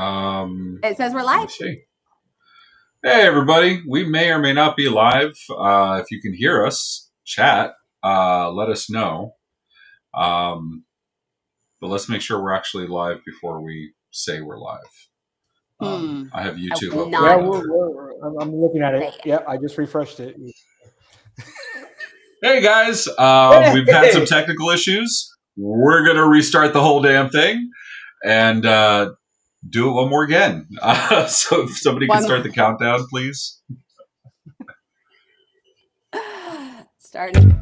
It says we're live. See. Hey, everybody. We may or may not be live. If you can hear us, chat, let us know. But let's make sure we're actually live before we say we're live. I have YouTube up. Yeah, I'm looking at it. Yeah, I just refreshed it. Hey, guys. We've had some technical issues. We're going to restart the whole damn thing and do it one more again. So if somebody can start the countdown, please. Starting.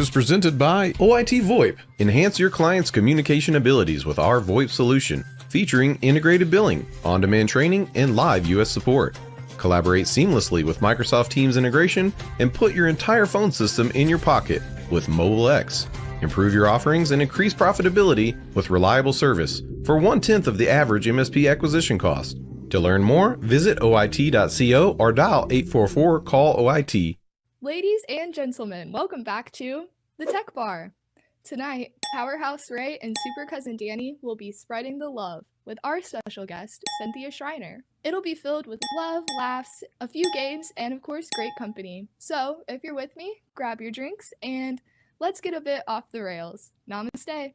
is presented by OIT VoIP. Enhance your client's communication abilities with our VoIP solution, featuring integrated billing, on-demand training, and live US support. Collaborate seamlessly with Microsoft Teams integration and put your entire phone system in your pocket with Mobile X. Improve your offerings and increase profitability with reliable service for 1/10 of the average MSP acquisition cost. To learn more, visit oit.co or dial 844-CALL-OIT. Ladies and gentlemen, welcome back to the Tech Bar. Tonight, Powerhouse Ray and Super Cousin Danny will be spreading the love with our special guest, Cynthia Schreiner. It'll be filled with love, laughs, a few games, and of course, great company. So, if you're with me, grab your drinks and let's get a bit off the rails. Namaste.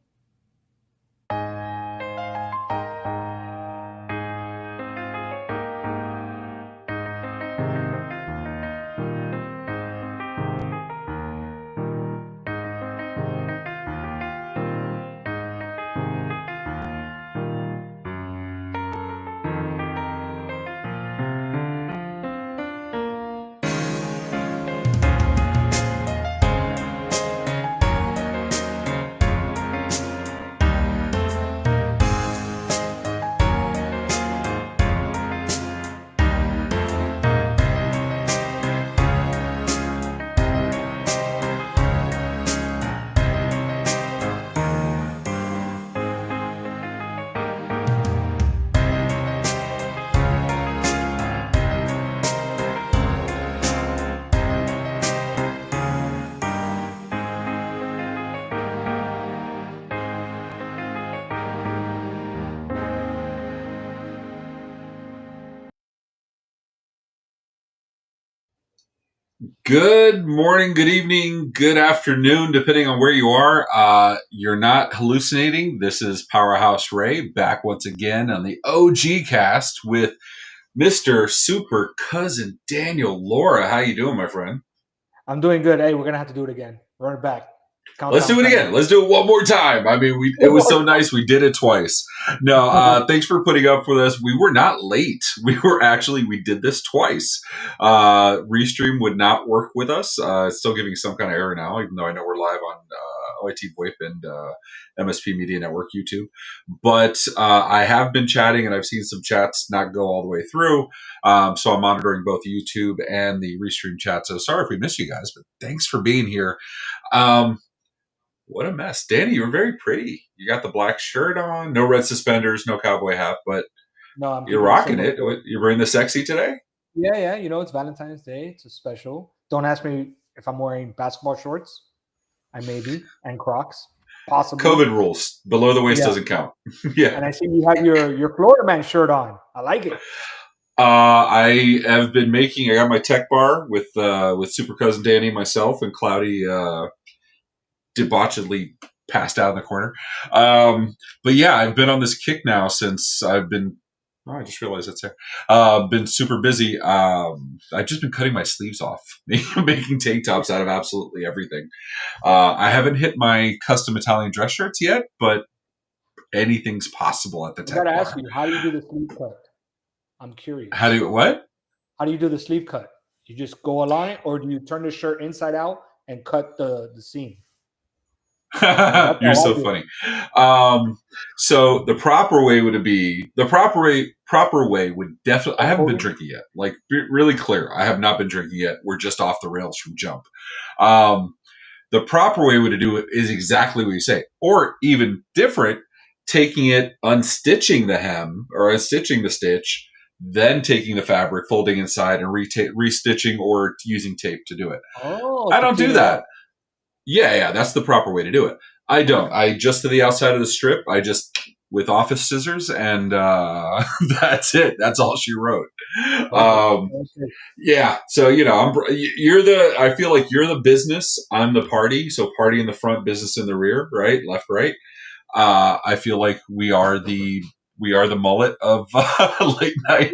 Good morning, good evening, good afternoon, depending on where you are. You're not hallucinating. This is Powerhouse Ray back once again on the OG cast with Mr. Super Cousin Daniel Lora. How you doing, my friend? I'm doing good. Hey, we're going to have to do it again. Run it back. Let's do it again. Let's do it one more time. I mean, it was so nice. We did it twice. No, thanks for putting up for this. We were not late. We did this twice. Restream would not work with us. It's still giving some kind of error now, even though I know we're live on OIT VoIP and MSP Media Network YouTube. But I have been chatting, and I've seen some chats not go all the way through. So I'm monitoring both YouTube and the Restream chat. So sorry if we missed you guys, but thanks for being here. What a mess. Danny, you're very pretty. You got the black shirt on, no red suspenders, no cowboy hat, but no, you're rocking it. You're wearing the sexy today? Yeah. You know, it's Valentine's Day. It's a special. Don't ask me if I'm wearing basketball shorts. I may be. And Crocs. Possibly. COVID rules. Below the waist doesn't count. Yeah. And I see you have your Florida man shirt on. I like it. I have been I got my Tech Bar with Super Cousin Danny, myself, and Cloudy debauchedly passed out in the corner. But yeah, I've been on this kick now since I've been, I just realized that's there. Been super busy. I've just been cutting my sleeves off, making tank tops out of absolutely everything. I haven't hit my custom Italian dress shirts yet, but anything's possible at the Tech Bar. I gotta ask you, how do you do the sleeve cut? I'm curious. How do you do the sleeve cut? You just go along it, or do you turn the shirt inside out and cut the seam? You're so funny. So the proper way would definitely, I haven't been drinking yet. Like, be really clear. I have not been drinking yet. We're just off the rails from jump. The proper way to do it is exactly what you say, or even different, taking it, unstitching the hem or unstitching the stitch, then taking the fabric, folding inside and restitching or using tape to do it. Oh, I don't do that. Yeah, that's the proper way to do it. I don't. I just to the outside of the strip. I just with office scissors, and that's it. That's all she wrote. Yeah. So I feel like you're the business. I'm the party. So party in the front, business in the rear. Right, left, right. I feel like we are the mullet of late night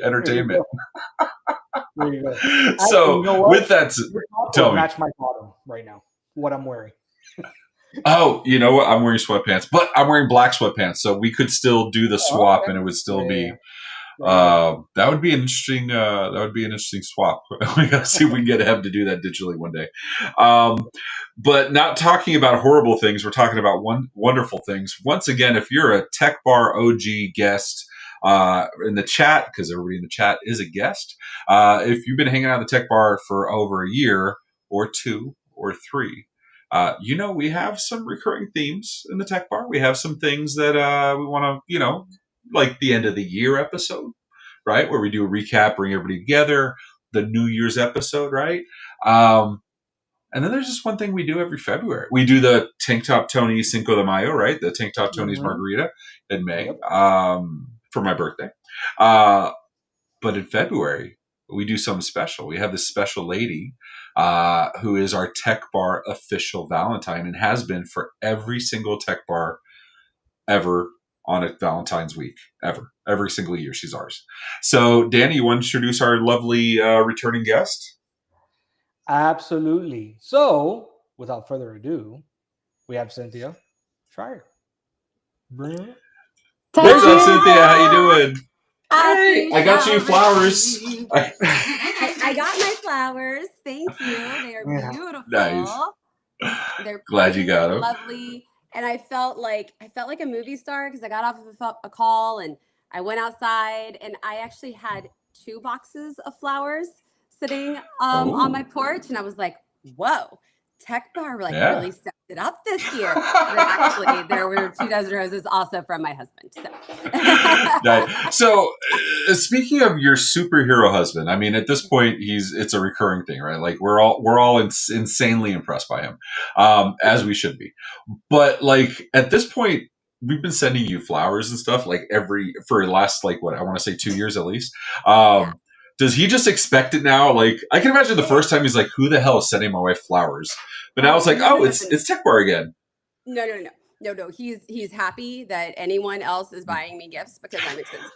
entertainment. There you go. So with that, tell me. Match my bottom right now. What I'm wearing. Oh, you know what? I'm wearing sweatpants, but I'm wearing black sweatpants, so we could still do the swap, and it would still be. That would be an interesting. That would be an interesting swap. We gotta see if we can get him to do that digitally one day. But not talking about horrible things. We're talking about wonderful things. Once again, if you're a Tech Bar OG guest in the chat, because everybody in the chat is a guest, if you've been hanging out at the Tech Bar for over a year or 2 or 3. We have some recurring themes in the Tech Bar. We have some things that we want to, like the end of the year episode, right? Where we do a recap, bring everybody together, the New Year's episode, right? And then there's just one thing we do every February. We do the Tank Top Tony Cinco de Mayo, right? The Tank Top Tony's Margarita in May for my birthday. But in February, we do something special. We have this special lady who is our Tech Bar official Valentine and has been for every single Tech Bar ever on a Valentine's week, ever. Every single year she's ours. So, Danny, you want to introduce our lovely returning guest? Absolutely. So, without further ado, we have Cynthia Schreiner. What's up, Cynthia? How you doing? Hey, I got you flowers. I got my flowers. Thank you. They are beautiful. Nice. They're glad you got them. Lovely. And I felt like a movie star because I got off of a call and I went outside and I actually had 2 boxes of flowers sitting on my porch, and I was like, "Whoa, Tech Bar really stepped it up this year." And actually, there were 2 dozen roses also from my husband. So, speaking of your superhero husband, I mean, at this point, it's a recurring thing, right? Like we're all insanely impressed by him, as we should be. But like at this point, we've been sending you flowers and stuff like for the last I want to say 2 years at least. Does he just expect it now? Like, I can imagine the first time he's like, "Who the hell is sending my wife flowers?" But now it's like, it's Tech Bar again. No. He's happy that anyone else is buying me gifts because I'm expensive,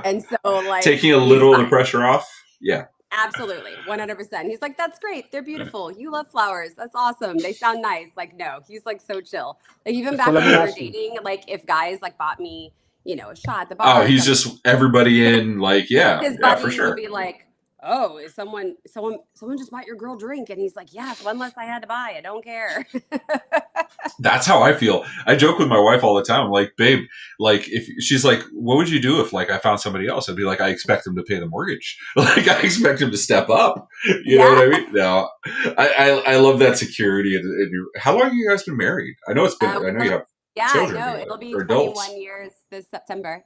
and so taking a little of the pressure off. Yeah, absolutely, 100%. He's like, "That's great. They're beautiful. You love flowers. That's awesome. They sound nice." Like, no, he's so chill. Like even back when we were dating, if guys bought me, a shot at the bar. Oh, he's just everybody in his buddies for sure. Would be like, "Oh, is someone just bought your girl drink?" And he's like, "Yes, one less I had to buy. I don't care." That's how I feel. I joke with my wife all the time. I'm like, "Babe, if she's like, what would you do if I found somebody else?" I'd be like, "I expect him to pay the mortgage. I expect him to step up." You know what I mean? No, I love that security. How long have you guys been married? I know it's been. I know you have. Yeah, children, I know. It'll be 21 adults. Years this September.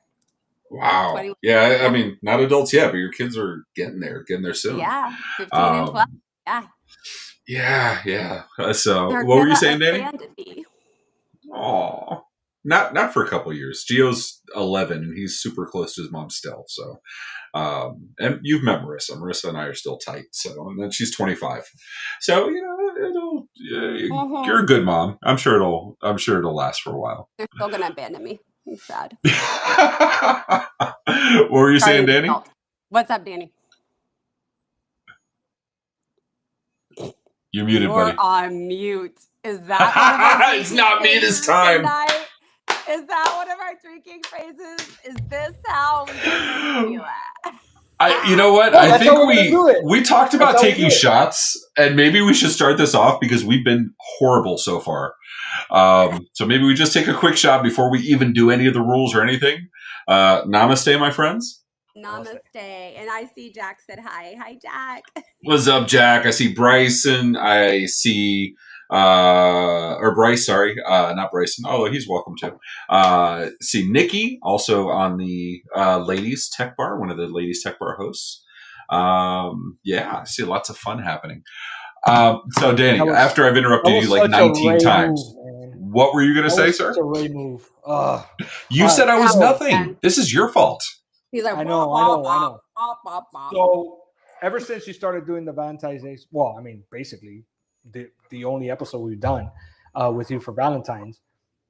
Wow. 21. Yeah, I mean, not adults yet, but your kids are getting there soon. Yeah, 15 and 12. Yeah. Yeah. So, what were you saying, Danny? Oh, not for a couple of years. Gio's 11, and he's super close to his mom still. So, and you've met Marissa. Marissa and I are still tight. So, and then she's 25. So, you're a good mom. I'm sure it'll last for a while. They're still gonna abandon me. I'm sad. What were you saying, Danny? What's up, Danny? You're muted, buddy. You're on mute. Is that it's not me this time. Tonight? Is that one of our drinking phrases? Is this how we do that? You know what? I think we talked about taking shots, and maybe we should start this off because we've been horrible so far. So maybe we just take a quick shot before we even do any of the rules or anything. Namaste, my friends. Namaste. And I see Jack said hi. Hi, Jack. What's up, Jack? I see Bryson. I see or Bryce, sorry, not Bryson. Oh, he's welcome too. See Nikki, also on the Ladies Tech Bar, one of the Ladies Tech Bar hosts. I see lots of fun happening. So Danny, after I've interrupted you 19 times, what were you going to say, sir? A Ray move. You said I was nothing. This is your fault. He's like, I know. So ever since you started doing the Valentine's Day, well, I mean, basically the only episode we've done with you for Valentine's,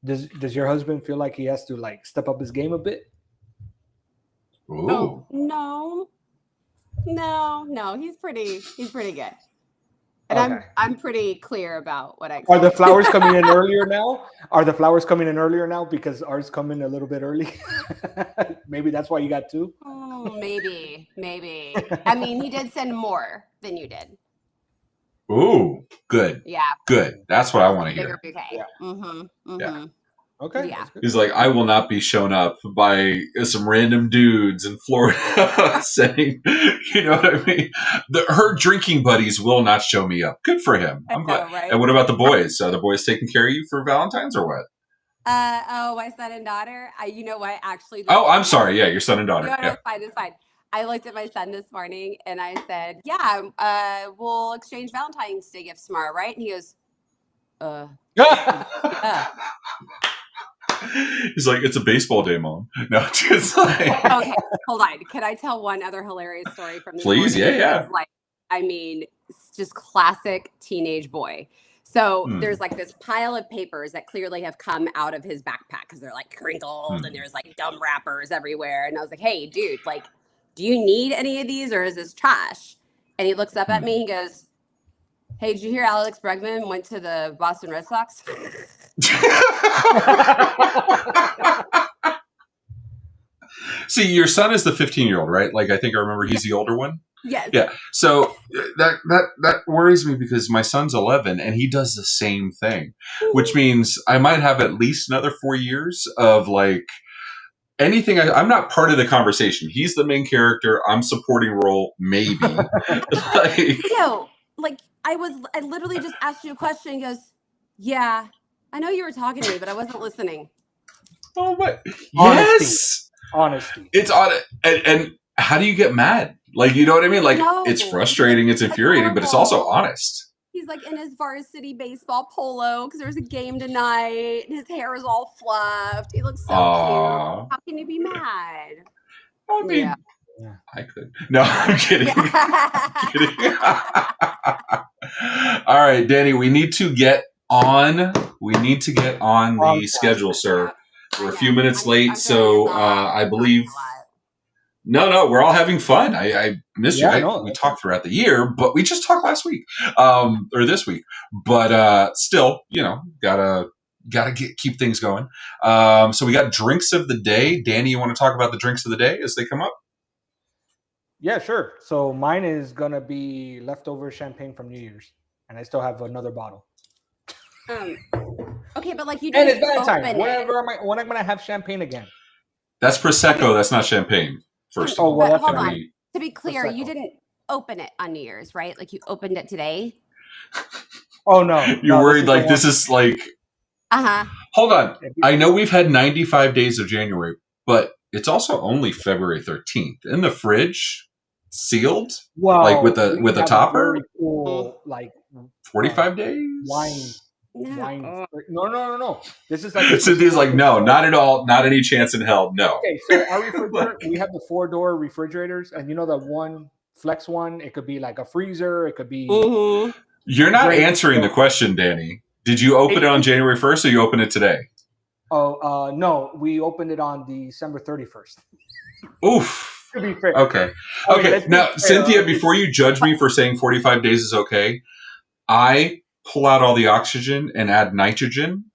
does your husband feel like he has to step up his game a bit? Ooh. No, he's pretty good. And I'm pretty clear about what I expect. Are the flowers coming in earlier now? Because ours come in a little bit early. Maybe that's why you got 2. Maybe. I mean, he did send more than you did. Ooh, good. Yeah. Good. That's what I want to Bigger hear. bouquet. Yeah. Mm-hmm. Okay. Yeah. That's good. He's like, I will not be shown up by some random dudes in Florida saying, you know what I mean? Her drinking buddies will not show me up. Good for him. I'm glad. Know, right? And what about the boys? Are the boys taking care of you for Valentine's or what? My son and daughter. You know what? Actually. Oh, I'm sorry. Yeah, your son and daughter. No, Yeah. it's fine. I looked at my son this morning and I said, yeah, we'll exchange Valentine's Day gifts tomorrow, right? And he goes, yeah. He's like, it's a baseball day, Mom. No, just like, Okay, hold on. Can I tell one other hilarious story from this please. morning? Yeah. It's like, I mean, it's just classic teenage boy. So there's like this pile of papers that clearly have come out of his backpack because they're like crinkled and there's like gum wrappers everywhere. And I was like, hey, dude, like, do you need any of these or is this trash? And he looks up at me. He goes, hey, did you hear Alex Bregman went to the Boston Red Sox? See, your son is the 15-year-old, right? Like, I think I remember he's the older one. Yes. Yeah. So that worries me because my son's 11 and he does the same thing, which means I might have at least another 4 years of like anything. I'm not part of the conversation. He's the main character. I'm supporting role, maybe. Like I literally just asked you a question. He goes, yeah, I know you were talking to me, but I wasn't listening. Oh my! Honesty. Yes, honesty. It's on it. And how do you get mad? Like, you know what I mean? Like, No. it's frustrating, it's infuriating, but it's also honest. He's like in his varsity baseball polo because there's a game tonight. And his hair is all fluffed. He looks so cute. How can you be mad? I mean, I could. No, I'm kidding. I'm kidding. All right, Danny, we need to get on the schedule, sir. We're a few minutes late, so I believe. No, we're all having fun. I missed you. We talked throughout the year, but we just talked last week, or this week. But still, gotta keep things going. So we got drinks of the day. Danny, you want to talk about the drinks of the day as they come up? Yeah, sure. So mine is gonna be leftover champagne from New Year's, and I still have another bottle. Okay, but like you and didn't it's Valentine's. open it. When am I gonna have champagne again? That's Prosecco. That's not champagne. First of all, but hold on. To be clear, you didn't open it on New Year's, right? Like you opened it today. Oh no! You're worried like this is like. Hold on. I know we've had 95 days of January, but it's also only February 13th. In the fridge, sealed, like with a topper. Really cool, like 45 days. Wine. No. This is like Cynthia's like, no, not at all. Not any chance in hell. No. Okay, so our refrigerator, we have the 4-door refrigerators, and you know that one flex one. It could be like a freezer. It could be. You're not answering the question, Danny. Did you open it on January 1st, or you open it today? Oh, no, we opened it on December 31st. Oof. To be fair. Okay. Now, Cynthia, before you judge me for saying 45 days is okay, I pull out all the oxygen and add nitrogen.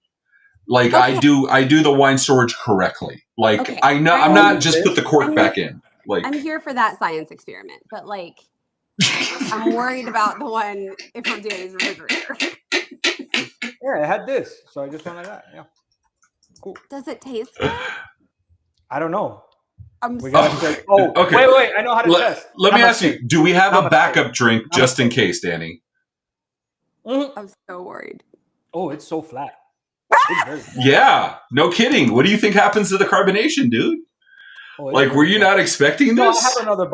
Like I do the wine storage correctly. Like I know I'm not just put the cork back in. Like I'm here for that science experiment, but like I'm worried about the one from Danny's refrigerator. Yeah, it had this, so I just went like that. Yeah. Cool. Does it taste good? I don't know. Okay. Wait. I know how to test. Let me ask you, do we have a backup drink just in case, Danny? I'm so worried. Oh, it's so flat. Yeah, no kidding. What do you think happens to the carbonation, dude? Like, were you not expecting this? I have another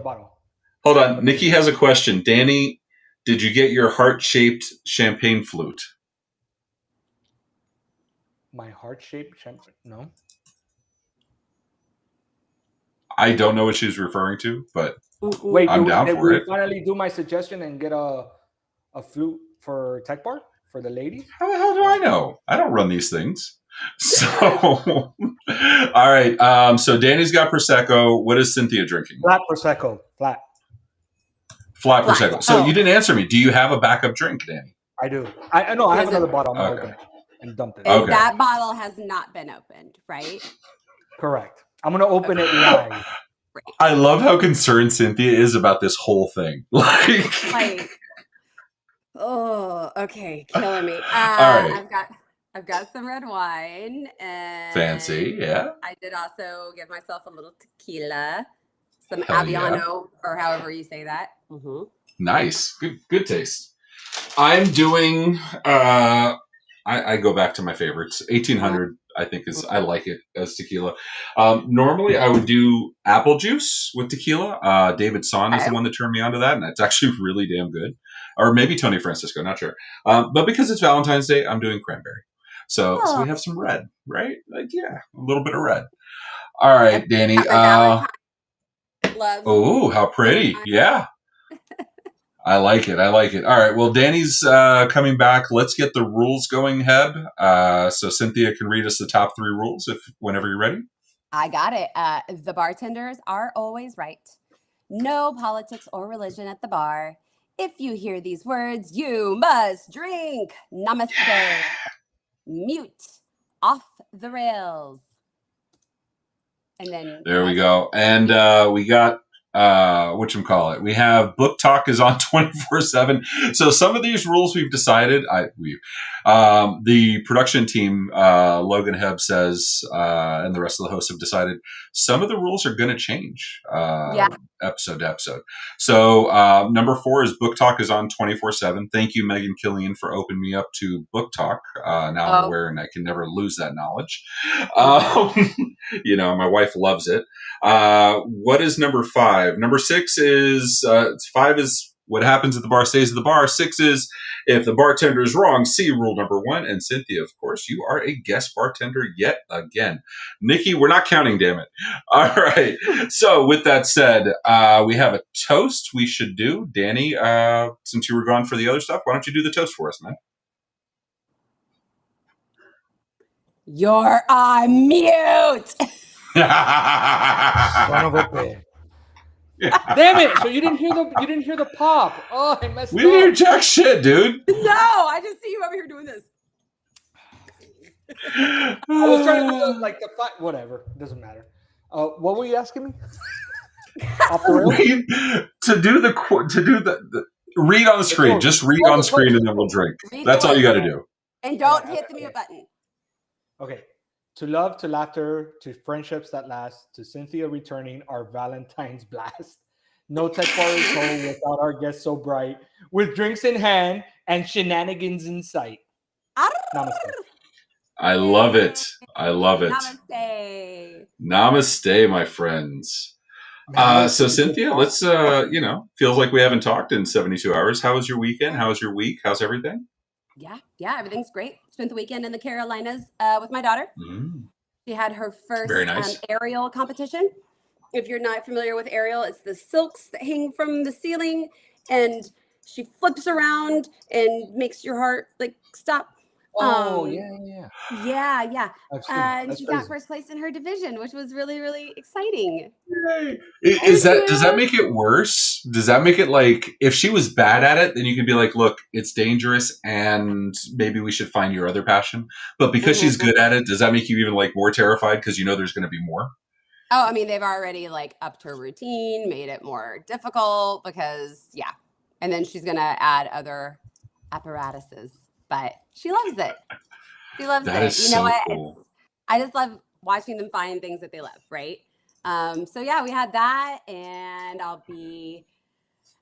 bottle. Hold on. Nikki has a question. Danny, did you get your heart-shaped champagne flute? My heart-shaped champagne? No. I don't know what she's referring to, but wait, I'm down for it. Finally do my suggestion and get a flute for Tech Bar for the ladies? How the hell do I know? I don't run these things. So, all right. So Danny's got Prosecco. What is Cynthia drinking? Flat Prosecco. Flat Prosecco. So you didn't answer me. Do you have a backup drink, Danny? I do. I know. I have another bottle. I'm going to open it and dump it. And that bottle has not been opened, right? Correct. I'm going to open it live. I love how concerned Cynthia is about this whole thing. Like, oh, okay, killing me. All right. I've got some red wine, and Fancy, yeah. I did also give myself a little tequila, some Hell yeah. Aviano, or however you say that. Mm-hmm. Nice, good taste. I'm doing. I go back to my favorites. 1800, I think I like it as tequila. Normally, I would do apple juice with tequila. David Son is the one that turned me onto that, and it's actually really damn good. Or maybe Tony Francisco, not sure. But because it's Valentine's Day, I'm doing cranberry. So we have some red, right? Like, yeah, a little bit of red. All right, Danny. Oh, how pretty! Yeah. I like it. All right. Well, Danny's coming back. Let's get the rules going, Heb. So Cynthia can read us the top 3 rules whenever you're ready. I got it. The bartenders are always right. No politics or religion at the bar. If you hear these words, you must drink. Namaste. Yeah. Mute. Off the rails. And then there we go. And we got whatchamacallit. We have book talk is on 24/7. So some of these rules we've decided, the production team, Logan Heb says, and the rest of the hosts have decided some of the rules are going to change episode to episode. So number 4 is book talk is on 24/7. Thank you, Megan Killian, for opening me up to book talk. Now I'm aware and I can never lose that knowledge. My wife loves it. What is number 5? Number 6 is 5 is what happens at the bar stays at the bar. 6 is if the bartender is wrong. See rule number 1. And Cynthia, of course, you are a guest bartender yet again. Nikki, we're not counting, damn it. All right. So with that said, we have a toast we should do. Danny, since you were gone for the other stuff, why don't you do the toast for us, man? You're on mute. Son of a bitch. Damn it! So you didn't hear the pop. Oh, I messed up. We didn't hear jack shit, dude. No, I just see you over here doing this. I was trying to do the whatever. Doesn't matter. What were you asking me? Off the rails? To do the read on the screen. Just read on screen and then we'll drink. That's all you got to do. And don't hit the mute button. Okay. To love, to laughter, to friendships that last, to Cynthia returning our Valentine's blast. No Tech Bar is home without our guests so bright, with drinks in hand and shenanigans in sight. Namaste. I love it. Namaste. Namaste, my friends. So Cynthia, let's feels like we haven't talked in 72 hours. How was your weekend? How was your week? How's everything? Yeah, everything's great. Spent the weekend in the Carolinas with my daughter. She had her first aerial competition. If you're not familiar with aerial, it's the silks that hang from the ceiling, and she flips around and makes your heart stop. Yeah. And she got first place in her division, which was really, really exciting. Does that make it worse? Does that make it if she was bad at it, then you could be like, look, it's dangerous and maybe we should find your other passion. But because she's good at it, does that make you even more terrified because you know there's going to be more? Oh, I mean, they've already upped her routine, made it more difficult because and then she's going to add other apparatuses. But she loves it. She loves that it. Is you know so what? Cool. I just love watching them find things that they love, right? So we had that, and I'll be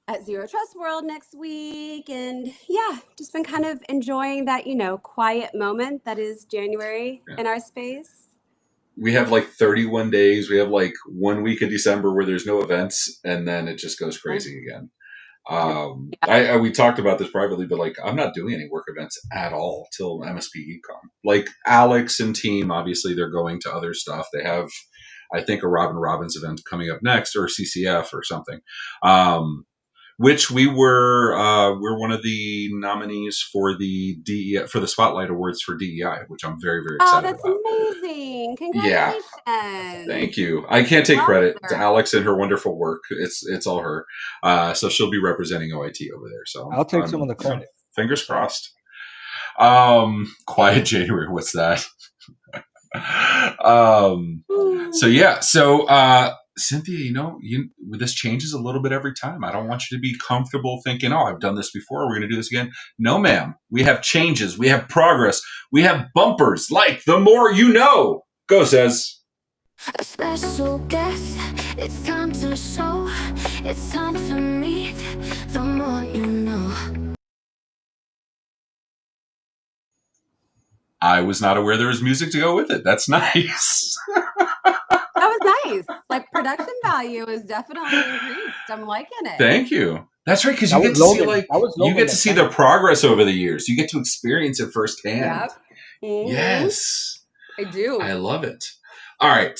at Zero Trust World next week, and just been kind of enjoying that, quiet moment that is January in our space. We have 31 days. We have 1 week of December where there's no events, and then it just goes crazy again. We talked about this privately, but I'm not doing any work events at all till MSP Econ. Alex and team, obviously they're going to other stuff. They have, I think, a Robin Robbins event coming up next, or CCF or something. Which we're one of the nominees for the DEI, for the Spotlight Awards for DEI, which I'm very, very excited about. Oh, that's amazing! Congratulations! Yeah. Thank you. I can't take credit. It's Alex and her wonderful work. It's all her. So she'll be representing OIT over there. So I'll take some of the credit. Fingers crossed. Quiet January. What's that? Cynthia, this changes a little bit every time. I don't want you to be comfortable thinking, oh, I've done this before. We're going to do this again. No, ma'am. We have changes. We have progress. We have bumpers like the more you know. Go, Says. A special guest, it's time to show, it's time to meet, the more you know. I was not aware there was music to go with it. That's nice. That was nice. Like, production value is definitely increased. I'm liking it. Thank you. That's right, because That you get was to see Logan. That was you Logan get to that see sang the it. progress over the years. You get to experience it firsthand. Yep. Mhm. Yes. I do. I love it. All right.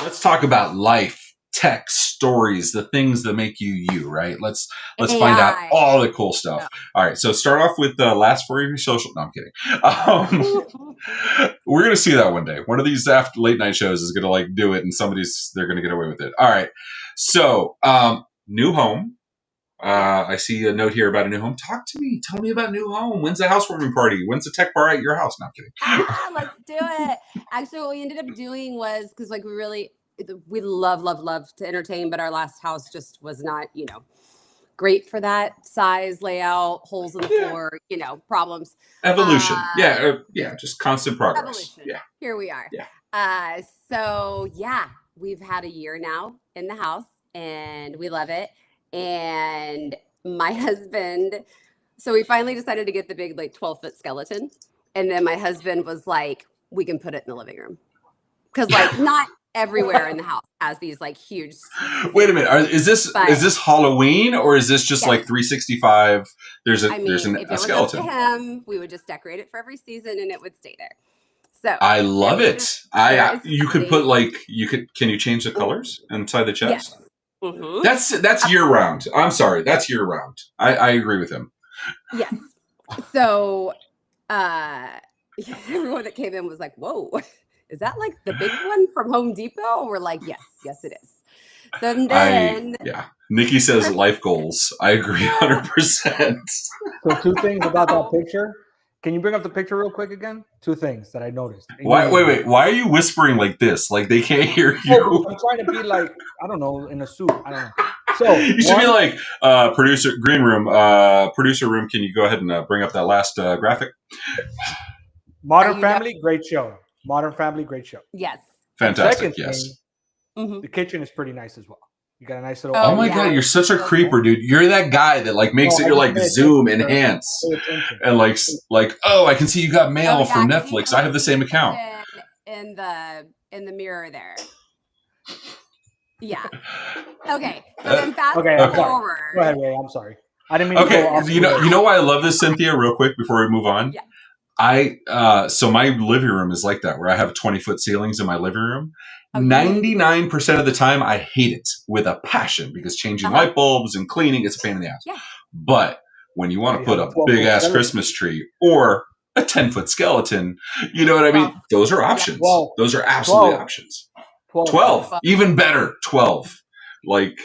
Let's talk about life, tech, stories, the things that make you you, right? Let's find out AI. all the cool stuff. All right. So start off with the last 4 years social. No, I'm kidding. We're going to see that one day. One of these after late night shows is going to like do it and they're going to get away with it. All right. So, new home. I see a note here about a new home. Talk to me. Tell me about new home. When's the housewarming party? When's the tech bar at your house? No, I'm kidding. Let's do it. Actually, what we ended up doing was, because like we love to entertain, but our last house just was not, great for that size, layout, holes in the floor, problems. Evolution. Just constant progress. Evolution. Yeah. Here we are. Yeah. So yeah, we've had a year now in the house and we love it. And my husband, so we finally decided to get the big, like 12-foot skeleton. And then my husband was like, we can put it in the living room. Because like not everywhere in the house has these like huge. Wait a minute. Is this Halloween or is this just like 365? There's if a it was skeleton. up to him, we would just decorate it for every season and it would stay there. So I love it. You could put can you change the Mm-hmm. colors inside the chest? Yes. Mm-hmm. That's year round. I'm sorry. That's year round. I agree with him. Yes. So everyone that came in was like, whoa, is that like the big one from Home Depot? We're like, yes, it is. So then Nikki says life goals. I agree 100%. So 2 things about that picture. Can you bring up the picture real quick again? 2 things that I noticed. Wait. Why are you whispering like this? Like they can't hear you. I'm trying to be like, I don't know, in a suit. I don't know. So you should be like producer room. Can you go ahead and bring up that last graphic? Modern Family, great show. Modern Family, great show. Yes. Fantastic. Second Yes. thing, the kitchen is pretty nice as well. You got a nice little. Oh my God, you're such a creeper, dude. You're that guy that like makes it. You're like zoom, enhance, and like oh, I can see you got mail from Netflix. I have the same account. In the mirror there. Yeah. Okay. So then fast forward. Go ahead, Ray. I'm sorry. I didn't mean to go off. You know why I love this, Cynthia? Real quick before we move on. Yeah. So my living room is like that, where I have 20-foot ceilings in my living room. 99% of the time, I hate it with a passion because changing light bulbs and cleaning is a pain in the ass. Yeah. But when you want to put a big ass Christmas tree or a 10-foot skeleton, you know what I mean? Those are options. Those are absolutely options. 12. Even better. 12. Like,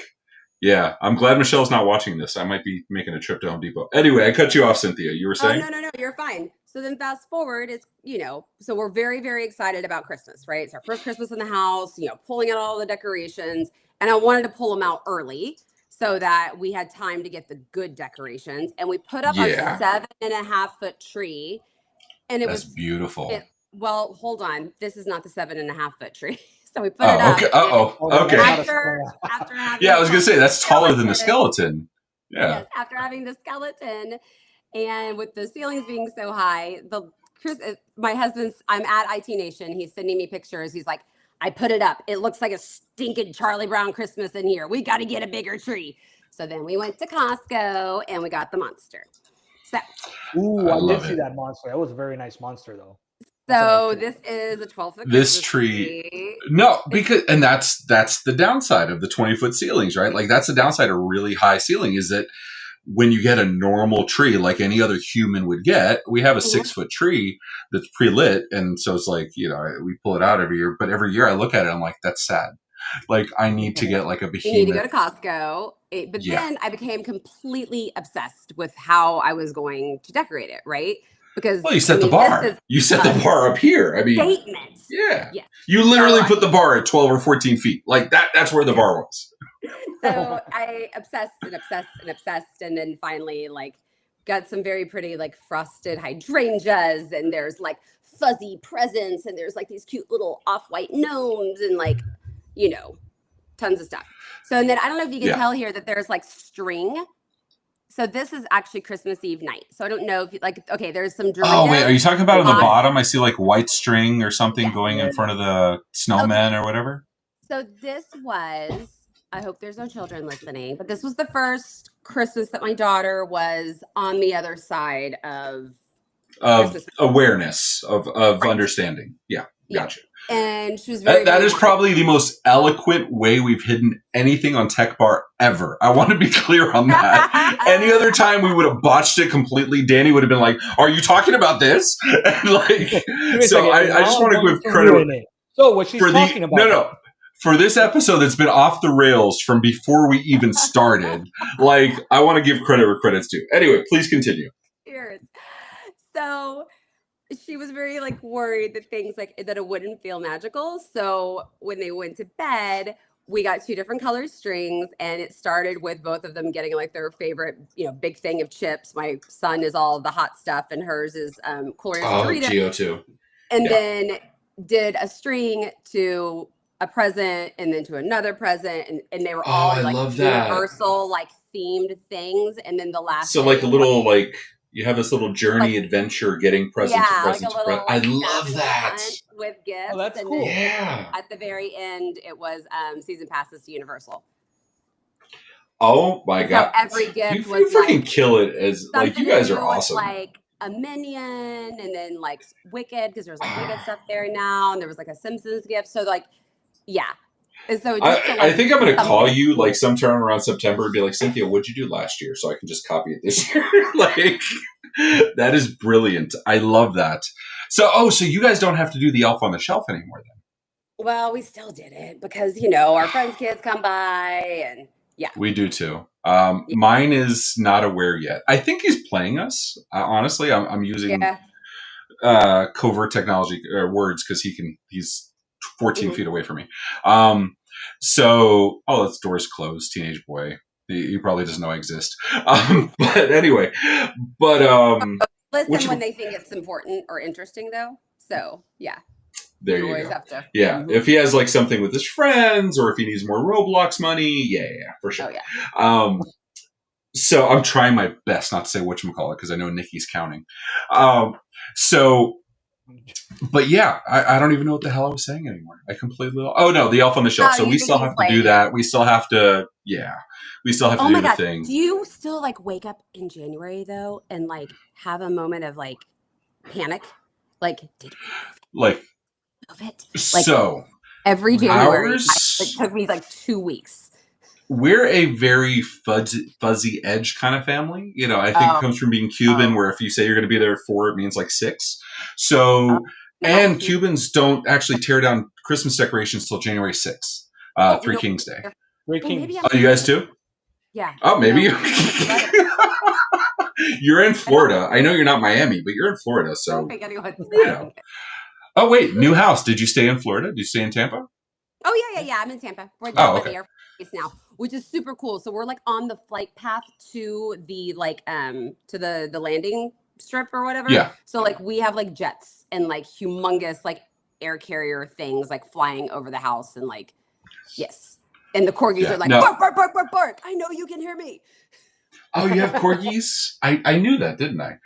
yeah, I'm glad Michelle's not watching this. I might be making a trip to Home Depot. Anyway, I cut you off, Cynthia. You were saying? Oh, no, you're fine. So then fast forward is, so we're very, very excited about Christmas, right? It's our first Christmas in the house, pulling out all the decorations. And I wanted to pull them out early so that we had time to get the good decorations. And we put up a 7.5-foot tree. And it was beautiful. Well, hold on. This is not the 7.5-foot tree. So we put it up. Okay. After having I was going to say, that's taller than the skeleton. Yeah. Yes, after having the skeleton and with the ceilings being so high, my husband's, I'm at IT Nation. He's sending me pictures. He's like, I put it up. It looks like a stinking Charlie Brown Christmas in here. We got to get a bigger tree. So then we went to Costco and we got the monster. So, I did see that monster. That was a very nice monster, though. So this is a 12-foot. This tree. No, because that's the downside of the 20-foot ceilings, right? Like that's the downside of really high ceiling is that when you get a normal tree like any other human would get, we have a 6-foot tree that's pre-lit, and so it's like we pull it out every year. But every year I look at it, I'm like, that's sad. Like I need to get like a behemoth. You need to go to Costco. Then I became completely obsessed with how I was going to decorate it, right? because Well, you set I the mean, bar. this is You set the a bar up here. I mean, statement. yeah. Yeah. You literally So put the bar at 12 or 14 feet. Like that's where the bar was. So I obsessed and obsessed and obsessed, and then finally like got some very pretty like frosted hydrangeas, and there's like fuzzy presents, and there's like these cute little off-white gnomes, and like, you know, tons of stuff. So and then I don't know if you can tell here that there's like string. So this is actually Christmas Eve night. So I don't know if you like. Okay, there's some Doritos. Oh wait, are you talking about on the on- bottom? I see like white string or something Yes. going in front of the snowmen or whatever. So this was, I hope there's no children listening, but this was the first Christmas that my daughter was on the other side of Christmas. Awareness of Right. understanding. Yeah, gotcha. And she was very, That very is probably the most eloquent way we've hidden anything on Tech Bar ever. I want to be clear on that. Any other time we would have botched it completely. Danny would have been like, "Are you talking about this?" And like, so I just want to give credit. So what she's talking about? No. For this episode that's been off the rails from before we even started, like, I want to give credit where credit's due. Anyway, please continue. Cheers. So she was very like worried that things like that it wouldn't feel magical. So when they went to bed, we got 2 different color strings, and it started with both of them getting like their favorite, you know, big thing of chips. My son is all the hot stuff, and hers is Cool Ranch Doritos. Geo2. And then did a string to a present, and then to another present, and they were all I like love that. universal like themed things. And then the last So like a thing little like you have this little journey adventure getting present to like present to present. I love that. with gifts. Oh, that's and cool. then Yeah. at the very end, it was season passes to Universal. Oh my And god! so every gift You was freaking like kill it as like you something guys to are do with, awesome. like a Minion, and then like Wicked, because there's like Wicked stuff there now, and there was like a Simpsons gift. So like, yeah. And so just to, I like, think I'm going to call something you cool. like sometime around September and be like, Cynthia, what'd you do last year? So I can just copy it this year. Like, that is brilliant. I love that. So you guys don't have to do the elf on the shelf anymore then? Well, we still did it because, you know, our friends' kids come by, and yeah. We do too. Mine is not aware yet. I think he's playing us. Honestly, I'm using covert technology words because he's 14 feet away from me. It's doors closed, teenage boy. He probably doesn't know I exist. But anyway, Listen when they think it's important or interesting, though. So yeah, there you you always go. have to. Yeah, if he has like something with his friends, or if he needs more Roblox money, yeah, for sure. Oh yeah. So I'm trying my best not to say whatchamacallit because I know Nikki's counting. But yeah, I don't even know what the hell I was saying anymore. I completely. Oh no, the elf on the shelf. So we still have to do that. We still have to. Yeah, we still have to do the thing. Do you still like wake up in January though and like have a moment of like panic? Like, did we move it? Like, so every January, ours, it took me like 2 weeks. We're a very fuzzy edge kind of family. You know, I think it comes from being Cuban, where if you say you're going to be there at 4, it means like 6. So, and Cubans don't actually tear down Christmas decorations till January 6th, Three Kings Day. Three Kings. Oh, you guys too? Yeah. Oh, maybe you're in Florida. I know you're not Miami, but you're in Florida, so. I don't think anyone's Oh wait, new house. Did you stay in Florida? Did you stay in Tampa? Oh yeah. I'm in Tampa. We're down by the Air Force now, which is super cool. So we're like on the flight path to the like to the landing strip or whatever. Yeah. So like we have like jets and like humongous like air carrier things like flying over the house, and like yes. And the corgis are like bark, bark, bark, bark, bark. I know you can hear me. Oh, you have corgis? I knew that, didn't I?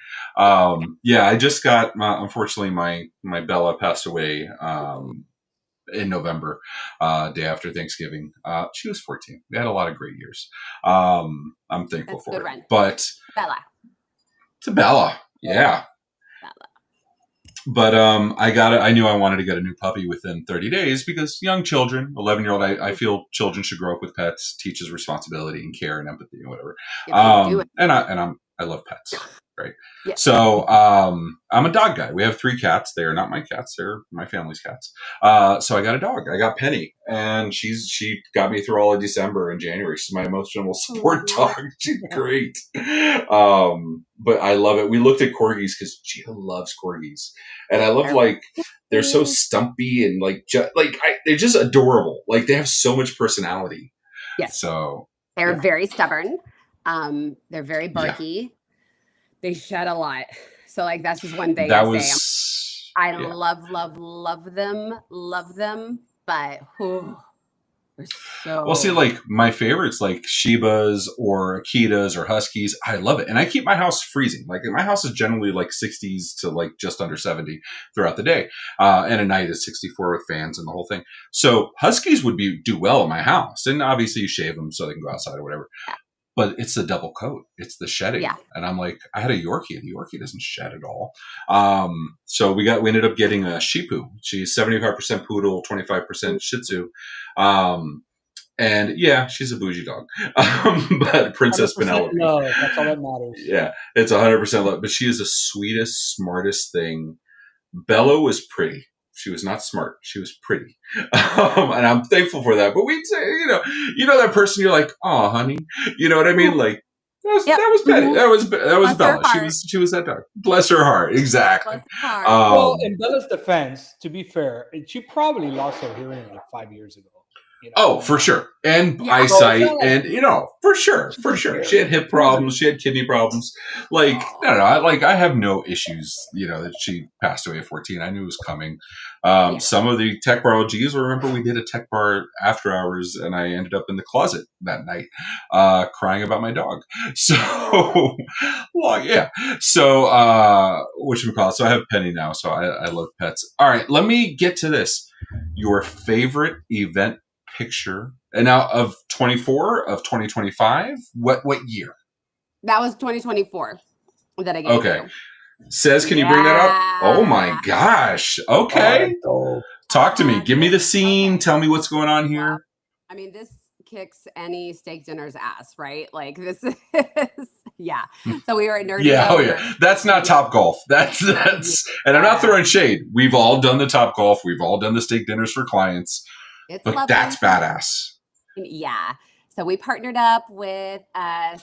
Yeah, I just got unfortunately my Bella passed away in November, day after Thanksgiving. She was 14. We had a lot of great years. I'm thankful for it. Run. But Bella, yeah. But I knew I wanted to get a new puppy within 30 days because young children, 11-year-old, I feel children should grow up with pets, teaches responsibility and care and empathy and whatever. And I love pets. right? Yeah. So I'm a dog guy. We have 3 cats. They are not my cats. They're my family's cats. So I got a dog. I got Penny, and she got me through all of December and January. She's my emotional support dog. She's great. But I love it. We looked at corgis because Gina loves corgis, and I love like they're so stumpy and like they're just adorable. Like they have so much personality. Yes. So they're very stubborn. They're very barky. They shed a lot. So like that's just one thing that I was. say. I love them, but they're so. Well, see, like my favorites, like Shibas or Akitas or Huskies, I love it, and I keep my house freezing. Like my house is generally like 60s to like just under 70 throughout the day, and at night is 64 with fans and the whole thing. So Huskies would do well in my house, and obviously you shave them so they can go outside or whatever. Yeah. But it's the double coat. It's the shedding. Yeah. And I'm like, I had a Yorkie. The Yorkie doesn't shed at all. So we ended up getting a Shih Tzu. She's 75% poodle, 25% Shih Tzu. And yeah, she's a bougie dog. But Princess 100% Penelope. love. That's all that matters. Yeah, it's 100% love. But she is the sweetest, smartest thing. Bella was pretty. She was not smart. She was pretty. And I'm thankful for that. But we'd say, you know that person you're like, oh, honey. You know what I mean? Like, that was Betty. Mm-hmm. That was Bella. She was that dog. Bless her heart. Exactly. Bless her heart. Well, in Bella's defense, to be fair, she probably lost her hearing like 5 years ago. Oh, for sure. And eyesight and, for sure. She had hip problems. She had kidney problems. Like, no, I have no issues, that she passed away at 14. I knew it was coming. Some of the Tech Bar OGs, remember we did a Tech Bar after hours and I ended up in the closet that night, crying about my dog. So, yeah. So, whatchamacallit? So I have Penny now. So I love pets. All right. Let me get to this. Your favorite event picture, and now of 24 of 2025. What year? That was 2024 that I gave Okay. you. Says, can you bring that up? Oh my gosh. Okay. Talk to me. Give me the scene. Tell me what's going on here. Well, I mean, this kicks any steak dinner's ass, right? Like this is, yeah. So we were at Nerdy. Yeah. Oh yeah. That's not Top Golf. That's, and I'm not throwing shade. We've all done the Top Golf. We've all done the steak dinners for clients. But lovely. That's badass. Yeah. So we partnered up with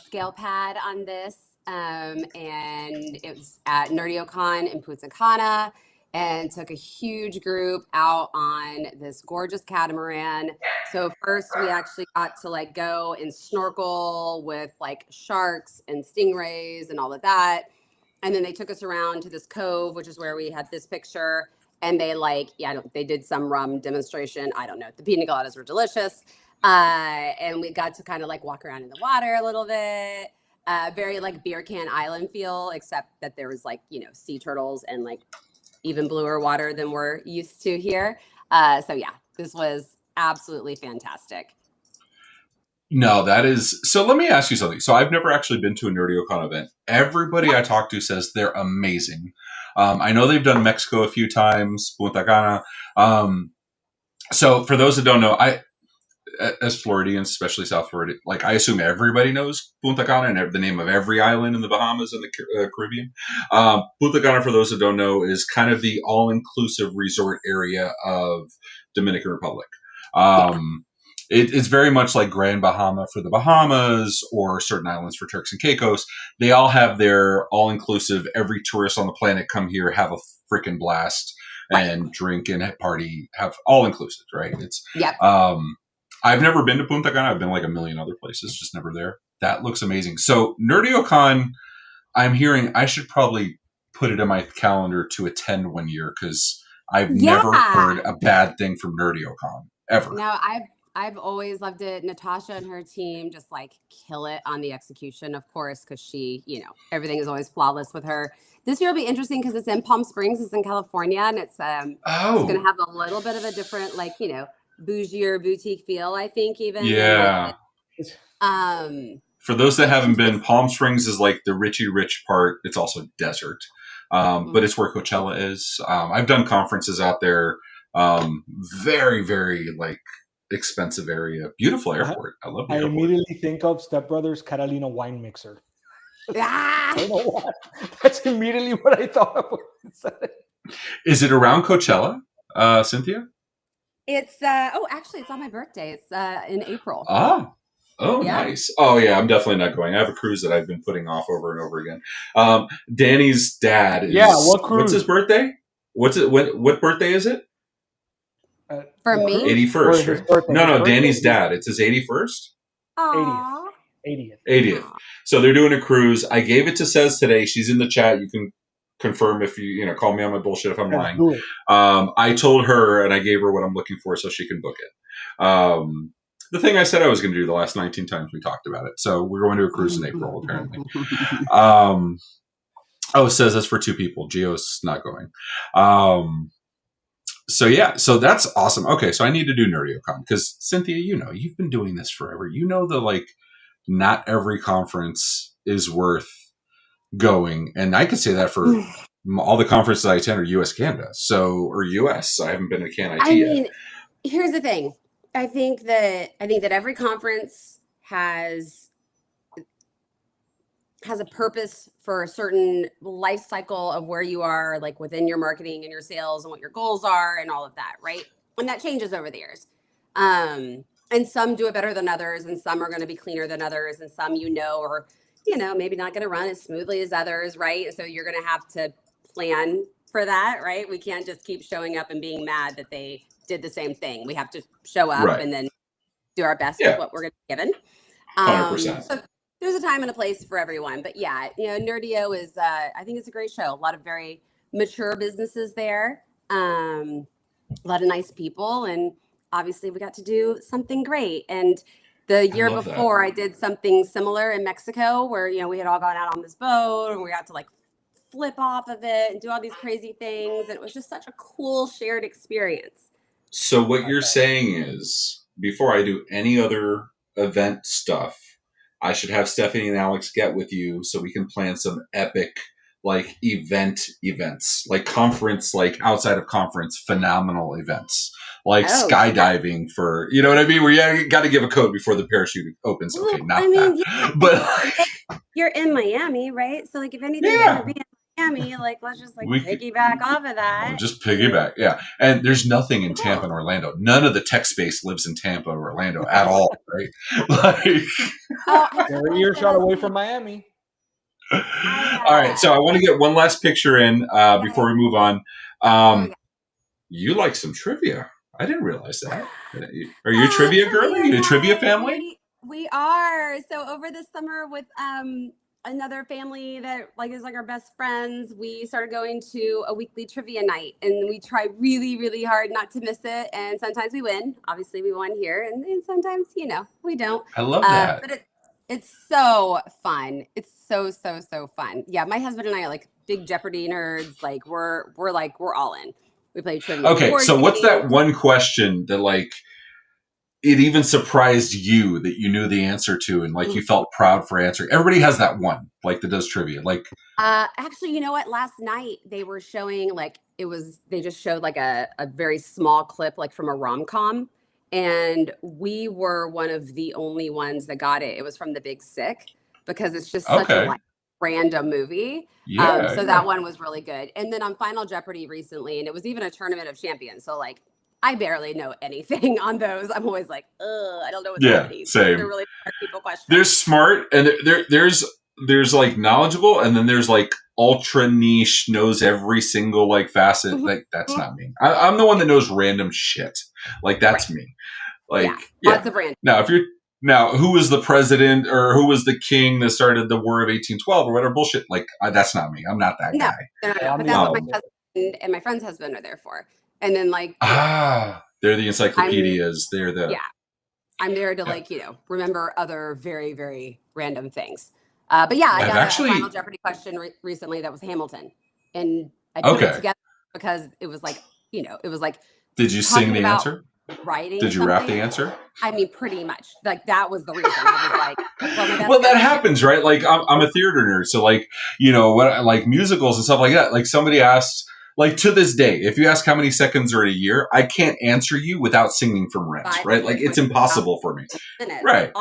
Scale Pad on this, and it was at NerdioCon in Punta Cana, and took a huge group out on this gorgeous catamaran. So first we actually got to go and snorkel with sharks and stingrays and all of that. And then they took us around to this cove, which is where we had this picture. And they they did some rum demonstration. I don't know. The pina coladas were delicious. And we got to kind of walk around in the water a little bit. Very beer can island feel, except that there was sea turtles and even bluer water than we're used to here. So yeah, this was absolutely fantastic. No, that is. So let me ask you something. So I've never actually been to a NerdioCon event. Everybody I talk to says they're amazing. I know they've done Mexico a few times, Punta Cana. So for those that don't know, as Floridians, especially South Florida, I assume everybody knows Punta Cana and the name of every island in the Bahamas and the Caribbean. Punta Cana, for those that don't know, is kind of the all-inclusive resort area of Dominican Republic. It's very much like Grand Bahama for the Bahamas or certain islands for Turks and Caicos. They all have their all-inclusive, every tourist on the planet come here, have a freaking blast and drink and party, have all-inclusive, right? I've never been to Punta Cana. I've been a million other places, just never there. That looks amazing. So NerdioCon, I'm hearing I should probably put it in my calendar to attend one year because I've never heard a bad thing from NerdioCon, ever. No, I've always loved it. Natasha and her team just kill it on the execution, of course, because she, everything is always flawless with her. This year will be interesting because it's in Palm Springs, it's in California, and it's going to have a little bit of a different, bougier boutique feel, I think, even. Yeah. For those that haven't been, Palm Springs is the Richie Rich part. It's also desert, but it's where Coachella is. I've done conferences out there. Very, very expensive area, beautiful airport. I love the airport. Immediately think of Step Brothers Catalina wine mixer. Ah! I don't know why. That's immediately what I thought of when you said it. Is it around Coachella, Cynthia? It's actually it's on my birthday. It's in April. Oh, Yeah. nice. Oh, yeah, I'm definitely not going. I have a cruise that I've been putting off over and over again. Danny's dad is. Yeah, what cruise? What's his birthday? What's it? What birthday is it? For the me? cruise? 81st, Or his right? birthday? No, His birthday Danny's is dad. It's his 81st? Aww. 80th. 80th. So they're doing a cruise. I gave it to Says today. She's in the chat. You can confirm if you call me on my bullshit if I'm Let's lying. do it. I told her and I gave her what I'm looking for so she can book it. The thing I said I was going to do the last 19 times we talked about it. So we're going to a cruise in April, apparently. It says that's for 2 people. Gio's not going. So that's awesome. Okay, so I need to do NerdioCon because Cynthia, you've been doing this forever. You know that not every conference is worth going, and I could say that for all the conferences I attend are U.S. Canada, or U.S. I haven't been to Can IT I yet. mean, here's the thing. I think that every conference has a purpose for a certain life cycle of where you are, like within your marketing and your sales and what your goals are and all of that, right? And that changes over the years. And some do it better than others, and some are going to be cleaner than others, and some or maybe not going to run as smoothly as others, right? So you're going to have to plan for that, right? We can't just keep showing up and being mad that they did the same thing. We have to show up Right. and then do our best Yeah. with what we're going to be given. 100%. So there's a time and a place for everyone. But yeah, Nerdio is, I think it's a great show. A lot of very mature businesses there, a lot of nice people. And obviously we got to do something great. And the year love before I did something similar in Mexico where, we had all gone out on this boat and we got to flip off of it and do all these crazy things. And it was just such a cool shared experience. So what you're saying is, before I do any other event stuff, I should have Stephanie and Alex get with you so we can plan some epic events, conference, outside of conference, phenomenal events, skydiving for, you know what I mean? Where you got to give a code before the parachute opens. Okay, not that. Yeah. But you're in Miami, right? So if anything's going to be in Miami, let's just piggyback off of that. Just piggyback, yeah. And there's nothing in Tampa and Orlando. None of the tech space lives in Tampa or Orlando at all, right? They're a earshot away from Miami. All right, so I want to get one last picture in before we move on. You like some trivia. I didn't realize that. Are you a trivia girl? Are you a trivia family? We are. So over the summer with another family that is our best friends, we started going to a weekly trivia night, and we try really, really hard not to miss it. And sometimes we win. Obviously, we won here, and sometimes we don't. I love that. But it's so fun. It's so fun. Yeah, my husband and I are big Jeopardy nerds. We're all in. We play trivia. Okay, so what's that one question that it even surprised you that you knew the answer to, and you felt proud for answering? Everybody has that one that does trivia. Actually, you know what? Last night they were showing they just showed a very small clip from a rom-com, and we were one of the only ones that got it. It was from The Big Sick, because it's just such a random movie. So that one was really good. And then on Final Jeopardy recently, and it was even a Tournament of Champions. So I barely know anything on those. I'm always I don't know what's happening. Same. They're really smart people questions. They're smart, and there's knowledgeable, and then there's ultra niche, knows every single facet. That's not me. I'm the one that knows random shit. That's me. Lots of random. Now, who was the president or who was the king that started the War of 1812 or whatever bullshit? That's not me. I'm not that guy. No, but that's what my husband and my friend's husband are there for. And then they're the encyclopedias. I'm there to remember other very, very random things. But yeah, I got a Final Jeopardy question recently that was Hamilton, and I put it together because it was Did you sing the answer? Writing. Did you rap the answer? I mean, pretty much. That was the reason. I was well, that happens, right? I'm a theater nerd, so what musicals and stuff like that. Somebody asked, like to this day, if you ask how many seconds are in a year, I can't answer you without singing from Rent, right? Like it's impossible for me. Right.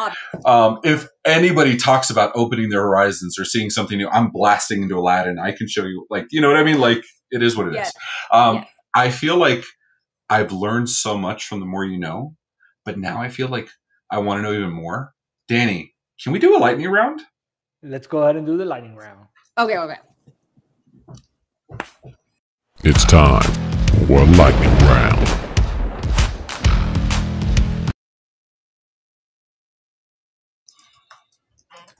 If anybody talks about opening their horizons or seeing something new, I'm blasting into Aladdin. I can show you, like, you know what I mean? Like it is what it is. I feel like I've learned so much from The More You Know, but now I feel like I want to know even more. Danny, can we do a lightning round? Let's go ahead and do the lightning round. Okay. It's time for a lightning round.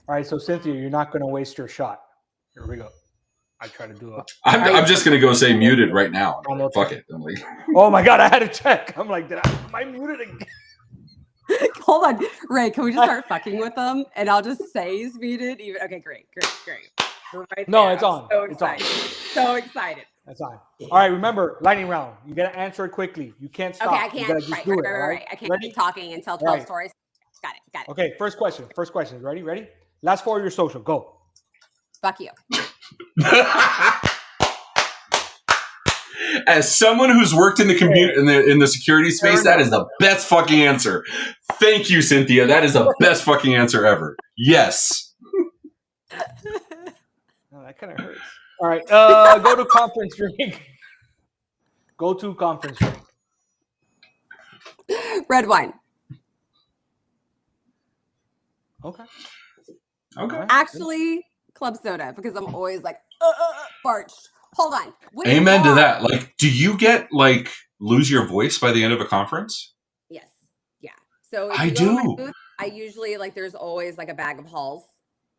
All right, so Cynthia, you're not going to waste your shot. Here we go. I try to do it. I'm just going to go say muted right now. Fuck it. I'm like, oh my God, I had to check. I'm like, am I muted again? Hold on. Ray, can we just start fucking with them? And I'll just say he's muted. Even okay, great. Right no, there. it's on. So it's excited. on. So excited. That's on. All right, remember, lightning round. You got to answer it quickly. You can't stop. Okay, I can't. Right. I can't keep talking and tell 12 stories. Got it. Okay, first question. Ready? Last four of your social. Go. Fuck you. As someone who's worked in the in the security space, that is the best fucking answer. Thank you, Cynthia. That is the best fucking answer ever. Yes. Oh, that kind of hurts. All right. Go to conference drink. Go to conference drink. Red wine. Okay. Actually, club soda, because I'm always like, parched. Hold on. Amen to that. Like, do you get like lose your voice by the end of a conference? Yes. Yeah. So if I you go to my do. booth, I usually there's always like a bag of Halls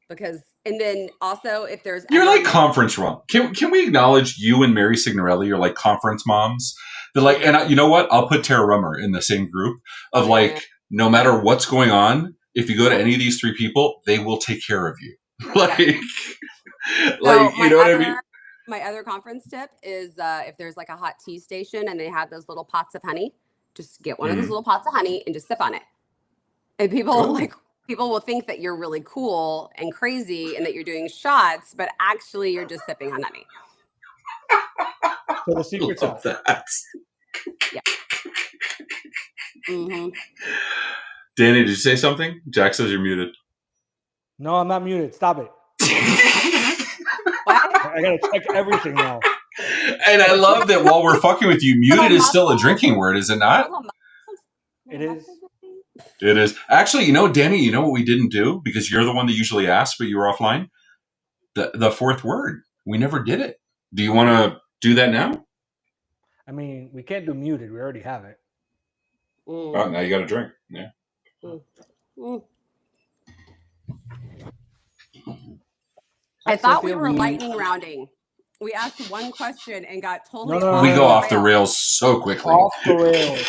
and then also if there's you're like conference mom. Can we acknowledge you and Mary Signorelli are like conference moms? They're like, and you know what? I'll put Tara Rummer in the same group of like, no matter what's going on, if you go to any of these three people, they will take care of you. Like, you know what I mean? My other conference tip is if there's like a hot tea station and they have those little pots of honey, just get one of those little pots of honey and just sip on it. And people will think that you're really cool and crazy and that you're doing shots, but actually you're just sipping on honey. So the secret's out. That. Yeah. Mm-hmm. Danny, did you say something? Jack says you're muted. No, I'm not muted. Stop it. I gotta check everything now. And I love that while we're fucking with you, muted is still a drinking word, is it not? It is. It is. Actually, you know, Danny, you know what we didn't do? Because you're the one that usually asks, but you were offline? The fourth word. We never did it. Do you want to do that now? I mean, we can't do muted. We already have it. Oh, now you got to drink. Yeah. I thought we were lightning rounding. We asked one question and got totally we go off the rails so quickly. Off the rails.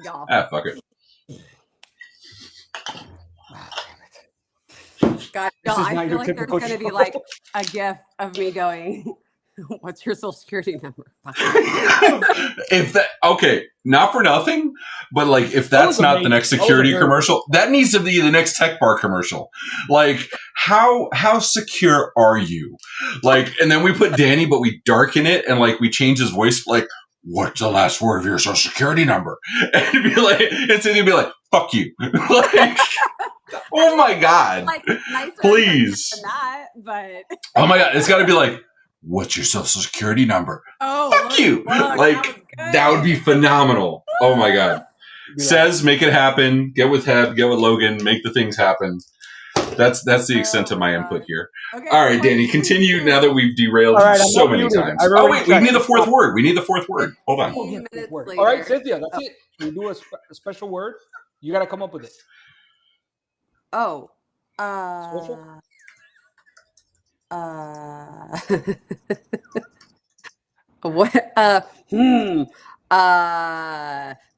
Y'all. Fuck it. God, y'all, I feel like there's going to be like a gif of me going, what's your social security number? Not for nothing, but like if that's not the next security commercial, that needs to be the next Tech Bar commercial. Like how secure are you? Like, and then we put Danny, but we darken it and like we change his voice. Like, what's the last word of your social security number? And it'd be like, it'd be like, fuck you. Like, oh my God, like, please. Than that, but oh my God, it's got to be like, what's your social security number? Oh, fuck you. Like, that would be phenomenal. Oh my God. Says, make it happen. Get with Heb, get with Logan, make the things happen. That's the extent of my input here. Okay, all right, Danny, continue now that we've derailed so many times. Oh, wait, we need the fourth word. Hold on. All right, Cynthia, that's it. We do a special word. You got to come up with it. Oh. Special? What?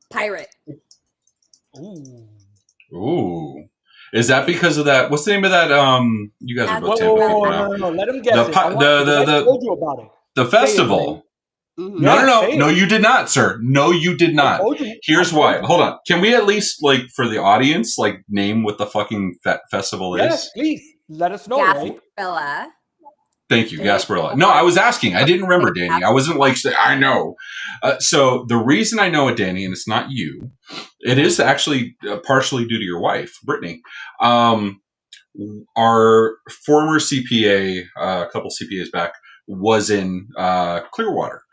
Pirate. Ooh. Is that because of that? What's the name of that? You guys are both Tampa people now. No. Let him guess. I told you about it. The festival. Mm-hmm. No, you did not, sir. No, you did not. Here's why. Hold on. Can we at least, like, for the audience, like, name what the fucking festival is? Yes, please. Let us know, right? Gasparilla. Thank you, Gasparilla. No, I was asking. I didn't remember, Danny. I wasn't like, I know. So the reason I know it, Danny, and it's not you, it is actually partially due to your wife, Brittany. Our former CPA, a couple CPAs back, was in Clearwater.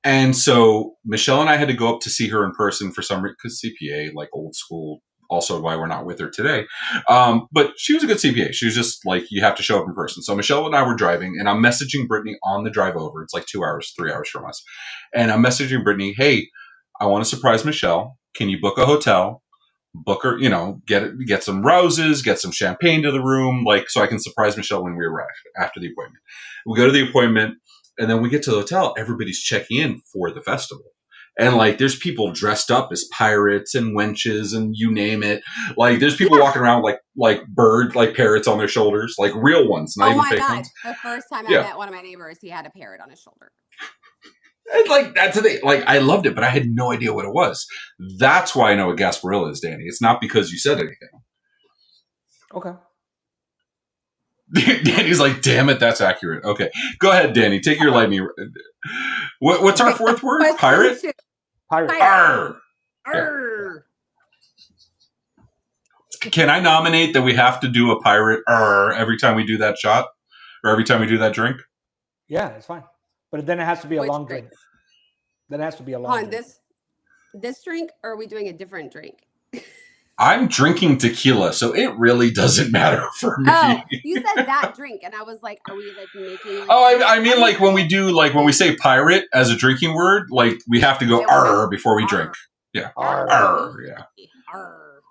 And so Michelle and I had to go up to see her in person for some reason, because CPA, like old school, also why we're not with her today. But she was a good CPA. She was just like, you have to show up in person. So Michelle and I were driving, and I'm messaging Brittany on the drive over. It's like 2 hours, 3 hours from us. And I'm messaging Brittany, hey, I want to surprise Michelle. Can you book a hotel? Book her, get some roses, get some champagne to the room, like, so I can surprise Michelle when we arrive after the appointment. We go to the appointment, and then we get to the hotel. Everybody's checking in for the festival. And like, there's people dressed up as pirates and wenches and you name it. Like, there's people walking around like birds, like parrots on their shoulders, like real ones, not even fake ones. The first time I met one of my neighbors, he had a parrot on his shoulder. And like, that's the thing. Like, I loved it, but I had no idea what it was. That's why I know what Gasparilla is, Danny. It's not because you said anything. Okay. Danny's like, damn it, that's accurate. Okay, go ahead, Danny. Take your lightning. What's our fourth word? Pirate? Pirate. Arr. Arr. Can I nominate that we have to do a pirate every time we do that shot? Or every time we do that drink? Yeah, it's fine. But then it has to be a Which long drink? drink. Then it has to be a long drink. This drink, or are we doing a different drink? I'm drinking tequila, so it really doesn't matter for me. Oh, you said that drink, and I was like, are we like making? Like, I mean, like when we say pirate as a drinking word, like we have to go arr before we drink. Yeah. Arr. Yeah. Arr.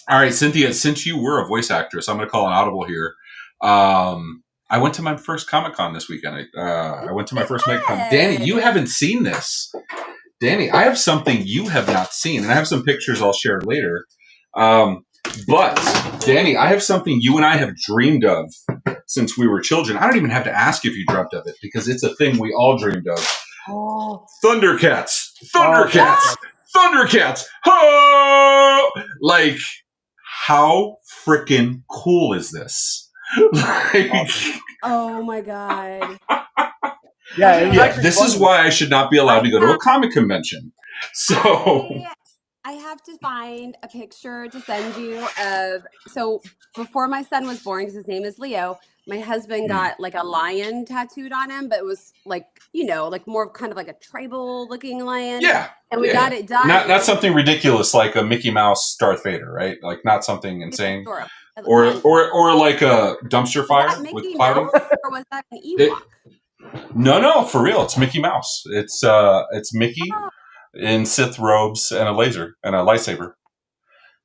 All right, Cynthia, since you were a voice actress, I'm going to call an audible here. I went to my first Comic-Con this weekend. I went to my first Comic-Con. Danny, you haven't seen this. Danny, I have something you have not seen, and I have some pictures I'll share later. But, Danny, I have something you and I have dreamed of since we were children. I don't even have to ask if you dreamt of it, because it's a thing we all dreamed of. Oh. Thundercats! Thundercats! Oh, Thundercats! Oh! Like, how freaking cool is this? Like, oh my god! Yeah, this is why I should not be allowed to go to a comic convention. So I have to find a picture to send you of. So before my son was born, because his name is Leo, my husband got like a lion tattooed on him, but it was like, like more of kind of like a tribal looking lion. Yeah. And we got it done. Not something ridiculous like a Mickey Mouse Darth Vader, right? Like not something insane. Or like a dumpster fire with clouding. Or was that an Ewok? No, for real. It's Mickey Mouse. It's Mickey in Sith robes and a laser and a lightsaber.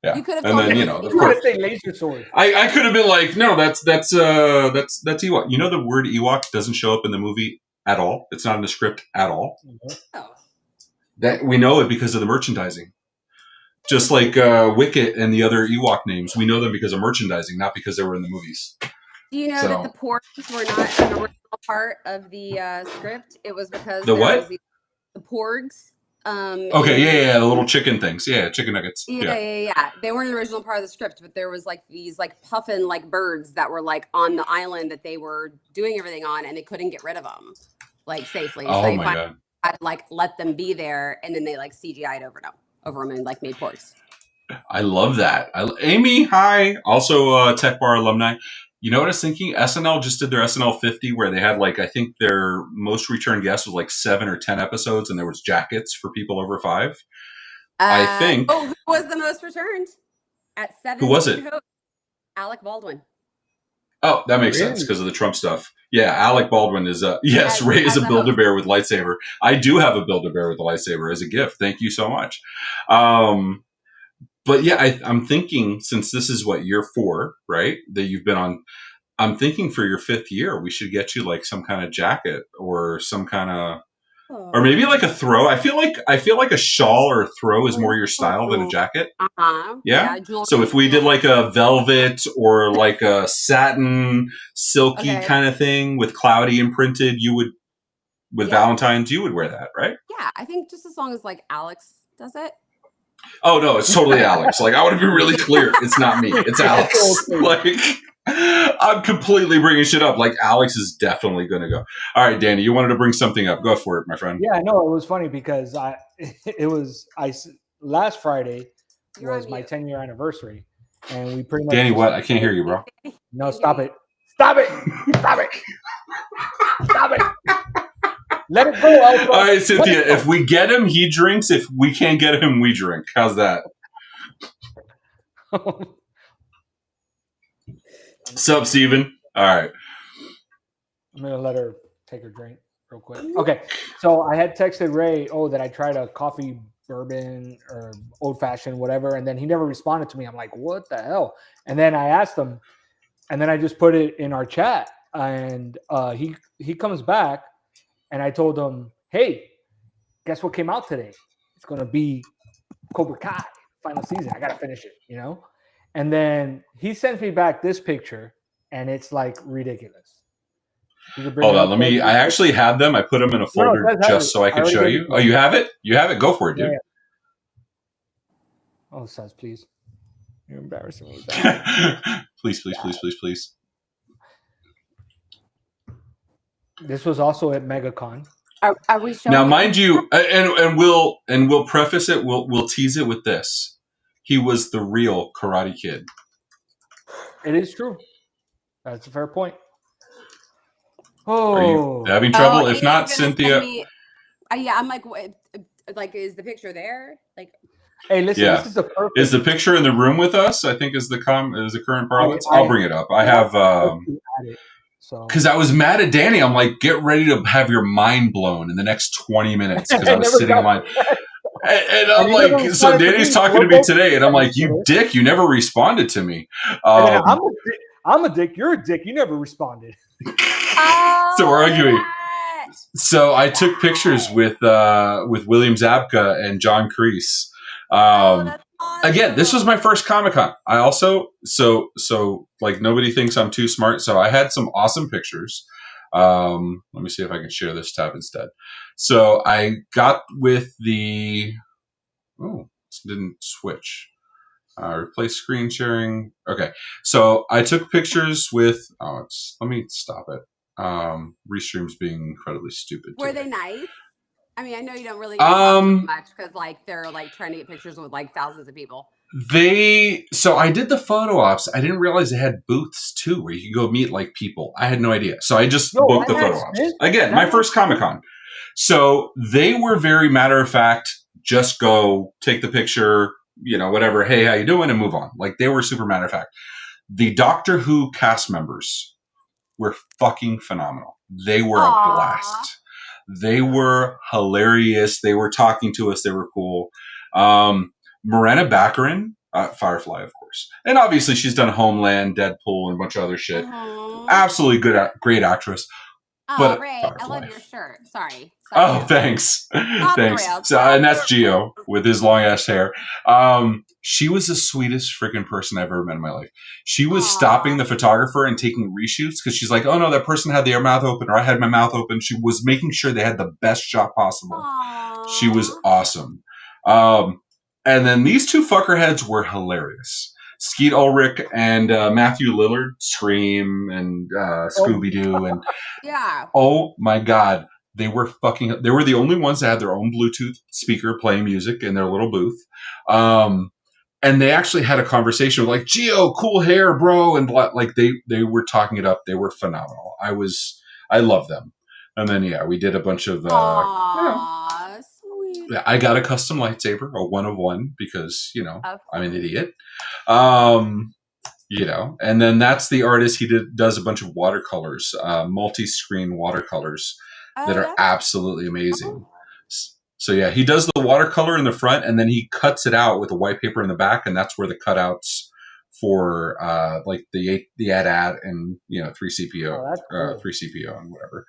Yeah. You could have and then, of course, say laser sword. I could have been like, no, that's Ewok. You know, the word Ewok doesn't show up in the movie at all. It's not in the script at all. Oh. That we know it because of the merchandising. Just like Wicket and the other Ewok names, we know them because of merchandising, not because they were in the movies. Do you know that the porgs were not an original part of the script? It was because the what? The porgs. Okay, the little chicken things. Yeah, chicken nuggets. Yeah. They weren't an original part of the script, but there was like these like puffin like birds that were like on the island that they were doing everything on, and they couldn't get rid of them like safely. Oh so my god! Had to like let them be there, and then they like CGI'd over them and like made porgs. I love that. Amy, hi. Also, Tech Bar alumni. You know what I was thinking? SNL just did their SNL 50 where they had like, I think their most return guest was like 7 or 10 episodes, and there was jackets for people over 5. I think. Oh, who was the most returned? At 7. Who was it? Alec Baldwin. Oh, that makes sense because of the Trump stuff. Yeah, Alec Baldwin is yes, Ray is a Build-A-Bear with lightsaber. I do have a Build-A-Bear with a lightsaber as a gift. Thank you so much. But yeah, I'm thinking, since this is what year 4, right, that you've been on, I'm thinking for your 5th year, we should get you like some kind of jacket or some kind of, or maybe like a throw. I feel like a shawl or a throw is more your style than a jacket. Yeah. So if we did like a velvet or like a satin, silky kind of thing with cloudy imprinted, you would, with Valentine's, you would wear that, right? Yeah, I think just as long as like Alex does it. Oh no, it's totally Alex. Like I want to be really clear. It's not me. It's Alex. Like I'm completely bringing shit up. Like Alex is definitely going to go. All right, Danny, you wanted to bring something up. Go for it, my friend. Yeah, no, it was funny because last Friday You're on was my mute. 10-year anniversary, and we pretty much Danny, what? I can't hear you, bro. No, stop it! Stop it! Stop it! Stop it! Let it go, Alpha. All right, Cynthia. If we get him, he drinks. If we can't get him, we drink. How's that? Sup, Steven? All right. I'm gonna let her take her drink real quick. Okay, so I had texted Ray, that I tried a coffee bourbon or old fashioned, whatever, and then he never responded to me. I'm like, what the hell? And then I asked him, and then I just put it in our chat, and he comes back, and I told him, hey, guess what came out today? It's gonna be Cobra Kai final season. I gotta finish it, And then he sends me back this picture, and it's like ridiculous. Hold on, I actually had them. I put them in a folder just so I could show you. Oh, you have it? You have it? Go for it, dude. Yeah. Oh, Saz, please. You're embarrassing me. Please. This was also at MegaCon. Are we showing now, mind you, and we'll preface it. We'll tease it with this. He was the real Karate Kid. It is true. That's a fair point. Are you having trouble? If not, Cynthia. Yeah, I'm like, is the picture there? Like, hey, listen, yeah. This is the perfect. Is the picture in the room with us? I think is the current parlance. I'll bring it up. I have because I was mad at Danny. I'm like, get ready to have your mind blown in the next 20 minutes because I was sitting in line. And I'm like, so Danny's talking to me today, and I'm like, you dick, you never responded to me. I'm a dick. You're a dick. You never responded. So we're arguing. So I took pictures with William Zabka and John Kreese. that's awesome. Again, this was my first Comic-Con. I also so like nobody thinks I'm too smart. So I had some awesome pictures. Let me see if I can share this tab instead. So I got with the didn't switch. Replace screen sharing. Okay. So I took pictures with let me stop it. Restream's being incredibly stupid. Were they nice? I mean, I know you don't really talk too much because like they're like trying to get pictures with like thousands of people. So I did the photo ops. I didn't realize they had booths too where you could go meet like people. I had no idea. So I just booked the photo ops. Again, my first Comic-Con. So they were very matter of fact, just go take the picture, whatever. Hey, how you doing? And move on. Like they were super matter of fact. The Doctor Who cast members were fucking phenomenal. They were a blast. They were hilarious. They were talking to us. They were cool. Morena Baccarin, Firefly, of course. And obviously she's done Homeland, Deadpool, and a bunch of other shit. Absolutely great actress. Oh, but Ray, I love your shirt. Sorry. Oh, thanks. Thanks. So, and that's Gio with his long ass hair. She was the sweetest freaking person I've ever met in my life. She was stopping the photographer and taking reshoots because she's like, oh no, that person had their mouth open or I had my mouth open. She was making sure they had the best shot possible. She was awesome. And then these two fuckerheads were hilarious. Skeet Ulrich and Matthew Lillard, Scream and Scooby-Doo. And oh my God, they were the only ones that had their own Bluetooth speaker playing music in their little booth. And they actually had a conversation with like, Gio, cool hair, bro. And like they were talking it up. They were phenomenal. I love them. And then, we did a bunch of, I got a custom lightsaber, a 1 of 1, because, I'm an idiot. And then that's the artist. He does a bunch of watercolors, multi-screen watercolors that are absolutely amazing. So he does the watercolor in the front and then he cuts it out with a white paper in the back. And that's where the cutouts for, like the AT-AT and, 3CPO, cool. 3CPO and whatever.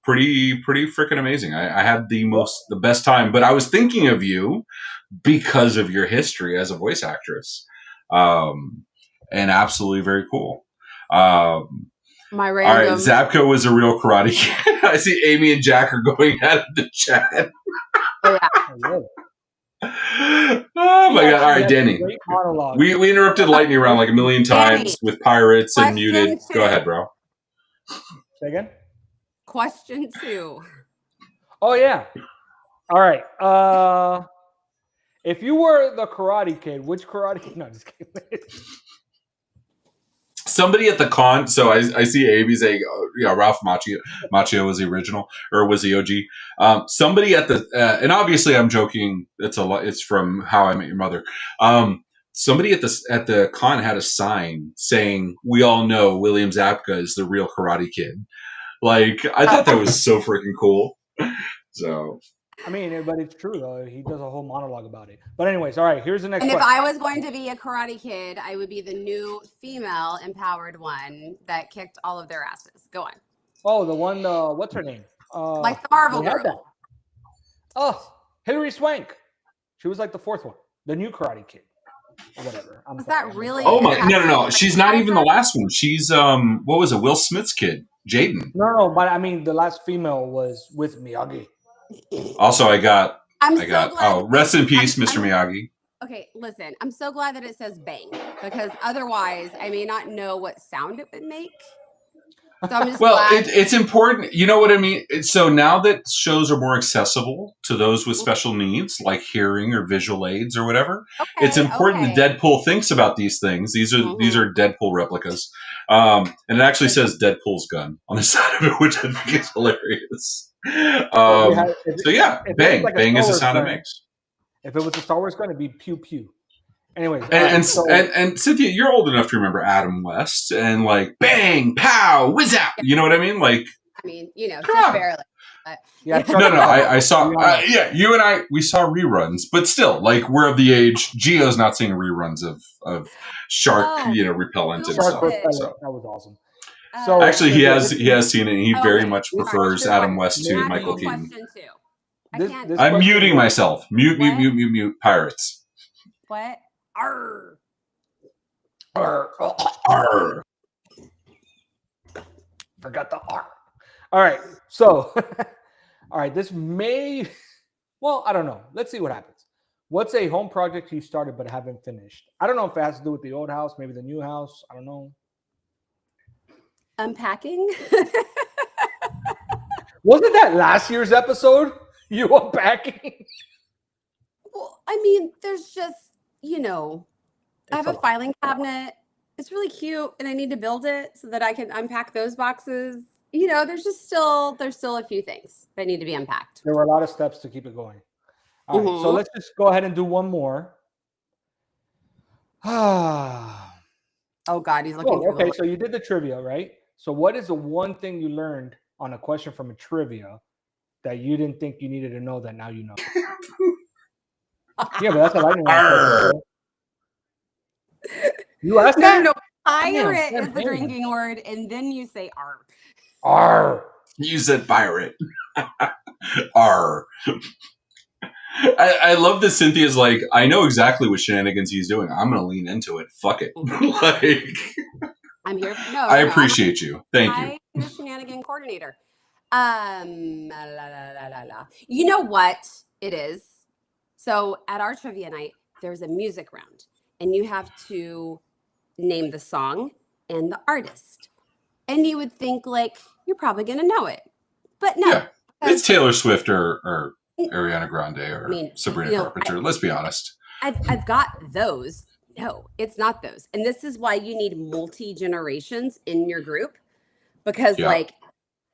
Pretty freaking amazing. I had the best time, but I was thinking of you because of your history as a voice actress. And absolutely very cool. My random. All right, Zabka was a real Karate Kid. I see Amy and Jack are going at it in the chat. Oh my god! All right, Danny. Great monologue. We interrupted Lightning around like a million times with pirates and Question muted. two. Go ahead, bro. Say again? Question 2. Oh yeah. All right. If you were the Karate Kid, which Karate Kid? No, just kidding. Somebody at the con. So I see Amy saying, Ralph Macchio was the original or was the OG. Somebody at the and obviously I'm joking. It's from How I Met Your Mother. Somebody at the con had a sign saying, "We all know William Zabka is the real Karate Kid." Like, I thought that was so freaking cool. So, I mean, but it's true though. He does a whole monologue about it. But anyways, all right. Here's the next And if question. I was going to be a Karate Kid, I would be the new female empowered one that kicked all of their asses. Go on. Oh, the one. What's her name? Like the Marvel we had girl. that. Oh, Hilary Swank. She was like the 4th one, the new Karate Kid, or whatever. Was that really? oh my, no. She's not even the last one. She's what was it? Will Smith's kid, Jaden. No, but I mean, the last female was with Miyagi. Also, I got. Glad. Oh, rest in peace, Mr. Miyagi. Okay, listen. I'm so glad that it says bang because otherwise I may not know what sound it would make. So I'm just glad. It's important. You know what I mean? So now that shows are more accessible to those with special needs, like hearing or visual aids or whatever, it's important that Deadpool thinks about these things. These are Deadpool replicas. And it actually says Deadpool's gun on the side of it, which I think is hilarious. So yeah, bang. Bang is the sound it makes. If it was a Star Wars gun, it'd be pew pew. Anyways, and Cynthia, you're old enough to remember Adam West and like bang, pow, whiz out. You know what I mean? Like, I mean, just barely. I saw. You and I, we saw reruns, but still, like, we're of the age. Gio's not seeing reruns of shark, repellent and stuff. So that was awesome. So actually, he has seen it. And he very much prefers Adam West to Michael Keaton. I'm muting myself. Mute. Pirates. What? Arr. Arr. Arr. Forgot the R. All right. So, all right. This may, well, I don't know. Let's see what happens. What's a home project you started but haven't finished? I don't know if it has to do with the old house, maybe the new house. I don't know. Unpacking. Wasn't that last year's episode? You unpacking? Well, I mean, there's just, I have a filing cabinet. It's really cute, and I need to build it so that I can unpack those boxes. There's still a few things that need to be unpacked. There were a lot of steps to keep it going. All right, so let's just go ahead and do one more. Oh God, he's looking. Okay, so you did the trivia, right? So what is the one thing you learned on a question from a trivia that you didn't think you needed to know that now you know? Yeah, but that's a lightning round. You asked that? No, pirate is the drinking word, and then you say "ar." Ar. You said pirate. Ar. I love that Cynthia's like, I know exactly what shenanigans he's doing. I'm going to lean into it. Fuck it. I'm here. I appreciate you. Thank you. I'm the shenanigan coordinator. You know what it is? So at our trivia night, there's a music round, and you have to name the song and the artist. And you would think, like, you're probably going to know it. But no. Yeah. It's Taylor Swift or Ariana Grande or Sabrina Carpenter. Let's be honest. I've got those. No, it's not those. And this is why you need multi-generations in your group. Because, like,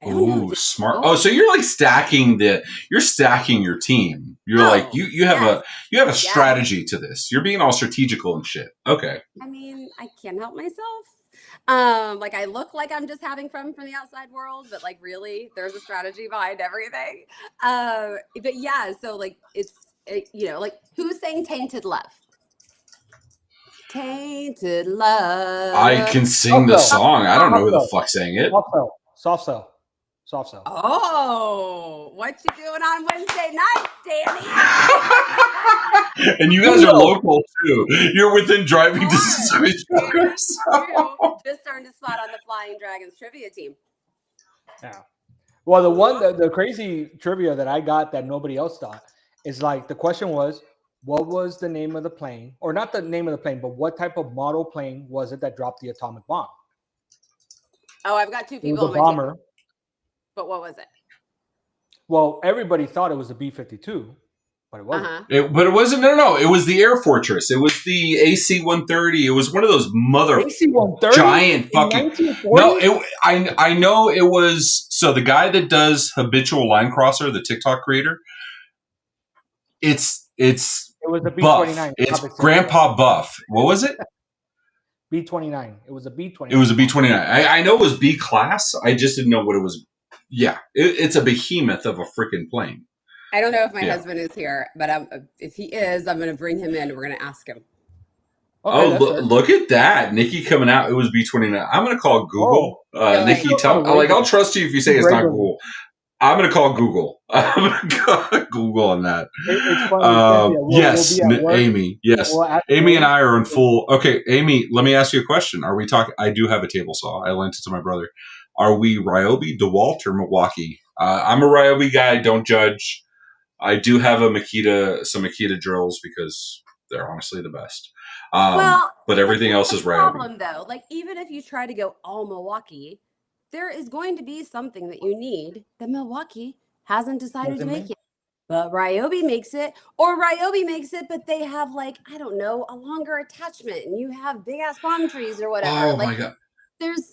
ooh, smart. Oh, so you're like stacking your team. You're like you have a strategy to this. You're being all strategical and shit. Okay. I mean, I can't help myself. Like I look like I'm just having fun from the outside world, but like really there's a strategy behind everything. But yeah, so like like who's saying Tainted Love? Tainted Love. I can sing the song. I don't know who the fuck sang it. Soft Cell. Oh, what you doing on Wednesday night, Danny? And you guys are local too. You're within driving distance of each other. Just earned a spot on the Flying Dragons trivia team. Yeah. Well, the crazy trivia that I got that nobody else thought is like the question was, what was the name of the plane, or not the name of the plane, but what type of model plane was it that dropped the atomic bomb? Oh, I've got two It people was on a my team. bomber. But what was it? Well, everybody thought it was a B-52, but it wasn't. Uh-huh. But it wasn't. No. It was the Air Fortress. It was the AC-130. It was one of those AC-130? giant fucking. 1940? No, I know it was. So the guy that does Habitual Line Crosser, the TikTok creator, it was a Buff. B-29. It's Grandpa Buff. What was it? B-29. It was a B-29. It was a B-29. I know it was B class. I just didn't know what it was. Yeah, it's a behemoth of a freaking plane. I don't know if my husband is here, but if he is, I'm going to bring him in. And we're going to ask him. Okay, look at that. Nikki coming out. It was B-29. I'm going to call Google. Nikki, I'll trust you if you say it's not Google. I'm going to call Google. I'm going to call Google on that. It's funny. Yes, Amy. Yes. Amy and I are in full. Okay, Amy, let me ask you a question. Are we talking? I do have a table saw. I lent it to my brother. Are we Ryobi, DeWalt, or Milwaukee? I'm a Ryobi guy. Don't judge. I do have some Makita drills because they're honestly the best. But everything else is Ryobi. Problem though, like even if you try to go all Milwaukee, there is going to be something that you need that Milwaukee hasn't decided to make yet. But Ryobi makes it, or Ryobi makes it, but they have like, I don't know, a longer attachment, and you have big ass palm trees or whatever. Oh my God.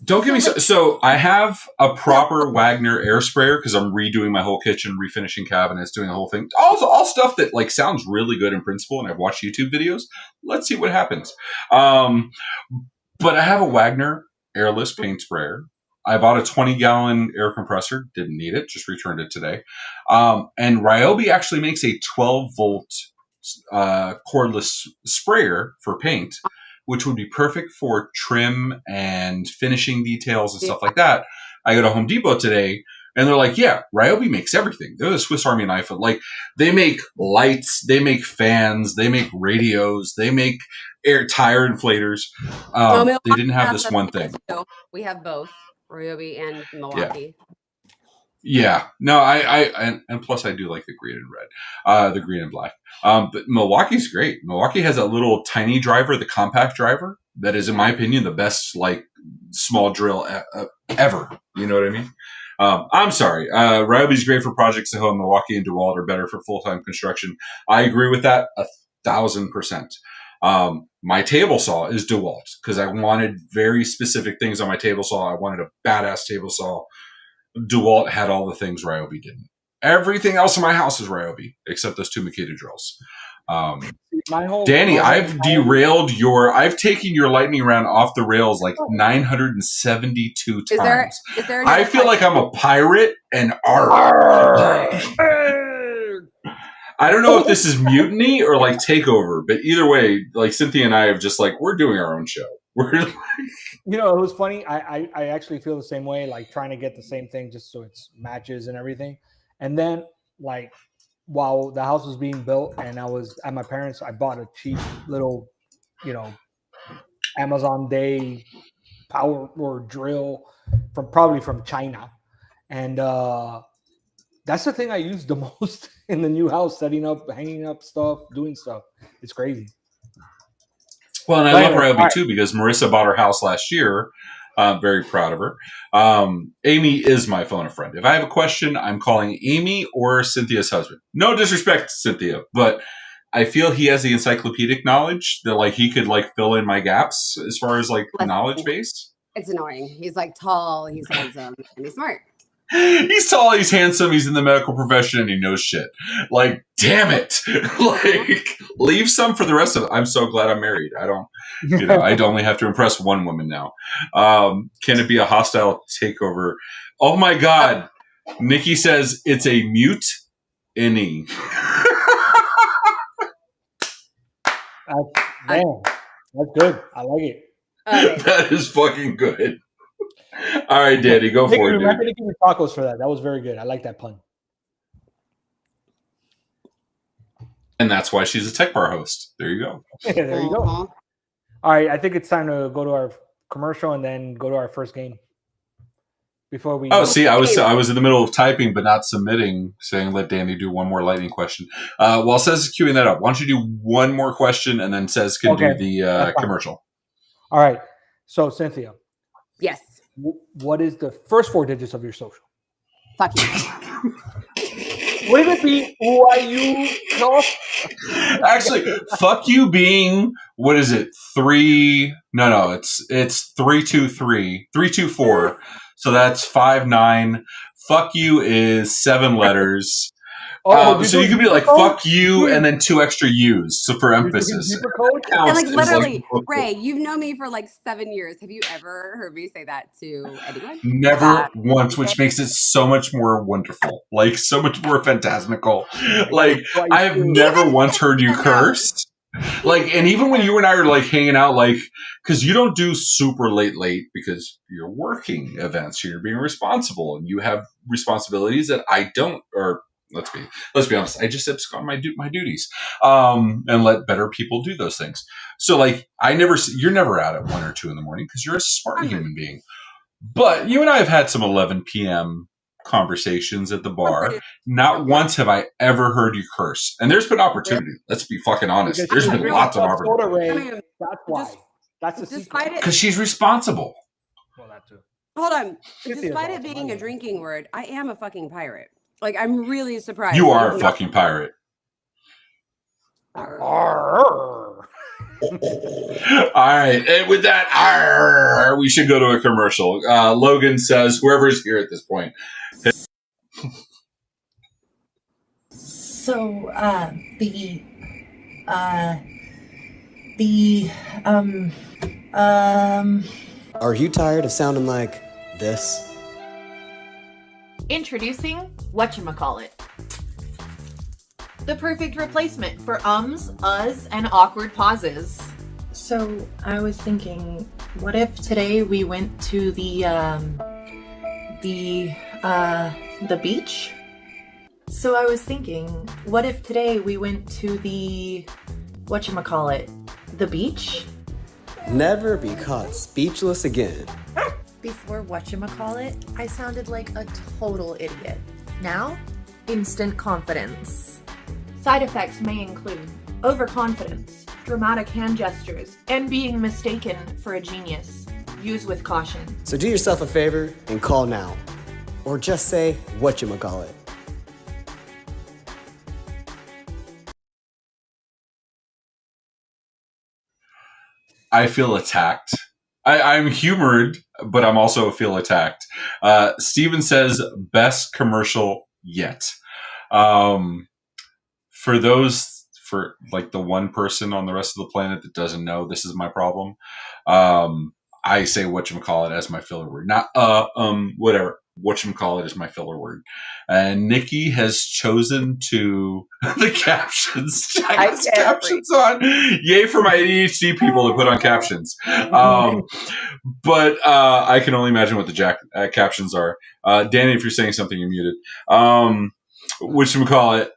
Don't get me so I have a proper Wagner air sprayer because I'm redoing my whole kitchen, refinishing cabinets, doing the whole thing. All stuff that like sounds really good in principle, and I've watched YouTube videos. Let's see what happens. But I have a Wagner airless paint sprayer. I bought a 20-gallon air compressor. Didn't need it. Just returned it today. And Ryobi actually makes a 12-volt cordless sprayer for paint, which would be perfect for trim and finishing details and stuff like that. I go to Home Depot today, and they're like, yeah, Ryobi makes everything. They're the Swiss Army knife. Like, they make lights, they make fans, they make radios, they make air tire inflators. They didn't have this one thing. We have both Ryobi and Milwaukee. Yeah. No, and plus I do like the green and red, the green and black. But Milwaukee's great. Milwaukee has a little tiny driver, the compact driver, that is, in my opinion, the best like small drill ever. You know what I mean? I'm sorry. Ryobi's great for projects at home. Milwaukee and DeWalt are better for full-time construction. I agree with that 1,000%. My table saw is DeWalt because I wanted very specific things on my table saw. I wanted a badass table saw. DeWalt had all the things Ryobi didn't. Everything else in my house is Ryobi except those two Makita drills. Danny, I've taken your lightning round off the rails like 972 times. Is there I feel like I'm a pirate and I don't know if this is mutiny or like takeover, but either way, like Cynthia and I have just like, we're doing our own show. We're You know, it was funny. I actually feel the same way, like trying to get the same thing just so it's matches and everything. And then like while the house was being built and I was at my parents', I bought a cheap little, Amazon Day power or drill probably from China. And that's the thing I use the most in the new house, setting up, hanging up stuff, doing stuff. It's crazy. Well, and I love Ryobi too because Marissa bought her house last year. I'm very proud of her. Amy is my phone a friend. If I have a question, I'm calling Amy or Cynthia's husband. No disrespect to Cynthia, but I feel he has the encyclopedic knowledge that like he could like fill in my gaps as far as like knowledge base. It's annoying. He's like tall, he's handsome, and he's smart. He's tall, he's handsome, he's in the medical profession, and he knows shit. Like, damn it. Like, leave some for the rest of it. I'm so glad I'm married. I don't, I'd only have to impress one woman now. Can it be a hostile takeover? Oh my God. Nikki says it's a mute innie. Damn. That's good. I like it. That is fucking good. All right, Daddy, go for it. Remember to give me tacos for that. That was very good. I like that pun. And that's why she's a Tech Bar host. There you go. There you go. All right, I think it's time to go to our commercial and then go to our first game. before we? Oh, see, I was in the middle of typing but not submitting, saying let Danny do one more lightning question. While Cez is queuing that up, why don't you do one more question and then Cez can do the commercial. All right. So, Cynthia. Yes. What is the first 4 digits of your social? Fuck you. Would it be who are you? No. Actually, fuck you being, what is it? 3, no, it's 323, 324. So that's 59. Fuck you is 7 letters. So you could be like, fuck you, and then 2 extra U's. So for emphasis. And like literally, Ray, you've known me for like 7 years. Have you ever heard me say that to anyone? Never once, which makes it so much more wonderful. Like, so much more phantasmical. Like, I have never once heard you curse. Like, and even when you and I are like hanging out, like, because you don't do super late because you're working events, you're being responsible, and you have responsibilities that I don't, or let's be honest, I just abscond my duties, and let better people do those things. So like, you're never out at 1 or 2 in the morning because you're a smart human being. But you and I have had some 11 p.m. conversations at the bar. Not once have I ever heard you curse. And there's been opportunity. Let's be fucking honest. There's been lots of opportunity. That's why. That's the secret. Because she's responsible. Well, that too. Hold on. Despite it being a drinking word, I am a fucking pirate. Like, I'm really surprised. You are a fucking pirate. All right. And with that, we should go to a commercial. Logan says, whoever's here at this point. So, Are you tired of sounding like this? Introducing whatchamacallit. The perfect replacement for ums, uhs, and awkward pauses. So I was thinking, what if today we went to the beach? So I was thinking, what if today we went to the beach? Never be caught speechless again. Before whatchamacallit, I sounded like a total idiot. Now, instant confidence. Side effects may include overconfidence, dramatic hand gestures, and being mistaken for a genius. Use with caution. So do yourself a favor and call now. Or just say whatchamacallit. I feel attacked. I'm humored, but I'm also feel attacked. Steven says, best commercial yet. For like the one person on the rest of the planet that doesn't know this is my problem, I say whatchamacallit as my filler word. Not whatever. Whatchamacallit is my filler word. And Nikki has chosen to the captions. I have captions on. Yay for my ADHD people to put on captions. But I can only imagine what the captions are. Danny, if you're saying something, you're muted. Whatchamacallit.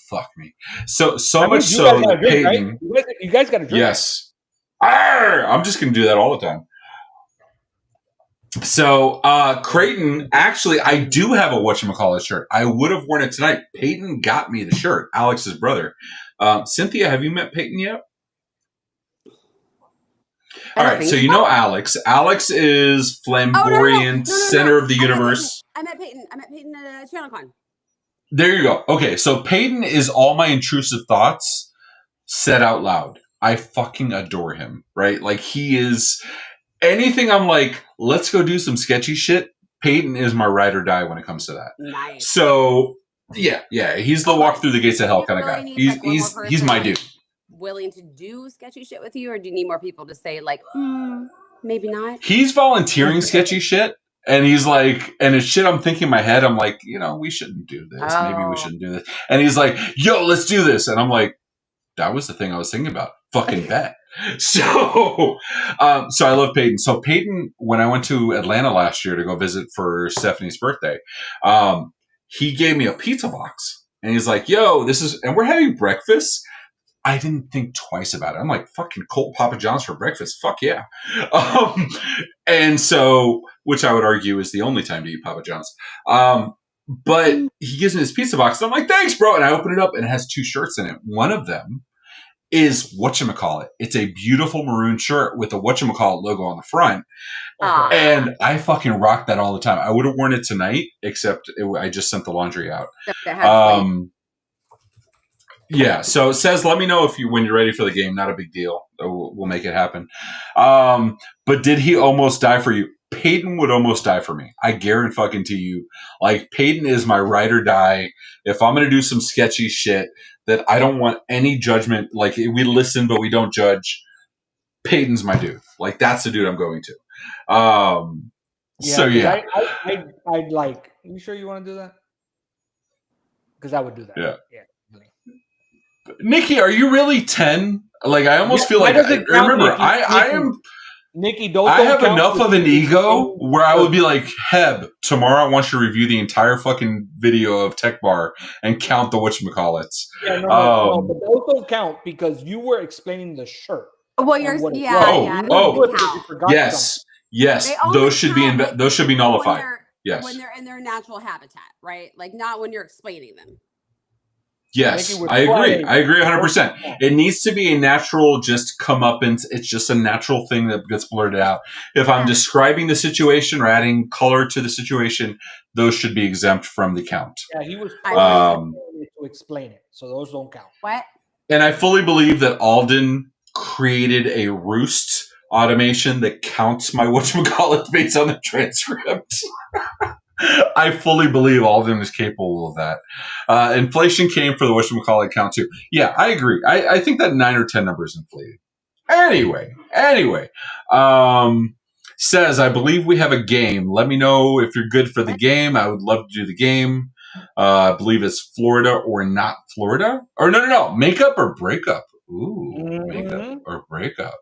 Fuck me. So much so that Peyton. Right? You guys got to drink. Yes. I'm just going to do that all the time. So, Creighton, actually, I do have a whatchamacallit shirt. I would have worn it tonight. Peyton got me the shirt, Alex's brother. Cynthia, have you met Peyton yet? All right, so you know Alex. Alex is flamboyant, center of the universe. I met Peyton at ChannelCon. There you go. Okay, so Peyton is all my intrusive thoughts said out loud. I fucking adore him, right? Like, he is... Anything I'm like, let's go do some sketchy shit, Peyton is my ride or die when it comes to that. Nice. So, yeah. He's the walk through the gates of hell kind of guy. He's my dude. Willing to do sketchy shit with you, or do you need more people to say, like, maybe not? He's volunteering sketchy shit, and he's like, and it's shit I'm thinking in my head. I'm like, we shouldn't do this. Maybe we shouldn't do this. And he's like, yo, let's do this. And I'm like, that was the thing I was thinking about. Fucking bet. So I love Peyton. So Peyton, when I went to Atlanta last year to go visit for Stephanie's birthday, he gave me a pizza box, and he's like, "Yo, this is," and we're having breakfast. I didn't think twice about it. I'm like, fucking cold Papa John's for breakfast. Fuck yeah. Um, and so, which I would argue is the only time to eat Papa John's. But he gives me this pizza box. And I'm like, thanks, bro. And I open it up and it has 2 shirts in it. One of them is whatchamacallit. It's a beautiful maroon shirt with a whatchamacallit logo on the front. And I fucking rock that all the time. I would have worn it tonight, except I just sent the laundry out. Yeah, so it says, let me know when you're ready for the game. Not a big deal. We'll make it happen. But did he almost die for you? Peyton would almost die for me. I guarantee fucking to you. Like, Peyton is my ride or die. If I'm going to do some sketchy shit that I don't want any judgment, like, we listen but we don't judge, Peyton's my dude. Like, that's the dude I'm going to. So, yeah. I'd like, you sure you want to do that? Because I would do that. Yeah. Nikki, are you really 10? Like, I almost feel like remember, I am Nikki, I have enough of an ego where I would be like, Heb, tomorrow I want you to review the entire fucking video of Tech Bar and count the whatchamacallits. Yeah, no, but those don't count because you were explaining the shirt. Well, yes. Those should be nullified. Yes, when they're in their natural habitat, right? Like, not when you're explaining them. Yes, I agree. I agree 100%. It needs to be a natural, just come up and it's just a natural thing that gets blurted out. If I'm describing the situation or adding color to the situation, those should be exempt from the count. Yeah, he was to explain it, so those don't count. What? And I fully believe that Alden created a roost automation that counts my whatchamacallit based on the transcript. I fully believe Alden is capable of that. Inflation came for the whatchamacallit count too. Yeah, I agree. I think that 9 or 10 number is inflated. Anyway. Says, I believe we have a game. Let me know if you're good for the game. I would love to do the game. I believe it's Florida or not Florida. Or no. Makeup or breakup. Ooh, makeup or breakup.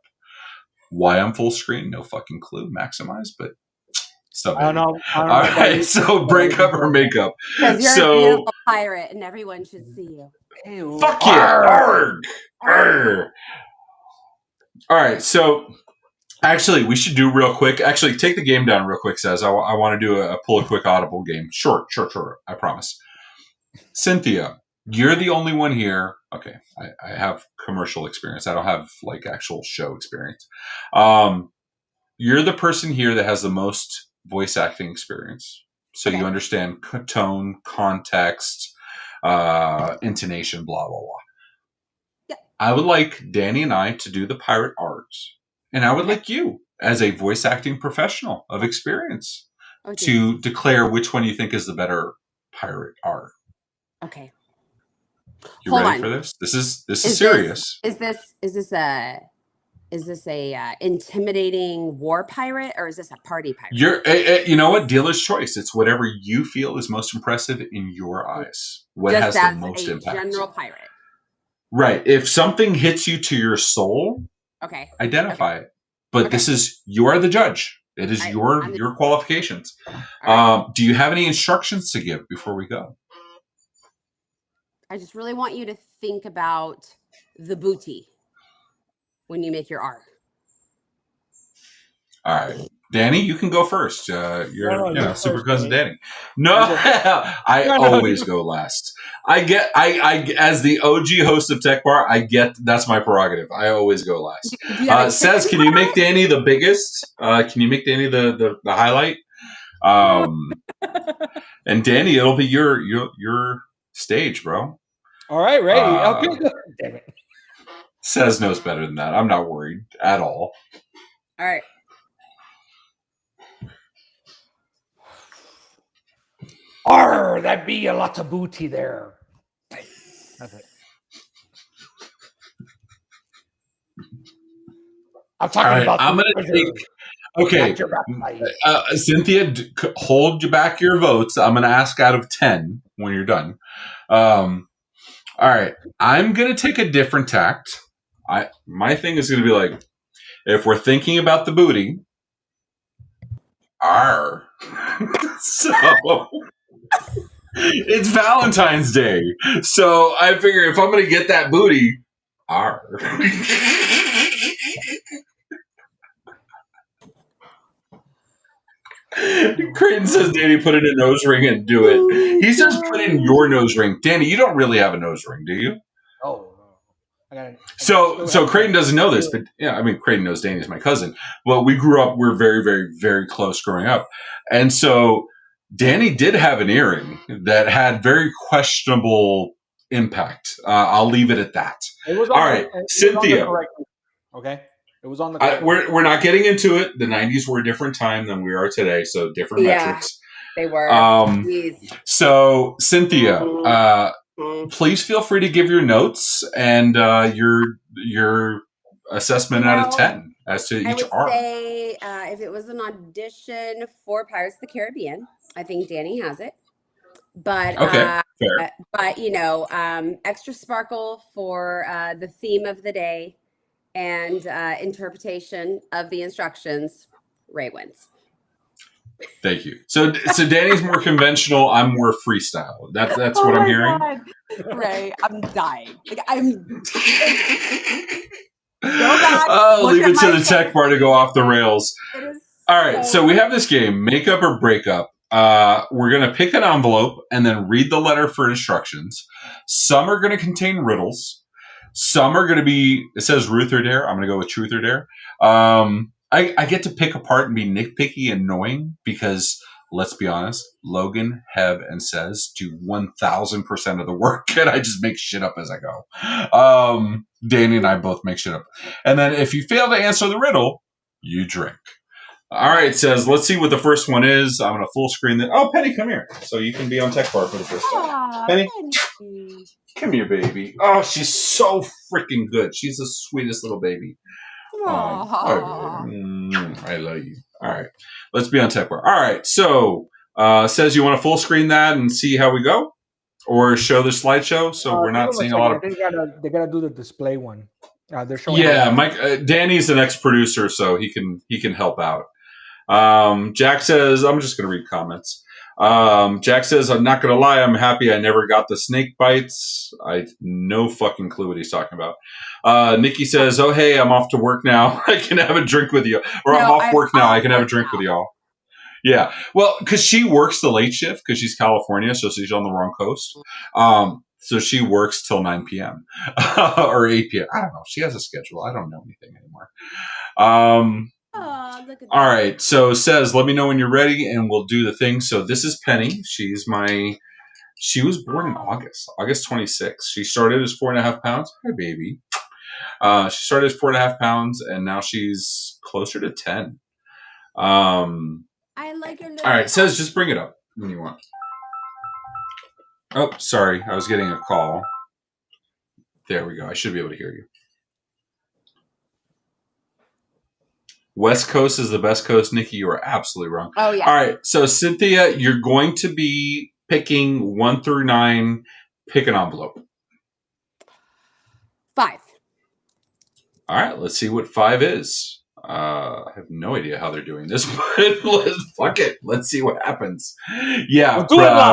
Why I'm full screen? No fucking clue. Maximize, but I don't know. All right, so breakup or makeup. Because you're a beautiful pirate, and everyone should see you. Ew. Fuck yeah! Arg. Arg. All right, so actually, we should do real quick. Actually, take the game down real quick. Says I want to do pull a quick audible game. Short. I promise. Cynthia, you're the only one here. Okay, I have commercial experience. I don't have like actual show experience. You're the person here that has the most voice acting experience, so you understand tone, context, intonation, blah blah blah. Yeah. I would like Danny and I to do the pirate arts, and I would like you, as a voice acting professional of experience, to declare which one you think is the better pirate art. Okay. You ready for this? This is serious. Is this a intimidating war pirate, or is this a party pirate? You know what? Dealer's choice. It's whatever you feel is most impressive in your eyes. What just has the most impact? General pirate. Right. If something hits you to your soul, identify it. But you are the judge. It is your qualifications. Right. Do you have any instructions to give before we go? I just really want you to think about the booty when you make your arc. All right. Danny, you can go first. You're super cousin Danny. No, I always go last. I as the OG host of Tech Bar, that's my prerogative. I always go last. Says, can you make Danny the biggest? Can you make Danny the highlight? And Danny, it'll be your stage, bro. All right, ready. Okay. Damn it. Says knows better than that. I'm not worried at all. All right. That'd be a lot of booty there. That's it. I'm talking about. I'm going to take. Okay, Cynthia, hold back your votes. I'm going to ask out of 10 when you're done. All right, I'm going to take a different tact. My thing is going to be like, if we're thinking about the booty, so it's Valentine's Day. So I figure if I'm going to get that booty, R. Creighton says, Danny, put in a nose ring and do it. He says, put in your nose ring. Danny, you don't really have a nose ring, do you? Oh, no. So Creighton doesn't know this, but yeah, I mean, Creighton knows Danny is my cousin. Well, we grew up, we're very, very, very close growing up. And so Danny did have an earring that had very questionable impact. I'll leave it at that. It was all right, Cynthia. Okay. It was on the we're not getting into it. The 90s were a different time than we are today, so different metrics. They were. So Cynthia, please feel free to give your notes and your assessment out of 10 as to each I would arc. say if it was an audition for Pirates of the Caribbean, I think Danny has it. But okay, fair. But extra sparkle for the theme of the day and interpretation of the instructions. Ray wins. Thank you. So Danny's more conventional. I'm more freestyle. That's what I'm hearing. God. Ray, I'm dying. Like I'm. Go back. Leave it to the tech bar to go off the rails. All right. So we have this game, make up or break up. We're going to pick an envelope and then read the letter for instructions. Some are going to contain riddles. Some are going to be, it says Ruth or Dare. I'm going to go with Truth or Dare. I get to pick apart and be nitpicky and annoying because, let's be honest, Logan, Heb, and Says do 1,000% of the work, and I just make shit up as I go. Danny and I both make shit up. And then if you fail to answer the riddle, you drink. All right, Says, let's see what the first one is. I'm going to full screen that. Oh, Penny, come here. So you can be on Tech Bar for the first time. Penny, come here, baby. Oh, she's so freaking good. She's the sweetest little baby. I love you. All right. Let's be on Tech Bar. All right. So, Says, you want to full screen that and see how we go? Or show the slideshow so we're not seeing a lot of... They gotta do the display one. They're showing. Yeah, Mike. Danny's the next producer, so he can help out. Jack says, I'm just going to read comments. Jack says, I'm not going to lie, I'm happy I never got the snake bites. I have no fucking clue what he's talking about. Nikki says, oh, hey, I'm off to work now. I can have a drink with you. Or I'm off work now. I can have a drink with y'all. Yeah. Well, because she works the late shift because she's California, so she's on the wrong coast. So she works till 9 p.m. or 8 p.m. I don't know. She has a schedule. I don't know anything anymore. Look at all right. So Says, let me know when you're ready and we'll do the thing. So this is Penny. She was born in August 26th. She started as 4.5 pounds. Hi, baby. She started as 4.5 pounds and now she's closer to 10. I like your. All right. Says, just bring it up when you want. Oh, sorry. I was getting a call. There we go. I should be able to hear you. West Coast is the best coast. Nikki, you are absolutely wrong. Oh, yeah. All right. So, Cynthia, you're going to be picking 1 through 9. Pick an envelope. 5. All right. Let's see what 5 is. I have no idea how they're doing this, but fuck it. Let's see what happens. Yeah.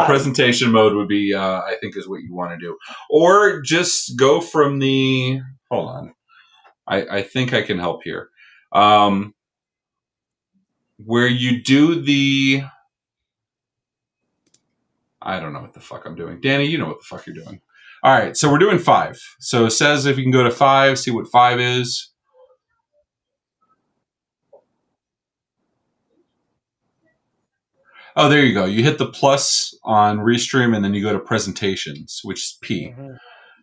Presentation mode would be, I think, is what you want to do. Or just go from the... Hold on. I think I can help here. Where you do the... I don't know what the fuck I'm doing. Danny, you know what the fuck you're doing. All right, so we're doing 5. So it says if you can go to 5, see what 5 is. Oh, there you go. You hit the plus on Restream, and then you go to Presentations, which is P. Mm-hmm.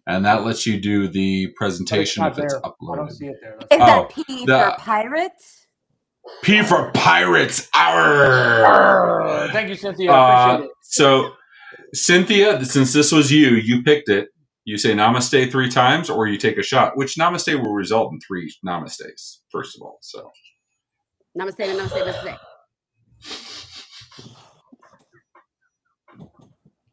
And that lets you do the presentation if it's uploaded. I don't see it there. Is that P for Pirates? P for Pirates. Arr! Thank you, Cynthia. I appreciate it. So, Cynthia, since this was you picked it. You say Namaste 3 times, or you take a shot, which Namaste will result in 3 Namastes, first of all. So, Namaste, Namaste, Namaste.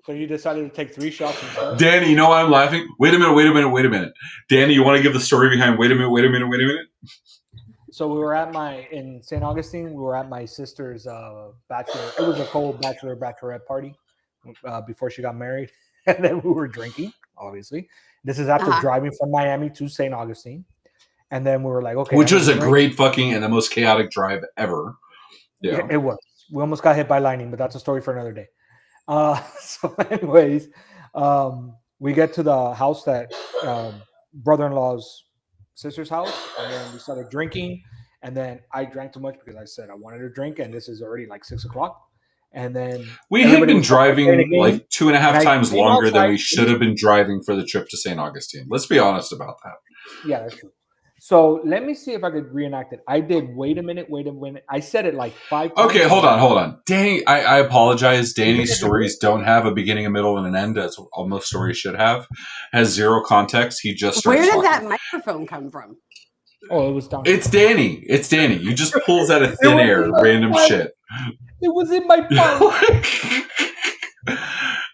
So you decided to take 3 shots. Danny, you know why I'm laughing? Wait a minute. Danny, you want to give the story behind wait a minute? So we were in St. Augustine, we were at my sister's bachelor. It was a cold bachelorette party before she got married. and then we were drinking. Obviously, this is after driving from Miami to St. Augustine, and then we were like, okay, which was a great fucking and the most chaotic drive ever. Yeah, it was. We almost got hit by lightning, but that's a story for another day. So, anyways, we get to the house that brother-in-law's sister's house, and then we started drinking. And then I drank too much because I said I wanted to drink, and this is already like 6 o'clock. And then we had been driving like 2.5 times longer than we should have been driving for the trip to St. Augustine. Let's be honest about that. Yeah, that's true. So let me see if I could reenact it. I did. Wait a minute. I said it like 5 times. Okay, hold on. Danny, I apologize. Danny's stories don't have a beginning, a middle, and an end, as most stories should have. Has zero context. He just where did that microphone come from? Oh, it was down. It's Danny. You just pulls out of thin air random shit. It was in my pocket.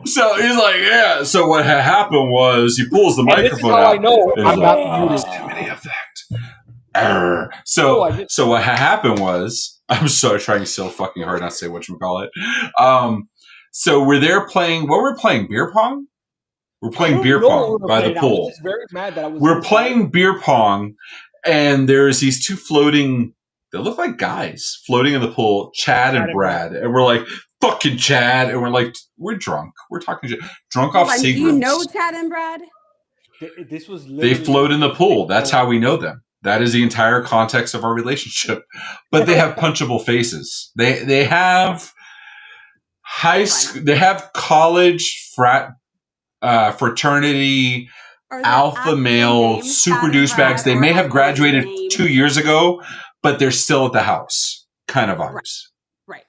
So he's like, yeah. So what had happened was he pulls the microphone out. I know I'm not muted. Proximity effect. So what happened was, I'm so trying so fucking hard not to say whatchamacallit. So we're there playing. What were we playing? Beer pong. We're playing beer pong by the pool. I was just very mad that I was. We're playing beer pong, and there's these two floating. They look like guys floating in the pool, Chad and Brad, and we're like, fucking Chad, and we're like, we're drunk. We're talking shit. Drunk off Seagrams. Do you know Chad and Brad? This was. They float in the pool. That's how we know them. That is the entire context of our relationship. But they have punchable faces. They have high school. They have college fraternity. Alpha male, super douchebags. They may have graduated 2 years ago, but they're still at the house. Kind of vibes. Right.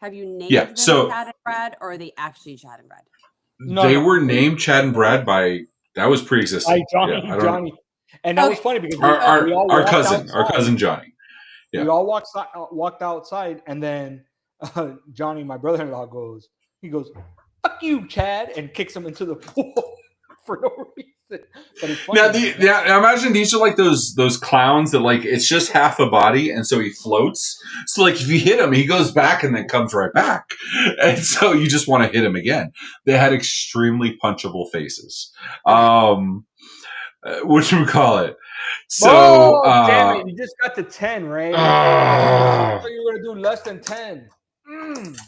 Have you named them Chad and Brad, or are they actually Chad and Brad? No, they were named Chad and Brad by, that was pre-existing. Johnny. And that was funny because our cousin Johnny. Yeah. We all walked outside, and then Johnny, my brother-in-law, goes, "Fuck you, Chad," and kicks him into the pool for no reason. But it's funny. Now imagine these are like those clowns that like it's just half a body, and so he floats. So like if you hit him, he goes back and then comes right back, and so you just want to hit him again. They had extremely punchable faces. Whatchamacallit? So damn it, you just got to 10, right? I thought you were gonna do less than 10.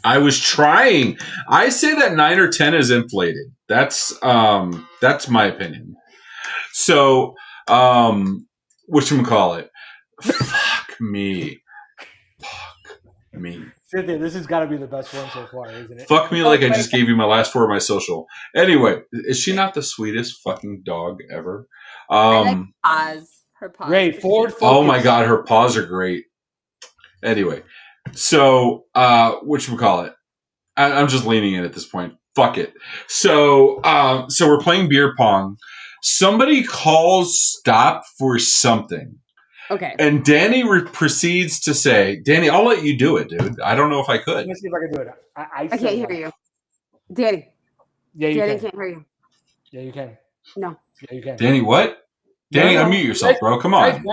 I was trying. I say that 9 or 10 is inflated. That's my opinion. So, whatchamacallit? Fuck me. Cynthia, this has got to be the best one so far, isn't it? Fuck me like I just gave you my last 4 of my social. Anyway, is she not the sweetest fucking dog ever? Her paws. Great. Forward focus. Oh my god, her paws are great. Anyway, so whatchamacallit? I'm just leaning in at this point. Fuck it. So we're playing beer pong. Somebody calls stop for something. Okay. And Danny proceeds to say, Danny, I'll let you do it, dude. I don't know if I could. Let me see if I can do it. I can't hear you. Danny. Yeah, you Danny can. Can't hear you. Yeah, you can. No. Yeah, you can. Danny, what? Danny, unmute yourself, bro. Come on.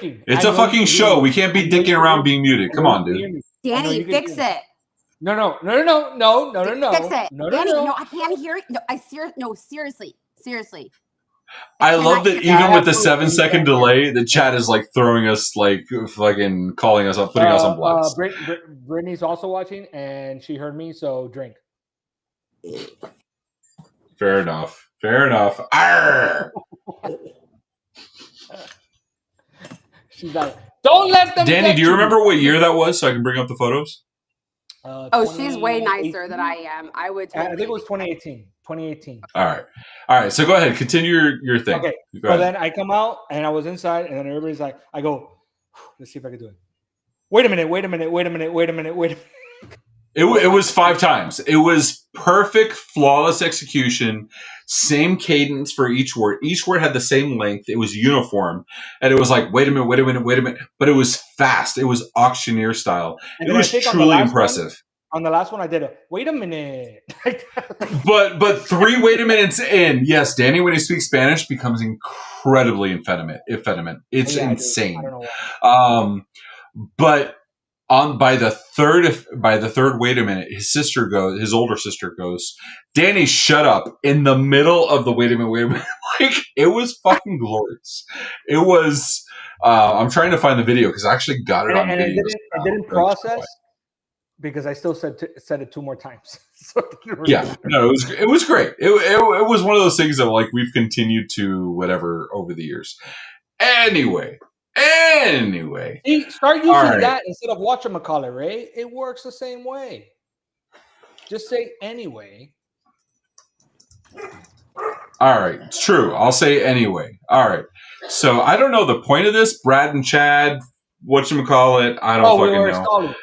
It's a fucking show. We can't be dicking around being muted. Come on, dude. Danny, fix it. No. Fix it. No, Danny, no, I can't hear it. No, seriously. I love that even with the 7-second delay, the chat is like throwing us like fucking calling us up, putting us on blast. Brittany's also watching, and she heard me, so drink. Fair enough. Arr! She's like, don't let them. Danny, do you remember what year that was, so I can bring up the photos? She's way nicer than I am. I would. I think it was 2018. All right. So go ahead, continue your thing. Okay. So then I come out and I was inside, and then everybody's like, I go, let's see if I can do it. Wait a minute. It was 5 times. It was perfect, flawless execution. Same cadence for each word. Each word had the same length. It was uniform. And it was like, wait a minute. But it was fast. It was auctioneer style. And it was truly impressive. On the last one, I did a wait a minute. but 3 wait a minutes in, yes, Danny, when he speaks Spanish, becomes incredibly effeminate. It's insane. I don't know why. But by the third, wait a minute, his older sister goes, Danny, shut up, in the middle of the wait a minute. Like, it was fucking glorious. It was, I'm trying to find the video because I actually got it on and video. it didn't process because I still said it 2 more times. So yeah, no, it was great. It was one of those things that like we've continued to whatever over the years. Anyway, start using that instead of whatchamacallit, Ray. It works the same way. Just say anyway. All right, it's true. I'll say anyway. All right. So I don't know the point of this. Brad and Chad, whatchamacallit, I don't fucking know. Stalling.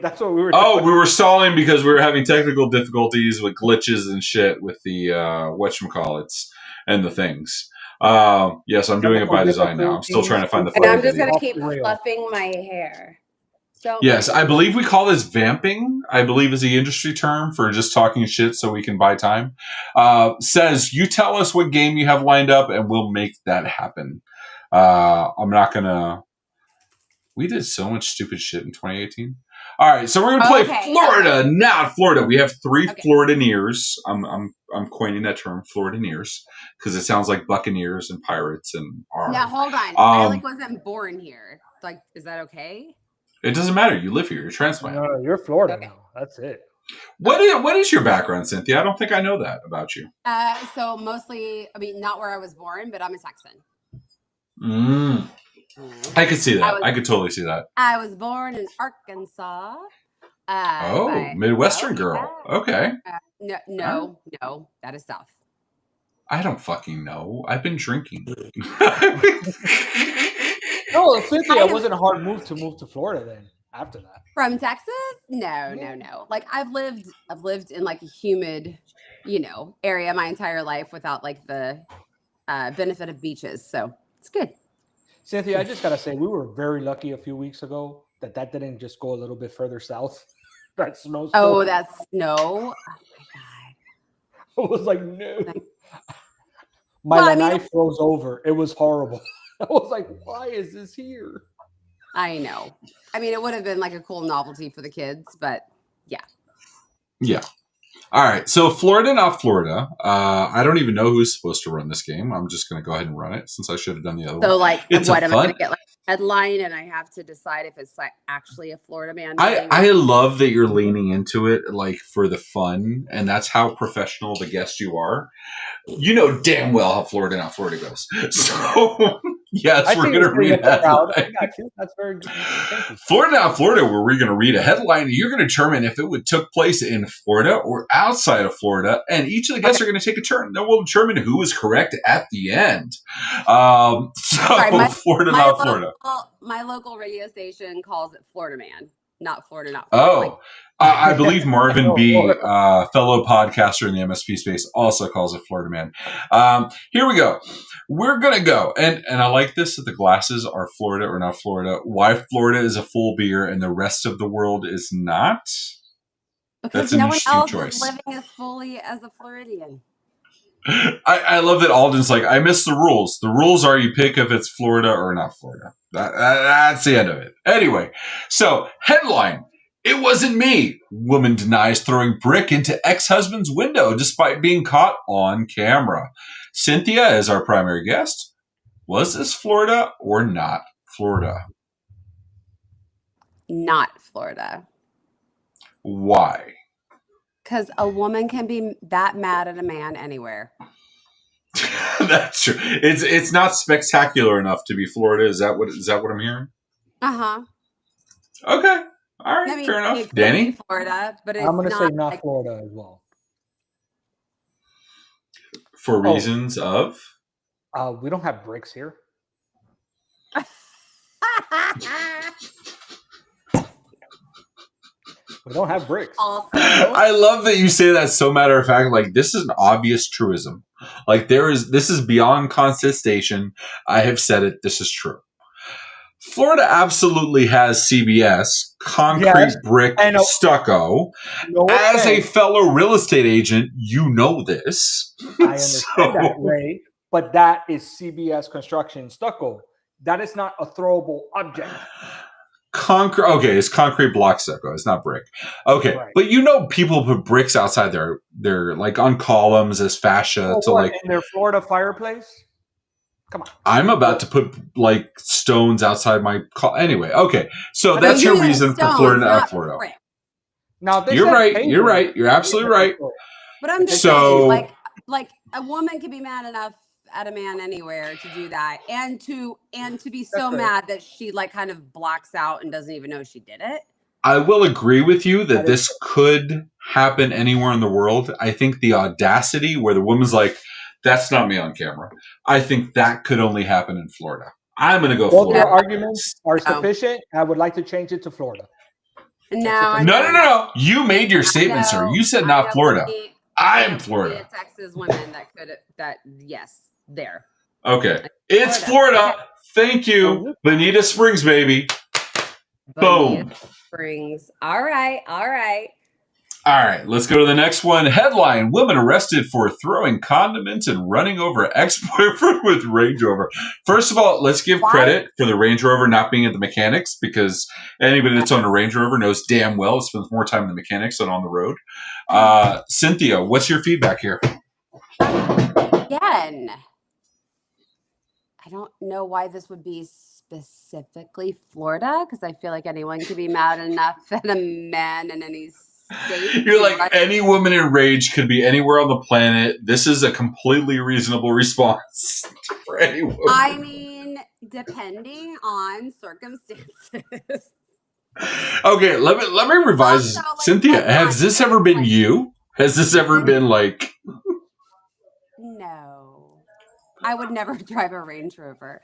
That's what we were doing. We were stalling because we were having technical difficulties with glitches and shit with the whatchamacallits and the things. Yes, I'm doing it by design now. I'm still trying to find the And I'm just going to keep fluffing my hair. Yes, I believe we call this vamping, I believe is the industry term for just talking shit so we can buy time. Says, you tell us what game you have lined up and we'll make that happen. I'm not going to... We did so much stupid shit in 2018. All right, so we're going to play Florida, not Florida. We have 3 Floridineers. I'm coining that term, Floridineers, because it sounds like Buccaneers and Pirates and... Now, hold on. I wasn't born here. Like, is that okay? It doesn't matter. You live here. You're transplanted. No, you're Florida now. That's it. What is your background, Cynthia? I don't think I know that about you. So mostly, I mean, not where I was born, but I'm a Texan. I could see that. I could totally see that. I was born in Arkansas. Midwestern girl. Yeah. Okay. No, that is South. I don't fucking know. I've been drinking. No, Cynthia, it wasn't a hard move to Florida then. After that, from Texas? No. Like I've lived in like a humid, area my entire life without like the benefit of beaches. So it's good. Cynthia, I just gotta say, we were very lucky a few weeks ago that didn't just go a little bit further south. That snowstorm. Oh, that snow! Oh my god! I was like, no. My lanai froze over. It was horrible. I was like, why is this here? I know. I mean, it would have been like a cool novelty for the kids, but yeah. Yeah. All right. So Florida, not Florida. I don't even know who's supposed to run this game. I'm just going to go ahead and run it since I should have done the other one. So like, what am I going to get like a headline and I have to decide if it's like actually a Florida man? I love that you're leaning into it like for the fun, and that's how professional the guest you are. You know damn well how Florida, not Florida goes. So yes, we're going to read a headline. That's very good. Thank you. Florida, not Florida, where we're going to read a headline, and you're going to determine if it took place in Florida or outside of Florida, and each of the guests are going to take a turn. Then we'll determine who is correct at the end. Florida, not Florida. My local radio station calls it Florida Man, not Florida, not Florida. I believe Marvin B., fellow podcaster in the MSP space, also calls it Florida Man. Here we go. We're going to go. And I like this, that the glasses are Florida or not Florida. Why Florida is a full beer and the rest of the world is not? Because no one else is living as fully as a Floridian. I love that Alden's like, I miss the rules. The rules are you pick if it's Florida or not Florida. That's the end of it. Anyway, so headline. It wasn't me. Woman denies throwing brick into ex-husband's window despite being caught on camera. Cynthia is our primary guest. Was this Florida or not Florida? Not Florida. Why? Because a woman can be that mad at a man anywhere. That's true. It's not spectacular enough to be Florida. Is that what I'm hearing? Uh-huh. Okay. All right, fair enough. Danny? Florida, but I'm going to say not Florida as well. For reasons of? We don't have bricks here. We don't have bricks. I love that you say that so matter of fact. Like, this is an obvious truism. Like, this is beyond contestation. I have said it. This is true. Florida absolutely has CBS, concrete, brick, stucco. As a fellow real estate agent, you know this. I understand that, Ray, but that is CBS construction stucco. That is not a throwable object. concrete. Okay, it's concrete block stucco. It's not brick. Okay, Right. but people put bricks outside their like on columns as fascia to like. In their Florida fireplace. Come on. I'm about to put like stones outside my anyway. Okay, so But that's you your use reason for stones, Florida, not not Florida. brick. Now they You're said right. pavement. You're right. You're absolutely right. But I'm just So- saying, like a woman can be mad enough at a man anywhere to do that, and to be so right. mad that she like kind of blacks out and doesn't even know she did it. I will agree with you that That is this could happen anywhere in the world. I think the audacity where the woman's like, "That's not me on camera." I think that could only hapen in Florida. I'm going to go Both your Florida. arguments are sufficient. I would like to change it to Florida. No, No. You made your statement, sir. You said not Florida. I'm Florida. Florida. Texas women yes, there. Okay. It's Florida. Thank you. Bonita Springs, baby. Boom. Bonita Springs. All right. All right, let's go to the next one. Headline: Woman arrested for throwing condiments and running over ex-boyfriend with Range Rover. First of all, let's give credit for the Range Rover not being at the mechanics, because anybody that's on a Range Rover knows damn well it spends more time in the mechanics than on the road. Cynthia, what's your feedback here? Again, I don't know why this would be specifically Florida, because I feel like anyone could be mad enough at a man in any state. You're like, any woman in rage could be anywhere on the planet. This is a completely reasonable response for any woman. I mean, depending on circumstances. Okay, let me revise. Also, like, Cynthia, I'm has not this ever been like- you? Has this ever been like... No. I would never drive a Range Rover.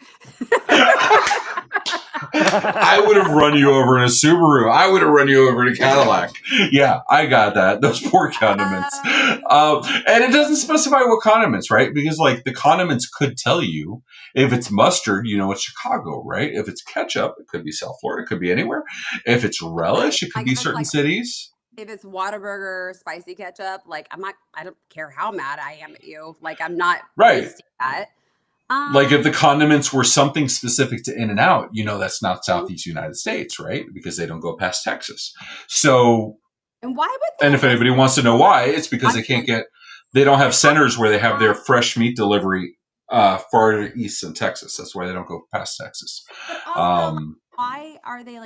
I would have run you over in a Subaru. I would have run you over in a Cadillac. Yeah, I got that. Those poor condiments. And it doesn't specify what condiments, right? Because like the condiments could tell you if it's mustard, you know it's Chicago, right? If it's ketchup, it could be South Florida. It could be anywhere. If it's relish, it could be guess, certain like, cities. If it's Whataburger spicy ketchup, like I don't care how mad I am at you. Like I'm not Right. wasting that. Like if the condiments were something specific to In-N-Out, you know that's not Southeast United States, right? Because they don't go past Texas. So, and why would and if anybody wants to know why, it's because they don't have centers where they have their fresh meat delivery farther east than Texas. That's why they don't go past Texas. But also, why are they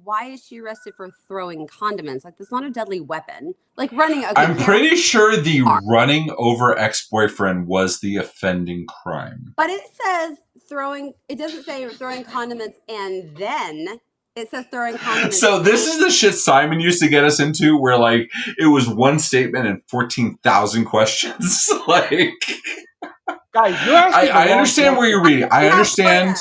why is she arrested for throwing condiments? Like, that's not a deadly weapon. Like running. Okay, I'm pretty sure the running over ex-boyfriend was the offending crime. But it says throwing. It doesn't say throwing condiments and then. It says throwing condiments. So this is the shit Simon used to get us into, where like it was one statement and 14,000 questions. Like, guys, you're asking. I understand where you're reading. I understand.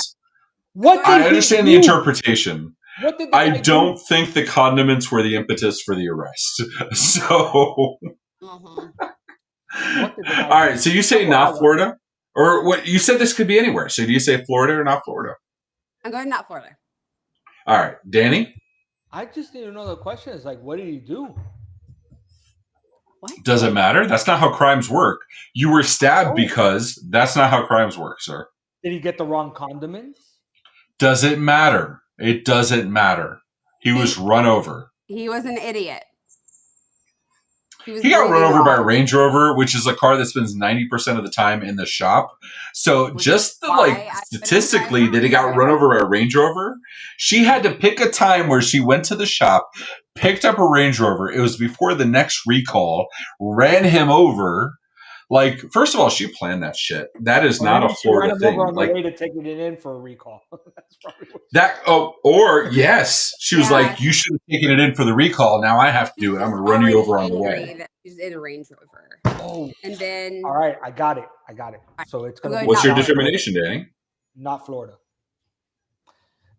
I understand the interpretation. What did I don't think the condiments were the impetus for the arrest. So, all right. So you say not Florida, or what? You said this could be anywhere. So do you say Florida or not Florida? I'm going not Florida. All right, Danny. I just need to know the question is like, what did he do? Does it matter? That's not how crimes work. You were stabbed because that's not how crimes work, sir. Did he get the wrong condiments? Does it matter? It doesn't matter. He was run over. He was an idiot. He got run over by a Range Rover, which is a car that spends 90% of the time in the shop. So just the statistically that he got run over by a Range Rover, she had to pick a time where she went to the shop, picked up a Range Rover. It was before the next recall, ran him over. Like, first of all, she planned that shit. That is not a Florida thing. On the like way to taking it in for a recall. That's probably what that. Oh, or yes, she was like, "You should have taken it in for the recall. Now I have to do it. I'm going to run you over on the way." She's in a Range Rover. Oh, and then all right, I got it. So it's going to. What's your determination, Danny? Not Florida.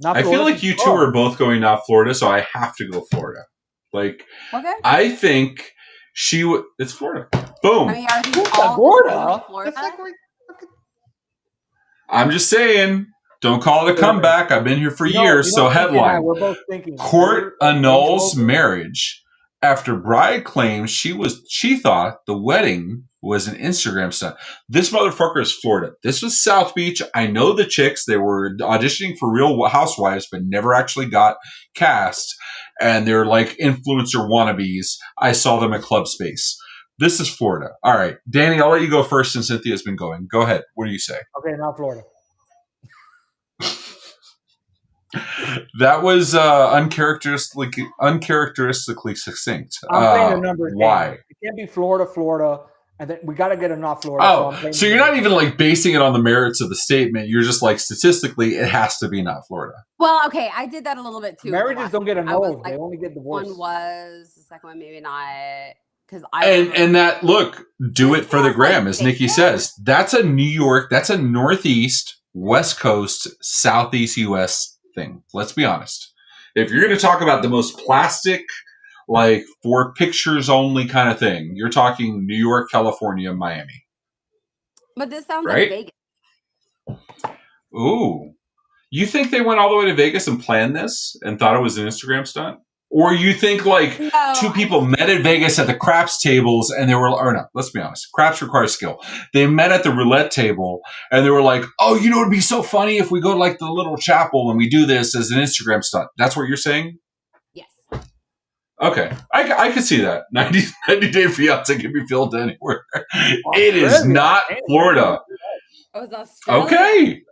I feel like you two are both going not Florida, so I have to go Florida. Like, I think she would. It's Florida. Boom. I mean, are these all Florida? I'm just saying, don't call it a comeback. I've been here for years. So headline, we're both thinking, court annuls marriage after bride claims she thought the wedding was an Instagram stunt. This motherfucker is Florida. This was South Beach. I know the chicks. They were auditioning for Real Housewives, but never actually got cast. And they're like influencer wannabes. I saw them at Club Space. This is Florida. All right. Danny, I'll let you go first since Cynthia's been going. Go ahead. What do you say? Okay, now Florida. That was uncharacteristically succinct. I'm playing the numbers. Why? It can't be Florida, and then we got to get a not Florida. Oh, so you're not even like basing it on the merits of the statement. You're just like statistically, it has to be not Florida. Well, okay, I did that a little bit too. Marriages don't get a no; like, they only get divorced. One was, the second one maybe not, because and that look, do it for the gram, as Nikki says. That's a New York, that's a Northeast, West Coast, Southeast U.S. thing. Let's be honest. If you're going to talk about the most plastic, like for pictures only kind of thing, you're talking New York, California, Miami. But this sounds right? like Vegas. Ooh. You think they went all the way to Vegas and planned this and thought it was an Instagram stunt? Or you think like two people met at Vegas at the craps tables and they were, or no, let's be honest. Craps requires skill. They met at the roulette table and they were like, oh, you know, it'd be so funny if we go to like the little chapel and we do this as an Instagram stunt. That's what you're saying? Yes. Okay. I could see that. 90 Day Fiance can be filmed anywhere. It is not Florida. Oh, it's Australia. Okay.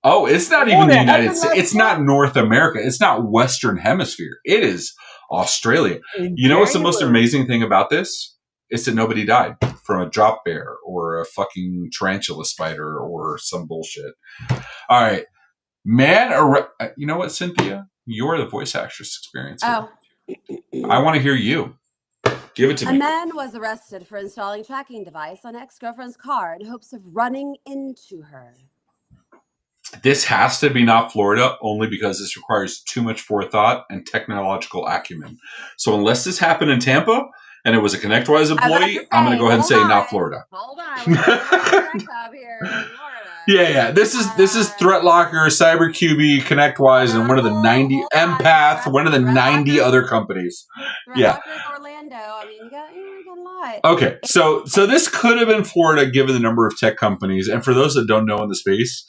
Oh, it's not even the United States. It's not North America. It's not Western Hemisphere. It is Australia. You know what's the most amazing thing about this? It's that nobody died from a drop bear or a fucking tarantula spider or some bullshit. All right. You know what, Cynthia? You're the voice actress experience here. Oh. I want to hear you. Give it to me. A man was arrested for installing tracking device on ex-girlfriend's car in hopes of running into her. This has to be not Florida only because this requires too much forethought and technological acumen. So unless this happened in Tampa and it was a ConnectWise employee, I'm going to go ahead and say not Florida. Hold on. Here in Florida. Yeah. This is Threat Locker, CyberQB, ConnectWise, and one of the 90 Empath, one of the 90 other companies. Threat Locker, Orlando. I mean, you got a lot. Okay, so this could have been Florida given the number of tech companies, and for those that don't know in the space.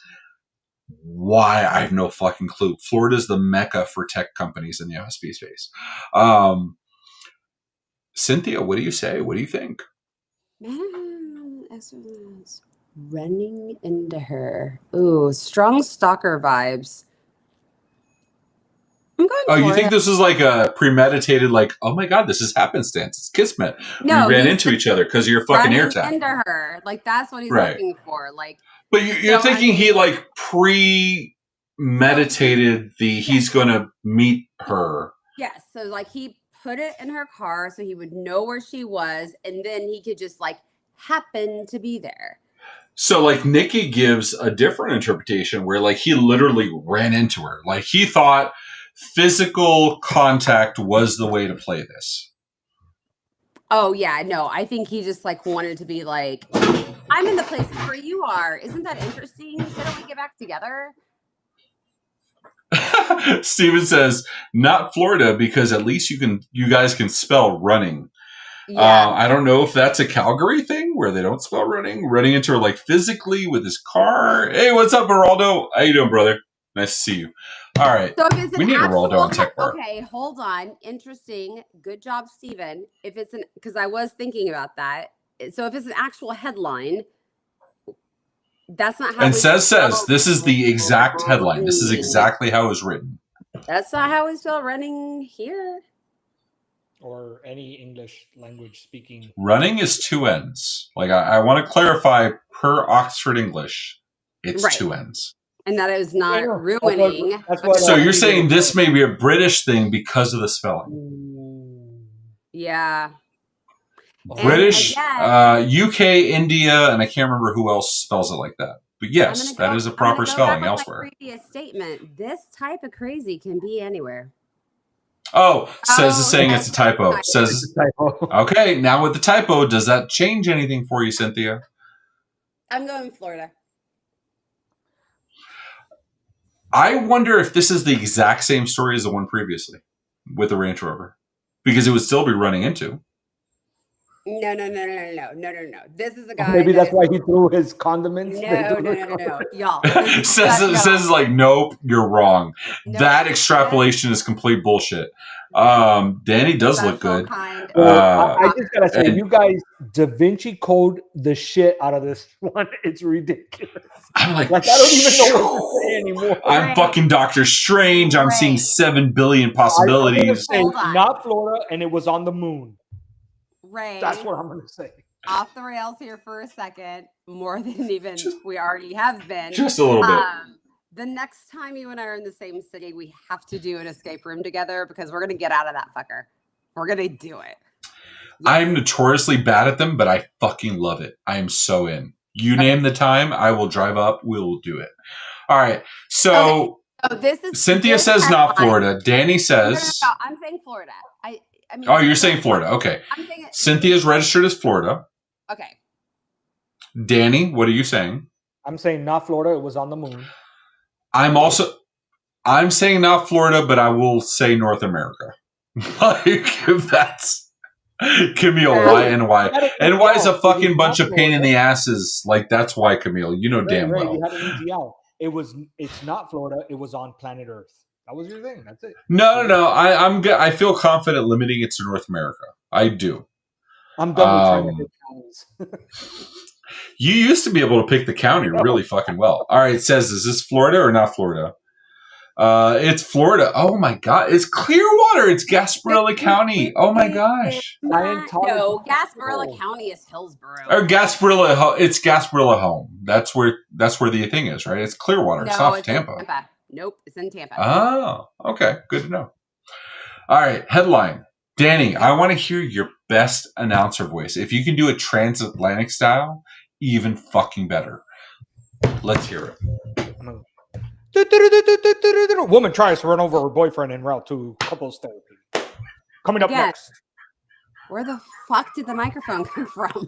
Why? I have no fucking clue. Florida's the mecca for tech companies in the OSP space. Cynthia, what do you say? What do you think? Running into her. Ooh, strong stalker vibes. I'm going Oh, you Florida. think this is like a premeditated, like, oh my God, this is happenstance. It's Kismet. No, we ran into each other because of your fucking air tag. Into her. Like, that's what he's Right. looking for. Like, but you're thinking he like premeditated he's going to meet her. yes. So like he put it in her car so he would know where she was, and then he could just like happen to be there. So like Nikki gives a different interpretation where like he literally ran into her. Like he thought physical contact was the way to play this. Oh yeah, no, I think he just like wanted to be like, I'm in the places where you are. Isn't that interesting? Shouldn't we get back together? Steven says, not Florida because at least you guys can spell running. Yeah. I don't know if that's a Calgary thing where they don't spell running into her like physically with his car. Hey, what's up, Geraldo? How you doing, brother? Nice to see you. All right. So if it's we need Geraldo on Tech Bar. Okay, hold on. Interesting. Good job, Steven. If it's because I was thinking about that. So if it's an actual headline, that's not how and says this is the exact headline. This is exactly how it was written. That's not how we spell running here. Or any English language speaking. Running is two N's. Like I want to clarify per Oxford English, it's Right. two N's. And that it was not ruining. So you're saying this may be a British thing because of the spelling? Yeah. British, UK, India, and I can't remember who else spells it like that. But yes, that is a proper spelling elsewhere. My previous statement. This type of crazy can be anywhere. Oh, says is saying it's a typo. Says okay. Now with the typo, does that change anything for you, Cynthia? I'm going Florida. I wonder if this is the exact same story as the one previously with the Range Rover, because it would still be running into. No. This is a guy. Maybe that's that why is- he threw his condiments. No. Y'all. this is- says like, nope, you're wrong. No, That this- extrapolation is complete bullshit. Danny does look special good. kind Well, of- I just gotta say, and- you guys Da Vinci Code the shit out of this one. It's ridiculous. I'm like, Like, I don't even know what to say anymore. I'm Right. fucking Doctor Strange. I'm seeing Right. 7 billion I'm gonna possibilities. say Hold on. not Florida, and it was on the moon. Ray, That's what I'm gonna say. off the rails here for a second, more than even we already have been. Just a little bit. The next time you and I are in the same city, we have to do an escape room together because we're gonna get out of that fucker. We're gonna do it. I'm notoriously bad at them, but I fucking love it. I am so in. You name the time, I will drive up. We will do it. All right. So So this is Cynthia this says not headline- Florida. Danny No, says. I'm saying Florida. I mean. Oh, you're saying Florida. Okay. I'm saying it. Cynthia's registered as Florida. Okay. Danny, what are you saying? I'm saying not Florida. It was on the moon. I'm saying not Florida, but I will say North America. Like, if that's Camille, why and why? And why is a fucking bunch of pain in the asses? Like, that's why, Camille. You know damn Ray, well. you had an easy out. It's not Florida. It was on planet Earth. That was your thing. That's it. No. I'm good. I feel confident limiting it to North America. I do. I'm done with trying to hit counties. You used to be able to pick the county really fucking well. All right, it says, is this Florida or not Florida? It's Florida. Oh my god, it's Clearwater. It's Gasparilla County. Oh my gosh. No, Gasparilla County is Hillsborough. Or Gasparilla. It's Gasparilla Home. That's where the thing is, right? It's Clearwater. It's No, not it's in Tampa. Tampa. Nope, it's in Tampa. Oh, okay. Good to know. All right, headline. Danny, I want to hear your best announcer voice. If you can do a transatlantic style, even fucking better. Let's hear it. Woman tries to run over her boyfriend en route to couples therapy. Coming up Again, next. Where the fuck did the microphone come from?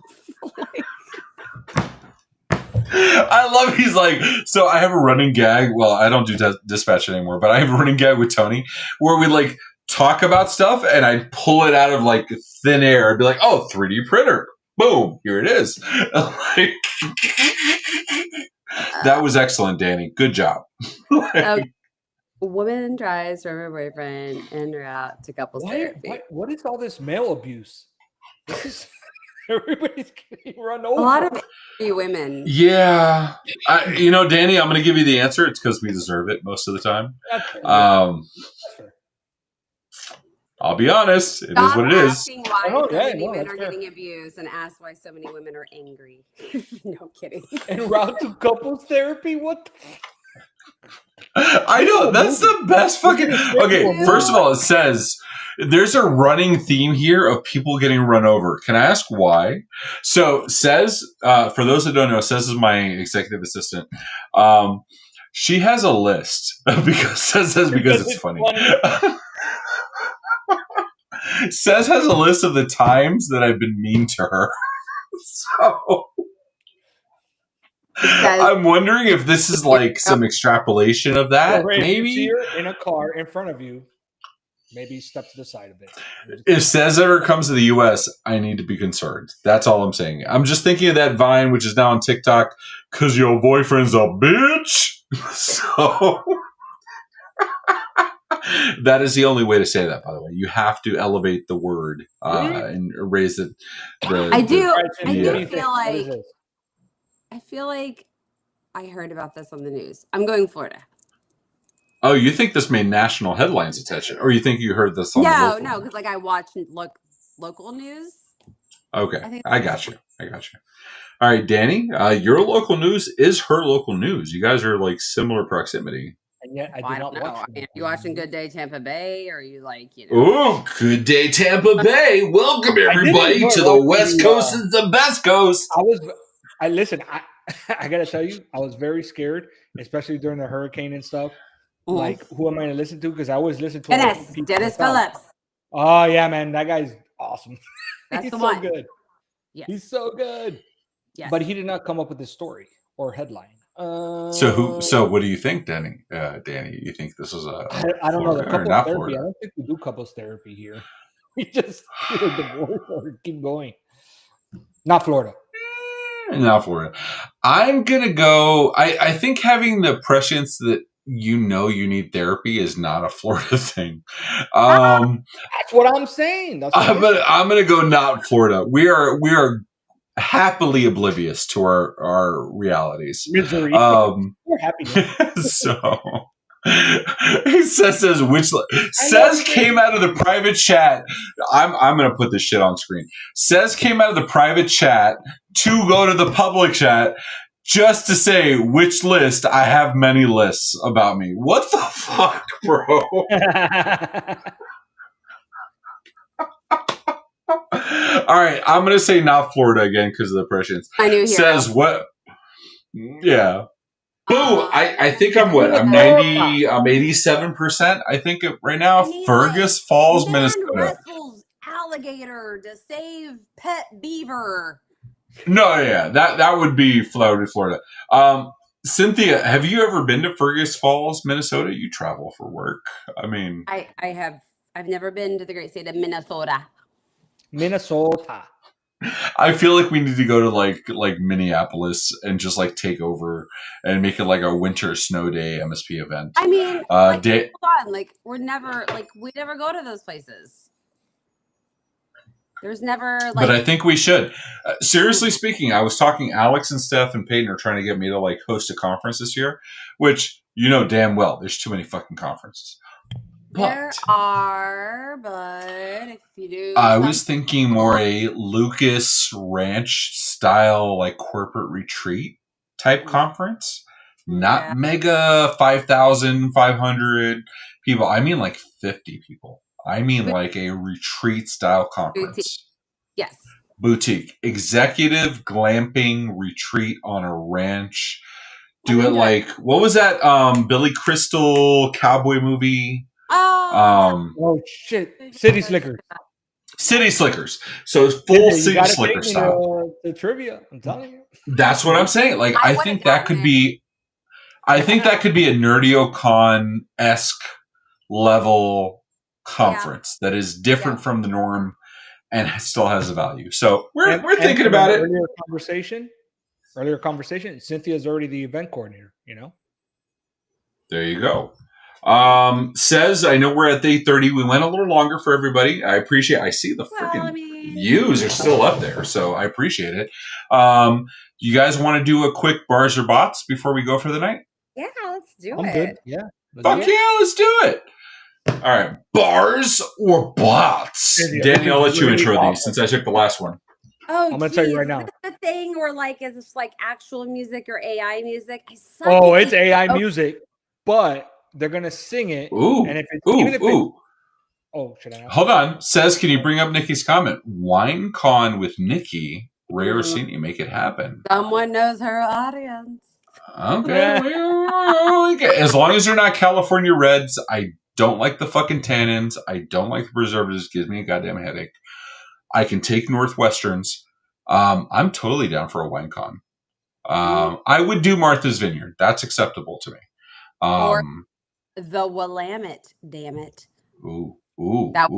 I love he's like, so I have a running gag. Well, I don't do dispatch anymore, but I have a running gag with Tony where we like talk about stuff and I pull it out of like thin air. I'd be like, oh, 3D printer. Boom, here it is. Like, that was excellent, Danny. Good job. Woman tries from her boyfriend en route to couples therapy. What is all this male abuse? This is everybody's getting run over. A lot of women. Yeah. Danny, I'm going to give you the answer. It's because we deserve it most of the time. I'll be honest. It is what it is. Asking why so many men are getting abused and ask why so many women are angry. No kidding. En route to couples therapy? What the I know. That's the best fucking... Okay, first of all, it says... There's a running theme here of people getting run over. Can I ask why? So, Says, for those that don't know, Says is my executive assistant. She has a list because it's funny. Says has a list of the times that I've been mean to her. So I'm wondering if this is like some extrapolation of that. Maybe here in a car in front of you. Maybe step to the side a bit. If Says ever comes to the U.S., I need to be concerned. That's all I'm saying. I'm just thinking of that Vine, which is now on TikTok, because your boyfriend's a bitch. So that is the only way to say that, by the way. You have to elevate the word and raise it. I do feel like I heard about this on the news. I'm going Florida. Oh, you think this made national headlines attention, or you think you heard this on No, because like I watch local news. Okay, I got you. All right, Danny, your local news is her local news. You guys are like similar proximity. And yet I did not watch. Are you watching Good Day Tampa Bay, or are you like, Oh, Good Day Tampa Bay! Welcome everybody to the West Coast is the best coast. Listen. I gotta tell you, I was very scared, especially during the hurricane and stuff. Like, who am I going to listen to? Because I always listen to Dennis Phillips. Oh yeah, man, that guy's awesome. That's He's the so one. good. Yes. He's so good. Yes. But he did not come up with this story or headline. So what do you think, Danny? Danny, you think this is I don't know. The Florida, couples not therapy. Florida? I don't think we do couples therapy here. We just either divorce or keep going. Not Florida. Not Florida. I'm gonna go. I think having the prescience that you need therapy is not a Florida thing. That's what I'm saying. That's what I'm gonna go not Florida. We are happily oblivious to our realities. Misery. We're happy. So says which says came out of the private chat. I'm gonna put this shit on screen. Says came out of the private chat to go to the public chat just to say which list. I have many lists about me. What the fuck, bro? All right, I'm gonna say not Florida again because of the prescience. I knew. Says what? Yeah. Boo! I think I'm what? I'm 90. I'm 87%. I think right now. Fergus Falls, Man Minnesota. wrestles alligator to save pet beaver. No, yeah, that would be Florida. Cynthia, have you ever been to Fergus Falls, Minnesota? You travel for work. I mean, I have. I've never been to the great state of Minnesota. Minnesota. I feel like we need to go to like Minneapolis and just like take over and make it like a winter snow day MSP event. I mean, hold on, like we never go to those places. There's never like. But I think we should. Seriously speaking, I was talking. Alex and Steph and Peyton are trying to get me to like host a conference this year, which you know damn well there's too many fucking conferences. There are, but if you do, I was thinking more a Lucas Ranch style, like corporate retreat type conference, not mega 5,500 people. I mean, like 50 people. I mean, like a retreat style conference. Boutique. Yes, boutique executive glamping retreat on a ranch. Do it like what was that? Billy Crystal cowboy movie. Oh shit! City Slickers. City Slickers. So full City Slicker style. The trivia. I'm telling you. That's what I'm saying. Like I think that could be. I think that could be a NerdioCon-esque level conference that is different from the norm and still has a value. So we're thinking about it. Earlier conversation. Cynthia's already the event coordinator. You know. There you go. Says, I know we're at 8:30. We went a little longer for everybody. I appreciate. I see the freaking views are still up there, so I appreciate it. You guys want to do a quick bars or bots before we go for the night? Yeah, let's do I'm it. good. Yeah. Fuck yeah, let's do it. All right, bars or bots? Danny, I'll let you intro these since I took the last one. Oh, I'm gonna tell you right now. Is this the thing where like is this like actual music or AI music? Oh, it's AI music, but they're gonna sing it. Ooh, and if it's, oh, should I? Hold on. Says, can you bring up Nikki's comment? WineCon with Nikki, Ray Orsini, make it happen. Someone knows her audience. Okay. As long as they're not California Reds, I don't like the fucking tannins. I don't like the preservatives. It gives me a goddamn headache. I can take Northwesterns. I'm totally down for a WineCon. I would do Martha's Vineyard. That's acceptable to me. Or the Willamette, damn it. That's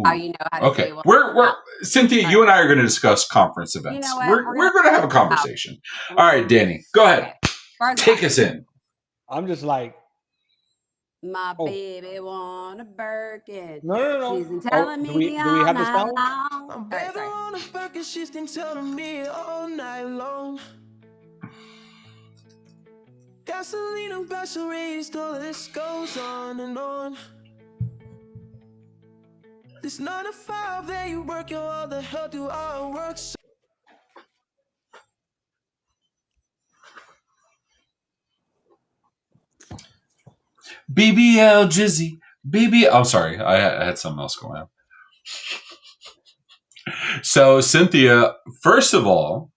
how you know how to say it. We're Cynthia, you and I are going to discuss conference events. You know we're going to have a conversation. All right, Danny, go ahead. Okay. Take us in. I'm just like, my baby want a Birkin. No. She's been telling me do we have the song? I'm better on a Birkin. She's been telling me all night long. Gasoline and pressure raised, the list goes on and on. This 9 to 5 that you work, all the hell do I work? BBL Jizzy. I'm sorry. I had something else going on. So, Cynthia, first of all,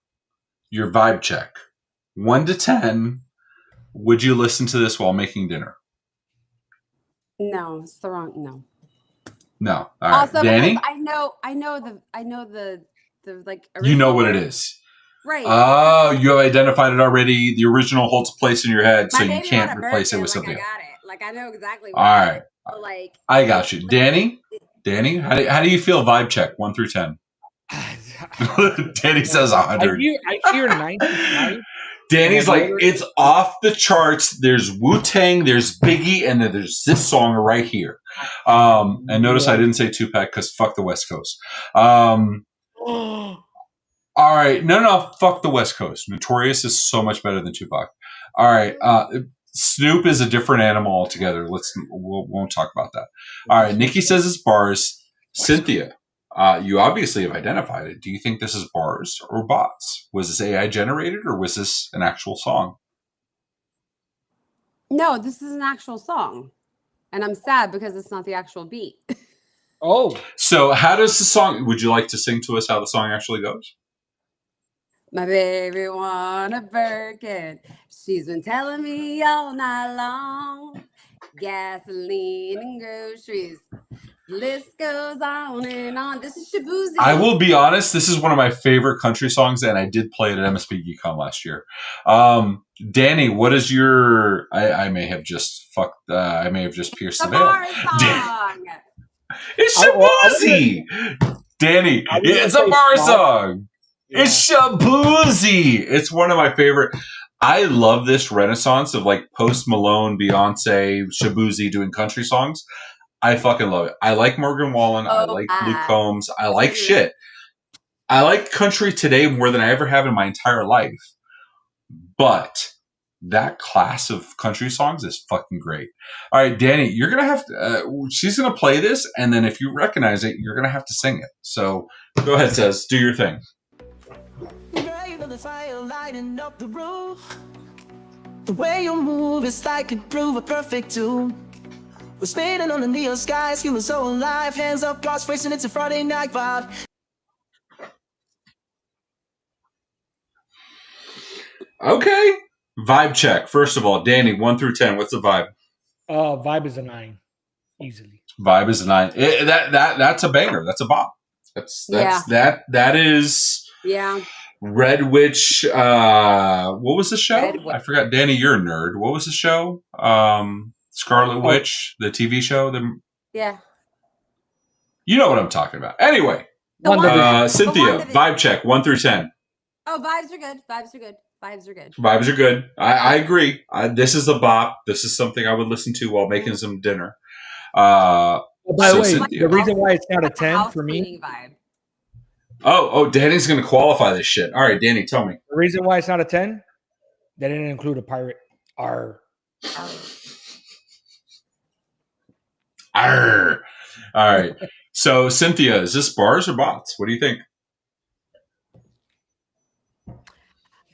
your vibe check. 1 to 10. Would you listen to this while making dinner? No, it's the wrong. No. No. All right. Also, Danny? I know the like. You know what it is. Right. Oh, you have identified it already. The original holds a place in your head, so you can't replace it with something. I got it. Like I know exactly. All right. Like I got you, Danny. Danny, how do you feel? Vibe check 1 through 10. Danny says 100. I hear 95. Danny's Yeah, like, it's off the charts. There's Wu-Tang, there's Biggie, and then there's this song right here. And notice I didn't say Tupac because fuck the West Coast. All right. No, fuck the West Coast. Notorious is so much better than Tupac. All right. Snoop is a different animal altogether. Won't talk about that. All right. Nikki says it's bars. Cynthia, you obviously have identified it. Do you think this is bars or bots? Was this AI generated or was this an actual song? No, this is an actual song. And I'm sad because it's not the actual beat. Oh. So how does the song, would you like to sing to us how the song actually goes? My baby want a Birkin. She's been telling me all night long. Gasoline and groceries. List goes on and on. This is Shabuzi. I will be honest, this is one of my favorite country songs, and I did play it at MSP GeekCon last year. Danny, what is your... I may have just fucked... I may have just pierced the veil. Song. It's Shabuzi! Danny, it's a bar song! Yeah. It's Shabuzi! It's one of my favorite... I love this renaissance of like Post Malone, Beyonce, Shabuzi doing country songs. I fucking love it. I like Morgan Wallen. I like Luke Combs. I like shit. I like country today more than I ever have in my entire life. But that class of country songs is fucking great. All right, Danny, you're going to have to... she's going to play this, and then if you recognize it, you're going to have to sing it. So go ahead, Says. Do your thing. The fire lighting up the room. The way you move is like it prove a perfect tune. We're spinning on the neon skies, feeling so alive. Hands up, God's facing, it's a Friday night vibe. Okay. Vibe check. First of all, Danny, 1 through 10, what's the vibe? Vibe is a 9. Easily. Vibe is a 9. That's a banger. That's a bop. That is... Yeah. Red Witch, what was the show? I forgot. Danny, you're a nerd. What was the show? Scarlet Witch, the TV show. Yeah. You know what I'm talking about. Anyway, Cynthia, vibe check, 1 through 10. Oh, vibes are good. Vibes are good. Vibes are good. Vibes are good. I agree. This is a bop. This is something I would listen to while making some dinner. By the way, Cynthia, the reason why it's not a 10 for me... Vibe. Oh, Danny's going to qualify this shit. All right, Danny, tell me. The reason why it's not a 10, they didn't include a pirate. Arr. All right. So, Cynthia, is this bars or bots? What do you think?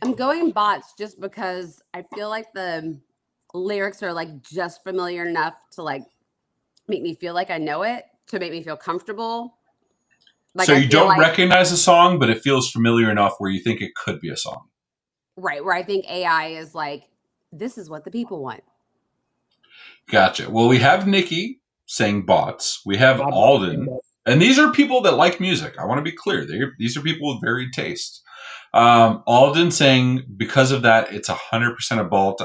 I'm going bots just because I feel like the lyrics are like just familiar enough to like make me feel like I know it, to make me feel comfortable. Like, so you don't recognize a song, but it feels familiar enough where you think it could be a song. Right, where I think AI is like, this is what the people want. Gotcha. Well, we have Nikki saying bots. We have Alden. And these are people that like music. I want to be clear. These are people with varied taste. Alden saying, because of that, it's 100% a bot.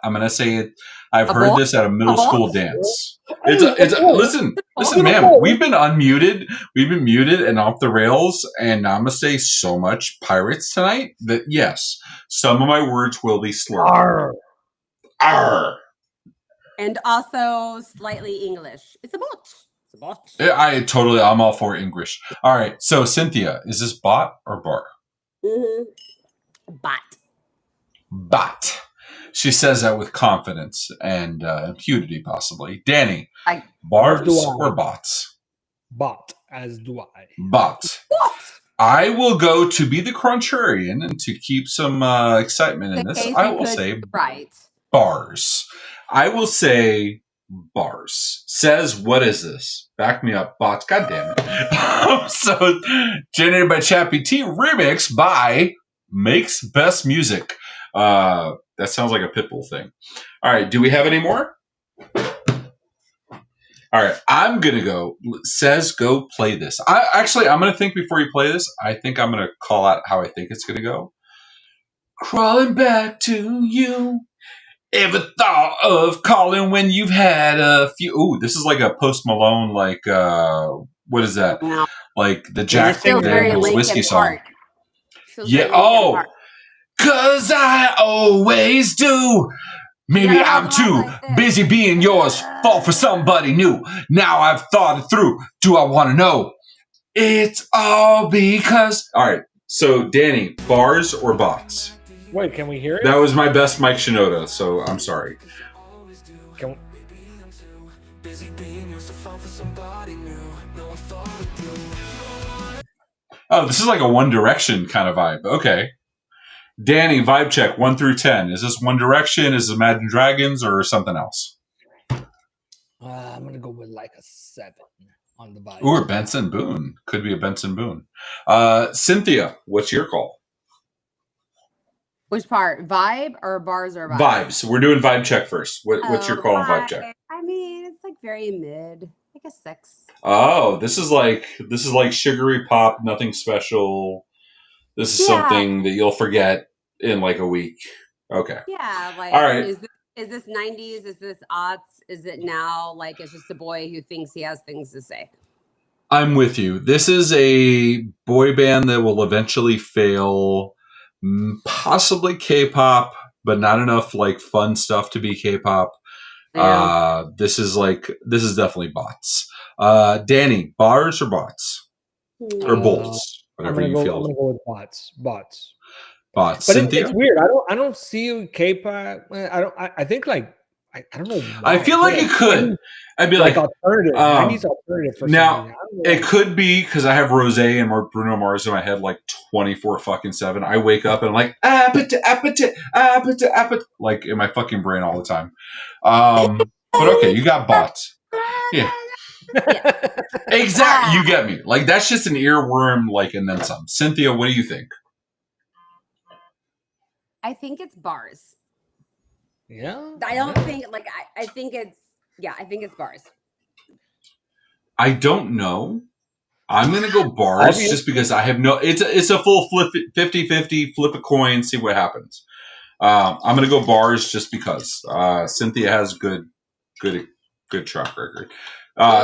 I'm going to say it. I've heard this at a middle school dance. Listen, ma'am, we've been unmuted. We've been muted and off the rails. And I'm going to say so much pirates tonight that, yes, some of my words will be slurred. Arr. Arr. And also slightly English. It's a bot. It's a bot. I'm all for English. All right. So, Cynthia, is this bot or bar? Mm-hmm. Bot. She says that with confidence and impunity, possibly. Danny, bars or bots? Bot, as do I. Bot. I will go to be the contrarian and to keep some excitement in this. I will say bars. I will say bars. Says, what is this? Back me up, bots. God damn it. So, generated by ChatGPT, remix by Makes Best Music. That sounds like a Pitbull thing. All right. Do we have any more? All right. I'm going to go. Says, go play this. I'm going to think before you play this. I think I'm going to call out how I think it's going to go. Crawling back to you. Ever thought of calling when you've had a few? Ooh, this is like a Post Malone, like, what is that? like the It Jack feels very Daniels whiskey Linkin song. Park. Feels Yeah. very Linkin Oh, Park. 'cause I always do. Maybe gotta hold I'm the too mic like this. busy being yours. Fall for somebody new. Now I've thought it through. Do I want to know? It's all because. All right. So, Danny, bars or bots? Wait, can we hear it? That was my best Mike Shinoda, so I'm sorry. Can Oh, this is like a One Direction kind of vibe. Okay. Danny, vibe check 1 through 10. Is this One Direction? Is it Imagine Dragons or something else? I'm gonna go with like a 7 on the vibe. Or Benson Boone. Could be a Benson Boone. Cynthia, what's your call? Which part? Vibe or bars or vibes? Vibes. We're doing vibe check first. What's your call on vibe check? I mean, it's like very mid, like a 6. Oh, this is like sugary pop, nothing special. This is something that you'll forget in like a week. Okay. Yeah, like all right. Is this 90s? Is this aughts? Is it now? Like it's just a boy who thinks he has things to say. I'm with you. This is a boy band that will eventually fail. Possibly K-pop, but not enough like fun stuff to be K-pop. Yeah. This is definitely bots. Danny, bars or bots? Or bolts? Whatever you feel. I'm gonna go with bots. Bots. Bots. But Cynthia? it's weird. I don't see K-pop. I think like I don't know why. I feel like it could. I'd be like alternative. 90s alternative for now. something. It could be because I have Rose and Bruno Mars in my head like 24/7. I wake up and I'm like like in my fucking brain all the time. But okay, you got bots. Yeah. Exactly. You get me. Like that's just an earworm, like, and then some. Cynthia, what do you think? I think it's bars. Yeah. I don't think like I think it's bars. I don't know. I'm gonna go bars just because I have no. It's a full flip 50-50 flip a coin, see what happens. I'm gonna go bars just because Cynthia has good track record.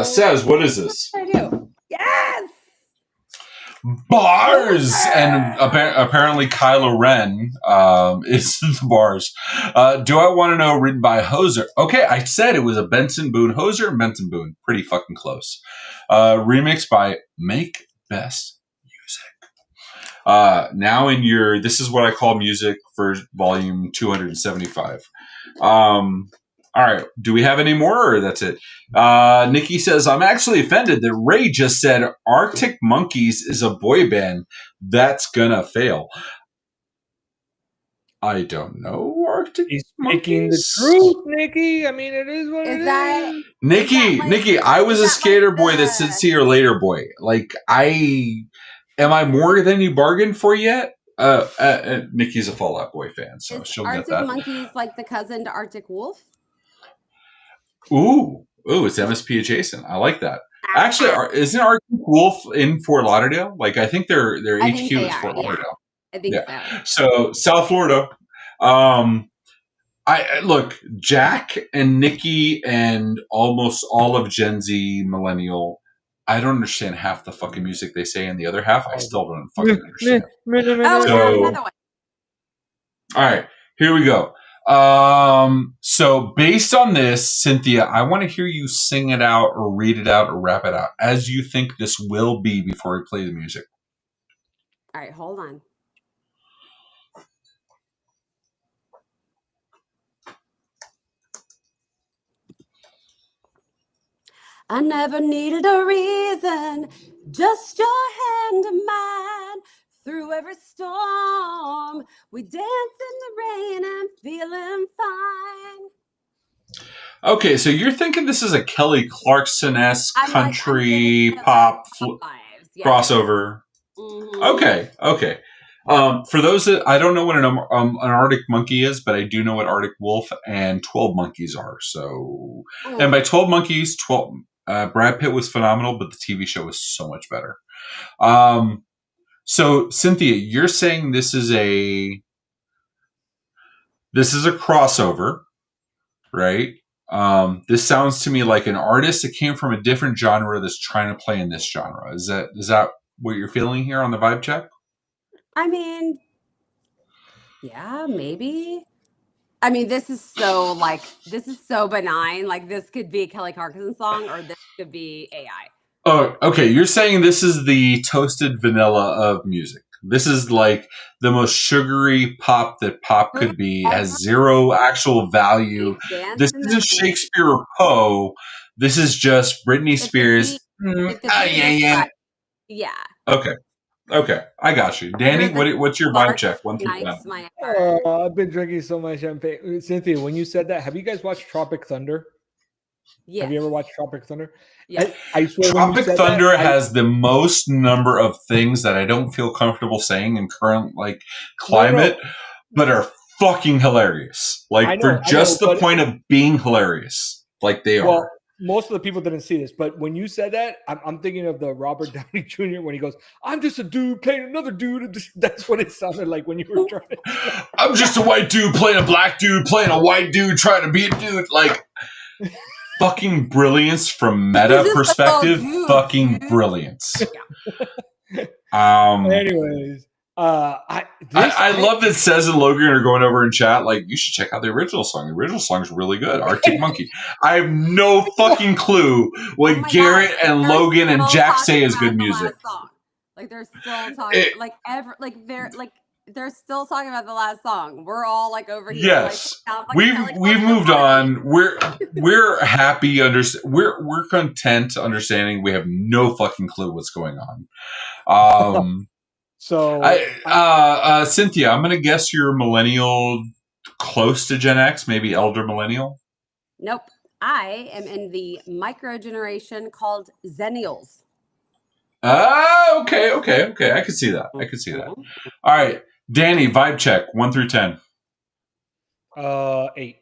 Says, what is this? I do. Yes. Bars, and apparently Kylo Ren is the bars. Do I want to know? Written by Hoser. Okay, I said it was a Benson Boone. Hoser and Benson Boone, pretty fucking close. Remixed by Make Best Music. Now in your, this is what I call music for volume 275. All right. Do we have any more, or that's it? Nikki says, I'm actually offended that Ray just said Arctic Monkeys is a boy band. That's gonna fail. I don't know. Arctic He's Monkeys. speaking the truth, Nikki. I mean, it is what it is. Nikki, I was a skater boy that sits here later boy. Like, am I more than you bargained for yet? Nikki's a Fall Out Boy fan, so she'll get that. Arctic Monkeys like the cousin to Arctic Wolf? Ooh, it's MSP adjacent. I like that. Actually, isn't Arctic Wolf in Fort Lauderdale? Like, I think their HQ is Fort Lauderdale. I think So South Florida. I look, Jack and Nikki and almost all of Gen Z millennial. I don't understand half the fucking music they say, and the other half I still don't fucking understand. Another one. All right, here we go. So based on this, Cynthia, I want to hear you sing it out or read it out or rap it out as you think this will be before we play the music. All right, hold on. I never needed a reason, just your hand in mine. Through every storm, we dance in the rain and feeling fine. Okay, so you're thinking this is a Kelly Clarkson-esque country pop crossover. Mm-hmm. Okay. For those that I don't know what an Arctic Monkey is, but I do know what Arctic Wolf and 12 Monkeys are. So, and by 12 Monkeys, Brad Pitt was phenomenal, but the TV show was so much better. So Cynthia, you're saying this is a crossover, right? This sounds to me like an artist that came from a different genre that's trying to play in this genre. Is that what you're feeling here on the vibe check? I mean, yeah, maybe. I mean, this is so benign. Like this could be a Kelly Clarkson song, or this could be AI. Oh, okay. You're saying this is the toasted vanilla of music. This is like the most sugary pop that pop could be. Has zero actual value. This isn't Shakespeare or Poe. This is just Britney Spears. Yeah. Okay. I got you, Danny. What's your vibe check? 1 through 10. I've been drinking so much champagne. Cynthia, when you said that, have you guys watched Tropic Thunder? Yes. Have you ever watched Tropic Thunder? Yes. I swear Tropic Thunder has the most number of things that I don't feel comfortable saying in current climate, but are fucking hilarious. For the point of being hilarious, like they are. Most of the people didn't see this, but when you said that, I'm thinking of the Robert Downey Jr. when he goes, "I'm just a dude playing another dude." That's what it sounded like when you were trying to. I'm just a white dude playing a black dude playing a white dude trying to be a dude. Like fucking brilliance from meta perspective. Fucking brilliance. Anyways. I love that Cez and Logan are going over in chat like, you should check out the original song. The original song is really good. Arctic Monkey. I have no fucking clue what Garrett and Logan and Jack say is good music. Like they're still talking they're still talking about the last song. We're all like over here. Yes, we've moved on. We're happy. We're content understanding. We have no fucking clue what's going on. So, Cynthia, I'm going to guess you're millennial close to Gen X, maybe elder millennial. Nope. I am in the micro generation called Zennials. Okay. I can see that. All right. Danny, vibe check, 1 through 10. 8.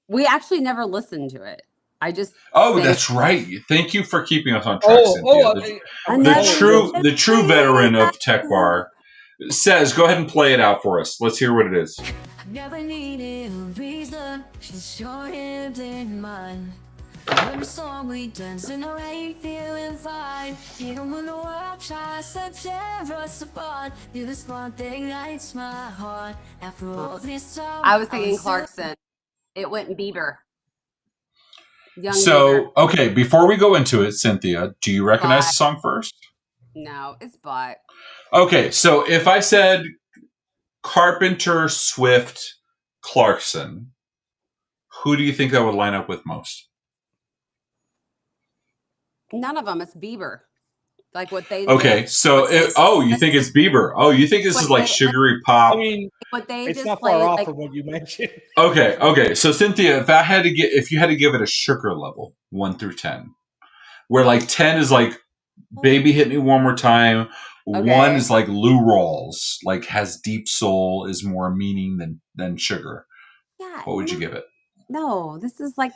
We actually never listened to it. That's right. Thank you for keeping us on track, Cynthia. The true veteran of Tech Bar says, go ahead and play it out for us. Let's hear what it is. Never needed a reason, just your hand in mine. When the song we dance in the rain, feeling fine. Even when the world tries to tear us apart, you're this one thing lights my heart. After all this time, I was thinking Clarkson. It went Bieber. Okay, before we go into it, Cynthia, do you recognize the song first? No, it's Bot. Okay, so if I said Carpenter, Swift, Clarkson, who do you think that would line up with most? None of them. It's Bieber. Like what they. Okay, so you think it's Bieber? Oh, you think this is like sugary pop? I mean, what they it's just not played, far off from what you mentioned. Okay. So Cynthia, if you had to give it a sugar level, 1 through 10, where like 10 is like Baby Hit Me One More Time, 1 is like Lou Rawls, like has deep soul, is more meaning than sugar. Yeah. What would you give it? No, this is like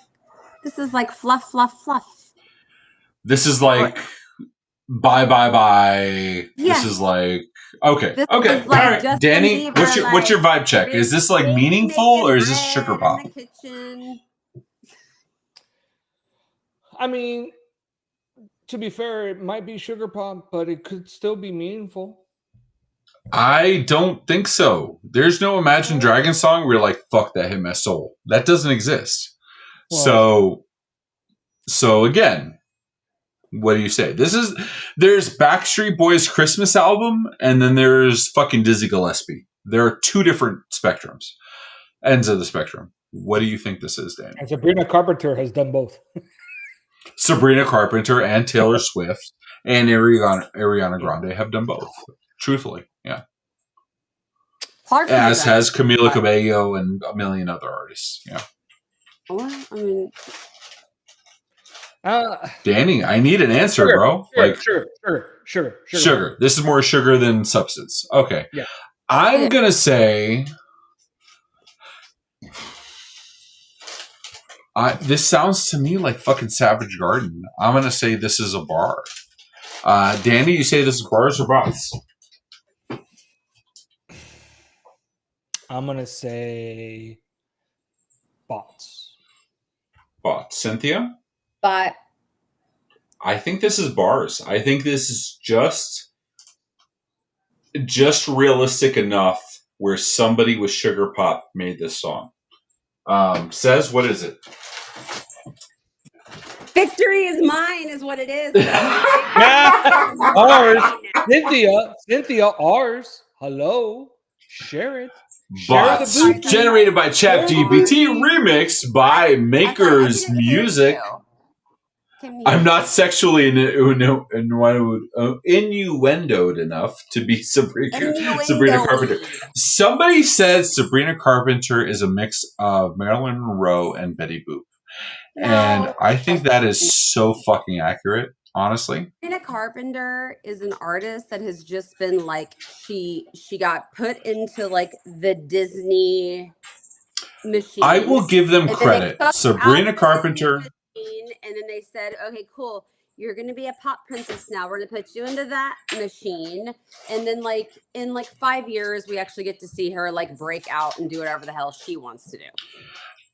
fluff, fluff, fluff. This is like bye. Yes. This is like okay. This All right, Justin Danny, Bieber, what's your vibe check? Is this like meaningful or is this sugar pop? I mean, to be fair, it might be sugar pop, but it could still be meaningful. I don't think so. There's no Imagine Dragons song where you're like, fuck, that hit my soul. That doesn't exist. Well, so again, what do you say? There's Backstreet Boys' Christmas album, and then there's fucking Dizzy Gillespie. There are two different ends of the spectrum. What do you think this is, Dan? And Sabrina Carpenter has done both. Sabrina Carpenter and Taylor Swift and Ariana Grande have done both. Truthfully, yeah. As has Camila Cabello and a million other artists. Yeah. Well, I mean, Danny, I need an answer, bro. Sugar. This is more sugar than substance. Okay. Yeah. I'm gonna say this sounds to me like fucking Savage Garden. I'm gonna say this is a bar. Danny, you say this is bars or bots? I'm gonna say bots. But Cynthia, But I think this is bars. I think this is just realistic enough where somebody with Sugar Pop made this song. Says, what is it? victory is mine is what it is. Ours. Cynthia, ours. Hello. Share it. Share the Bots booty. generated by ChatGPT, remixed by Maker's I can hear Music. you. Can you- I'm not sexually innuendoed enough to be Sabrina Carpenter. Somebody said Sabrina Carpenter is a mix of Marilyn Monroe and Betty Boop. And I think that is so fucking accurate, honestly. Sabrina Carpenter is an artist that has just been like she got put into like the Disney machine. I will give them credit. Sabrina Carpenter. And then they said, okay, cool. You're going to be a pop princess now. We're going to put you into that machine. And then like in like 5 years, we actually get to see her like break out and do whatever the hell she wants to do.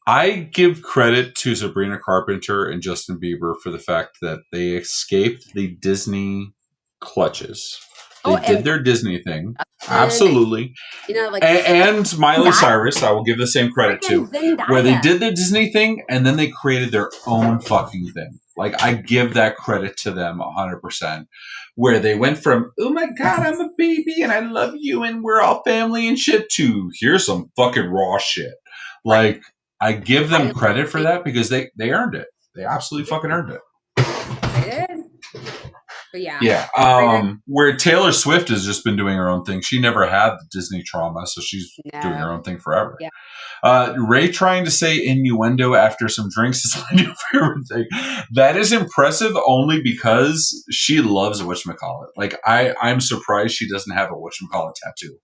I give credit to Sabrina Carpenter and Justin Bieber for the fact that they escaped the Disney clutches. They did their Disney thing. Absolutely. You know, like and Miley Cyrus, I will give the same credit to. Zendaya. Where they did their Disney thing and then they created their own fucking thing. Like, I give that credit to them 100%. Where they went from, oh my God, I'm a baby and I love you and we're all family and shit, to here's some fucking raw shit. Like, I give them credit for that because they earned it. They absolutely fucking earned it. They did. But yeah. Yeah. Where Taylor Swift has just been doing her own thing. She never had the Disney trauma, so she's doing her own thing forever. Yeah. Ray trying to say innuendo after some drinks is my new favorite thing. That is impressive only because she loves whatchamacallit. Like, I'm surprised she doesn't have a whatchamacallit tattoo.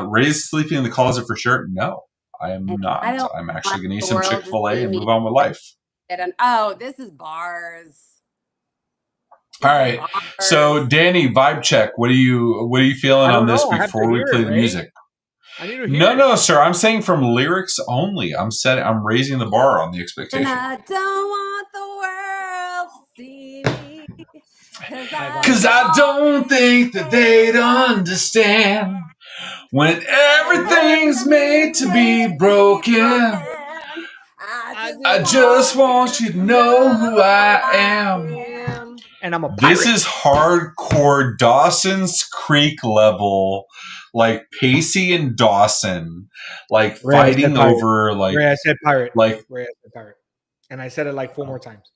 Ray's sleeping in the closet for sure. No, I am not. I'm actually going to eat some Chick-fil-A and move on with life. Oh, this is bars. All right, so Danny, vibe check. What are you feeling on this before we play the music? I need to hear No, sir. I'm saying from lyrics only. I'm raising the bar on the expectation. And I don't want the world to see me, 'cause I don't think that they'd understand when everything's made to be broken. I just want you to know who I am. And I'm a pirate. This is hardcore Dawson's Creek level, like Pacey and Dawson, like fighting over like. Ray, I said pirate. Like Ray, I said pirate, and I said it like 4 more times.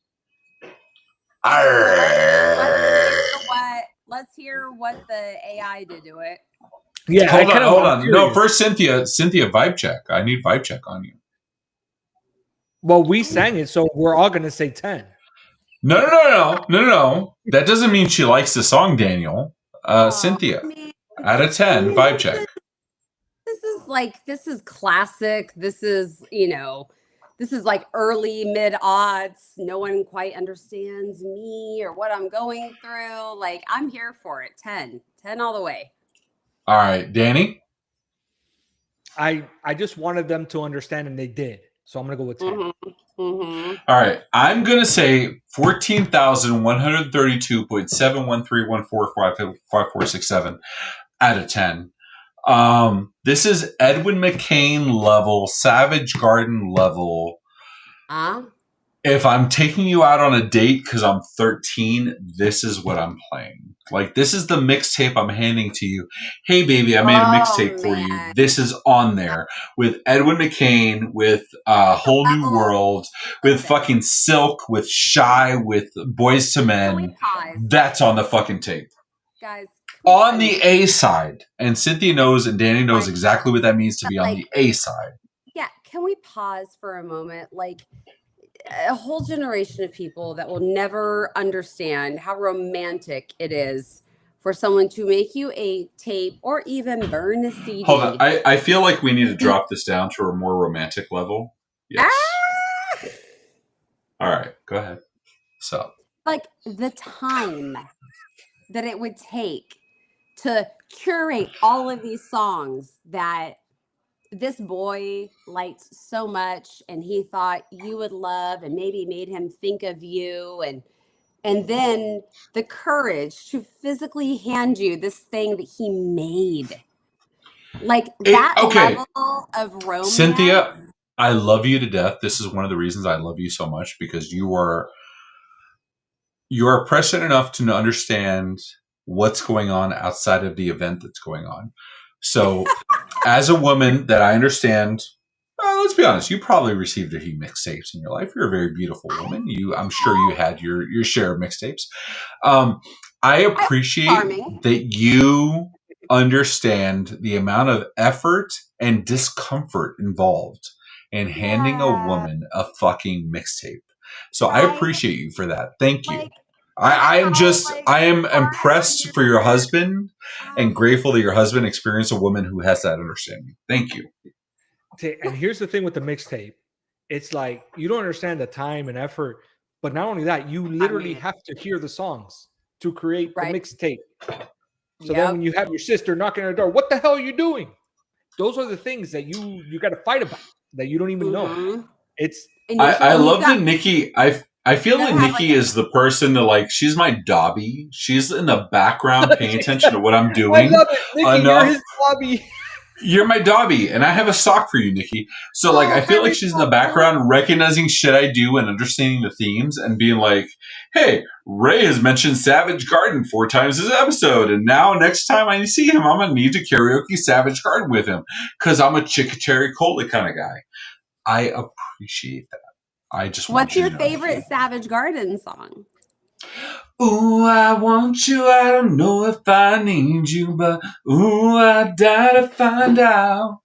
Let's hear what the AI did to it. Yeah, hold on. No, first Cynthia, vibe check. I need vibe check on you. Well, we sang it, so we're all gonna say 10. No. That doesn't mean she likes the song, Daniel. Cynthia, out of 10, vibe check. This is classic. This is, this is like early mid-aughts. No one quite understands me or what I'm going through. Like, I'm here for it. 10 all the way. All right, Danny. I just wanted them to understand, and they did. So I'm gonna go with 10. All right, I'm gonna say 14,132.71314555467 out of 10. This is Edwin McCain level, Savage Garden level. If I'm taking you out on a date because I'm 13, this is what I'm playing. Like, this is the mixtape I'm handing to you. Hey, baby, I made a mixtape for you. This is on there with Edwin McCain, with Whole New World, with fucking Silk, with Shy, with Boys to Men. That's on the fucking tape. Guys. On the A side. And Cynthia knows and Danny knows exactly what that means to be on the A side. Yeah. Can we pause for a moment? Like, a whole generation of people that will never understand how romantic it is for someone to make you a tape or even burn a CD. Hold on. I feel like we need to drop this down to a more romantic level. Yes. All right. Go ahead. So, like, the time that it would take to curate all of these songs that this boy liked so much and he thought you would love and maybe made him think of you, and then the courage to physically hand you this thing that he made. Like that Okay, level of romance. Cynthia, I love you to death. This is one of the reasons I love you so much, because you are prescient enough to understand what's going on outside of the event that's going on. So, as a woman that I understand, let's be honest, you probably received a few mixtapes in your life. You're a very beautiful woman. I'm sure you had your share of mixtapes. I appreciate that you understand the amount of effort and discomfort involved in handing a woman a fucking mixtape. So I appreciate you for that. Thank you. I am impressed for your husband and grateful that your husband experienced a woman who has that understanding. Thank you. And here's the thing with the mixtape. It's like, you don't understand the time and effort, but not only that, you literally have to hear the songs to create the mixtape. So then when you have your sister knocking on the door, what the hell are you doing? Those are the things that you got to fight about that you don't even know. I love that Nikki. I feel like Nikki is the person to, like, she's my Dobby. She's in the background paying attention to what I'm doing. I love it. Nikki, you're his Dobby. You're my Dobby, and I have a sock for you, Nikki. So, like, I feel like she's in the background recognizing shit I do and understanding the themes and being like, hey, Ray has mentioned Savage Garden 4 times this episode, and now next time I see him, I'm going to need to karaoke Savage Garden with him because I'm a Chicka-Cherry Cola kind of guy. I appreciate that. I just want What's your favorite Savage Garden song? Ooh, I want you. I don't know if I need you, but ooh, I die to find out.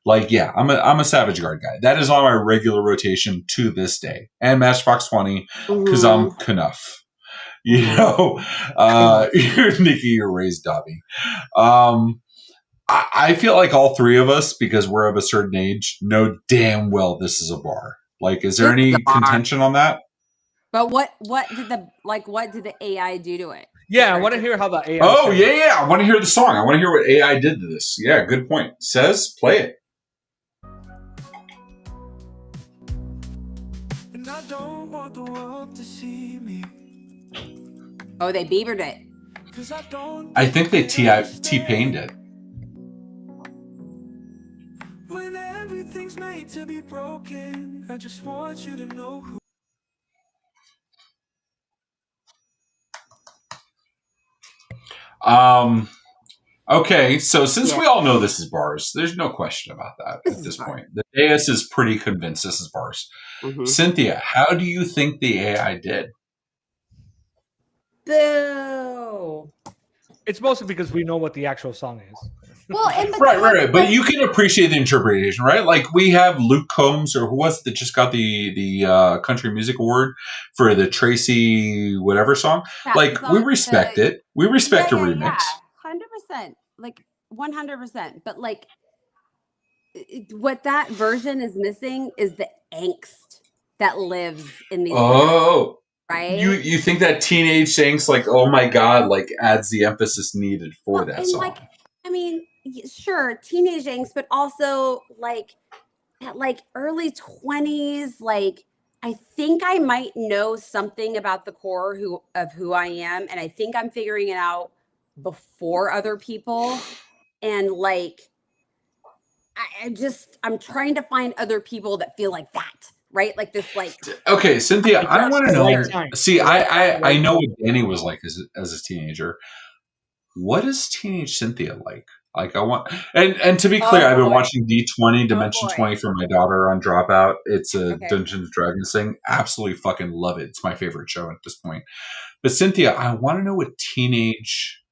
Like, yeah, I'm a Savage Garden guy. That is on my regular rotation to this day. And Matchbox 20, because I'm Knuff. You know, Nikki, you're raised Dobby. I feel like all three of us, because we're of a certain age, know damn well this is a bar. Like, is there any contention on that? But what did the AI do to it? Yeah, I want to hear how the AI. Oh, yeah. I want to hear the song. I want to hear what AI did to this. Yeah, good point. Says, play it. And I don't want the world to see me. Oh, they beavered it. I think they T-pained it. When everything's made to be broken, I just want you to know who. Okay, so since we all know this is bars, there's no question about that at this point. The dais is pretty convinced this is bars. Cynthia, how do you think the AI did? Boo. It's mostly because we know what the actual song is. Well, right. But you can appreciate the interpretation, right? Like, we have Luke Combs, or who was it that just got the Country Music Award for the Tracy whatever song. Like, we respect it. We respect a remix. 100%. Like, 100%. But, like, what that version is missing is the angst that lives in these. Oh. Right? You think that teenage angst, like, oh my God, like, adds the emphasis needed for that song. Like, I mean, sure, teenage angst, but also like at like early 20s, like I think I might know something about the core of who I am, and I think I'm figuring it out before other people. And like I'm trying to find other people that feel like that. Right? Like this, like. Okay, Cynthia, I want to know. See, I know what Danny was like as a teenager. What is teenage Cynthia like? Like, I want, and to be clear, I've been watching D20, Dimension 20 for my daughter on Dropout. It's a Dungeons and Dragons thing. Absolutely fucking love it. It's my favorite show at this point. But Cynthia, I want to know what teenage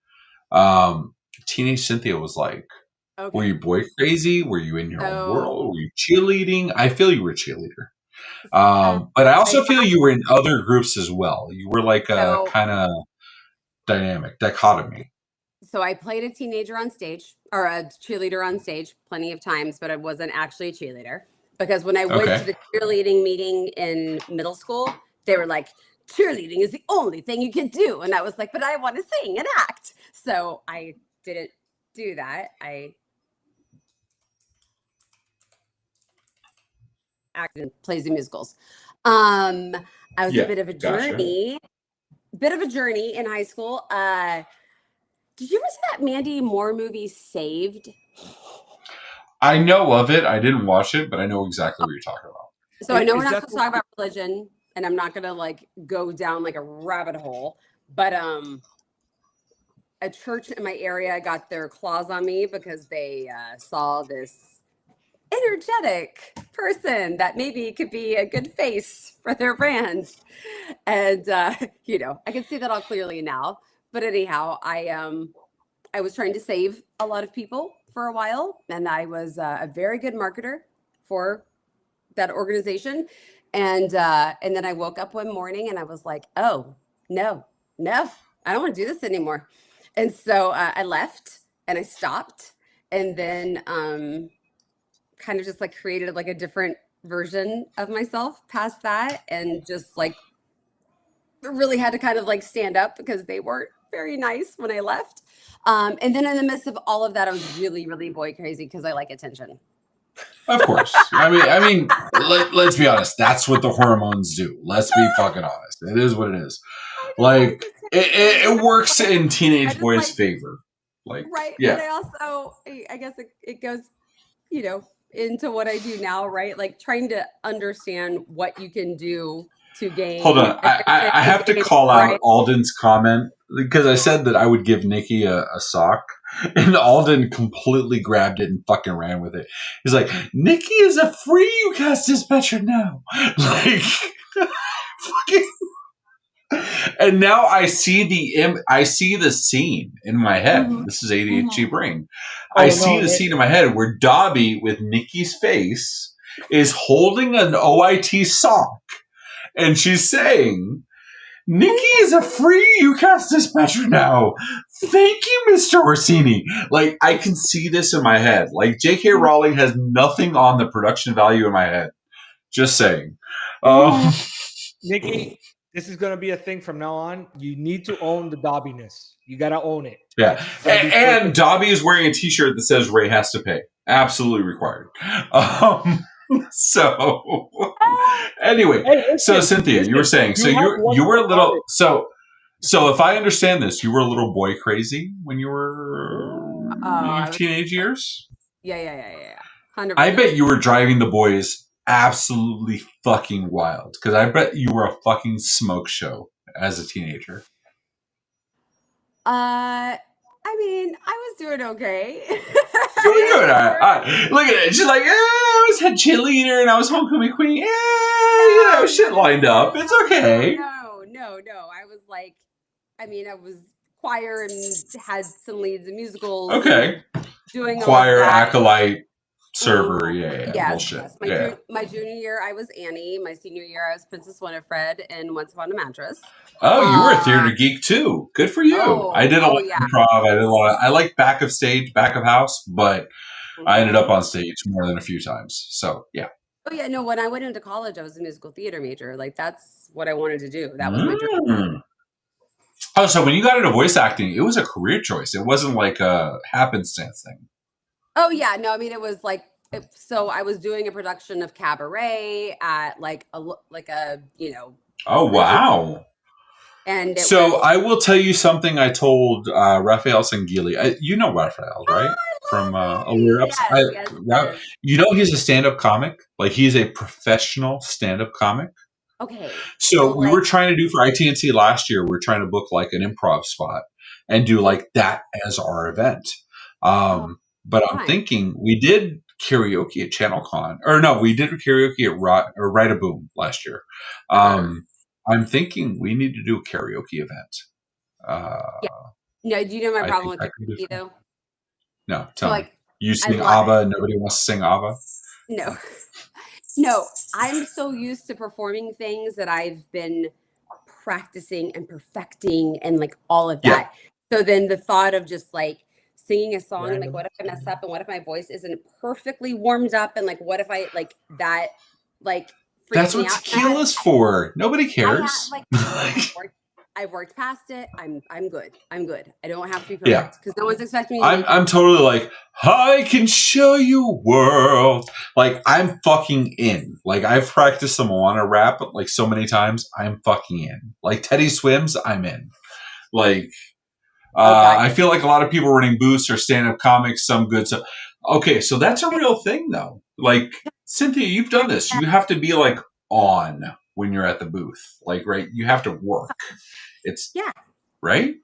Cynthia was like. Okay. Were you boy crazy? Were you in your own world? Were you cheerleading? I feel you were a cheerleader. But I also feel you were in other groups as well. You were like a kind of dichotomy. So I played a teenager on stage, or a cheerleader on stage plenty of times, but I wasn't actually a cheerleader. Because when I went to the cheerleading meeting in middle school, they were like, cheerleading is the only thing you can do. And I was like, but I want to sing and act. So I didn't do that. acts and plays in musicals. I was Yeah, a bit of a gotcha. journey in high school. Did you ever see that Mandy Moore movie, Saved? I know of it. I didn't watch it, but I know exactly what you're talking about. So I know Is we're not that supposed to talk about religion, and I'm not gonna like go down like a rabbit hole, but a church in my area got their claws on me because they saw this energetic person that maybe could be a good face for their brand. And you know, I can see that all clearly now. But anyhow, I was trying to save a lot of people for a while, and I was a very good marketer for that organization. And then I woke up one morning and I was like, oh no, I don't want to do this anymore. And so I left and I stopped, and then kind of just like created like a different version of myself past that, and just like really had to kind of like stand up because they weren't very nice when I left. And then in the midst of all of that, I was really, really boy crazy because I like attention. Of course. I mean, let's be honest. That's what the hormones do. Let's be fucking honest. It is what it is. Like it works in teenage boys' favor. Like, right. yeah. But I also, I guess it goes, you know, into what I do now, right? Like trying to understand what you can do to gain. Hold on. I have to call out Alden's comment because I said that I would give Nikki a sock, and Alden completely grabbed it and fucking ran with it. He's like, Nikki is a free UCAS dispatcher now. Like, fucking. And now I see the scene in my head. Mm-hmm. This is ADHD brain. I see the scene in my head where Dobby with Nikki's face is holding an OIT sock, and she's saying, Nikki is a free UCAS dispatcher now. Thank you, Mr. Orsini. Like, I can see this in my head. Like, J.K. Rowling has nothing on the production value in my head. Just saying. Nikki, this is going to be a thing from now on. You need to own the Dobbiness. You got to own it. Yeah. And Dobby is wearing a t-shirt that says Ray has to pay. Absolutely required. So anyway, so Cynthia, you were saying, so you were a little, so if I understand this, you were a little boy crazy when you were in your teenage years? Yeah. 100%. I bet you were driving the boys absolutely fucking wild, because I bet you were a fucking smoke show as a teenager. I mean, I was doing okay. You were doing all right. Look at it. She's like, I was head cheerleader and I was homecoming queen. Yeah, shit lined up. It's okay. No. I was like, I mean, I was choir and had some leads in musicals. Okay. Doing choir, acolyte, server. Yeah. Bullshit. Yes. My junior year, I was Annie. My senior year, I was Princess Winifred in Once Upon a Mattress. Oh, you were a theater geek too. Good for you. I did a lot of improv. I did a lot. I like back of stage, back of house, but I ended up on stage more than a few times. So yeah. Oh yeah, no. When I went into college, I was a musical theater major. Like that's what I wanted to do. That was my dream. Oh, so when you got into voice acting, it was a career choice. It wasn't like a happenstance thing. Oh yeah, no. I mean, it was like. So I was doing a production of Cabaret at like a you know. Oh wow. And so I will tell you something I told Raphael Sangili. You know Raphael, right? From Allure Ups. Yes. You know he's a stand-up comic. Like he's a professional stand-up comic. Okay. So we were trying to do for ITNC last year. We're trying to book like an improv spot and do like that as our event. But I'm thinking we did karaoke at ChannelCon, or no, we did karaoke at Write a Boom last year. I'm thinking we need to do a karaoke event. No, do you know my problem with karaoke though? No, tell me. You sing ABBA, nobody wants to sing ABBA? No, I'm so used to performing things that I've been practicing and perfecting and like all of that. So then the thought of just like singing a song and like, what if I mess up and what if my voice isn't perfectly warmed up and like, what if I like that, like, that's what tequila's for. Nobody cares. I've worked past it. I'm good. I'm good. I don't have to be Yeah. perfect because no one's expecting me to make I'm totally like, I can show you a world. Like, I'm fucking in. Like, I've practiced the Moana rap like so many times. I'm fucking in. Like, Teddy Swims, I'm in. Like, I feel like a lot of people running booths or stand-up comics, some good stuff. Okay, so that's a real thing, though. Like, Cynthia, you've done this. You have to be, like, on when you're at the booth. Like, right? You have to work. It's, right?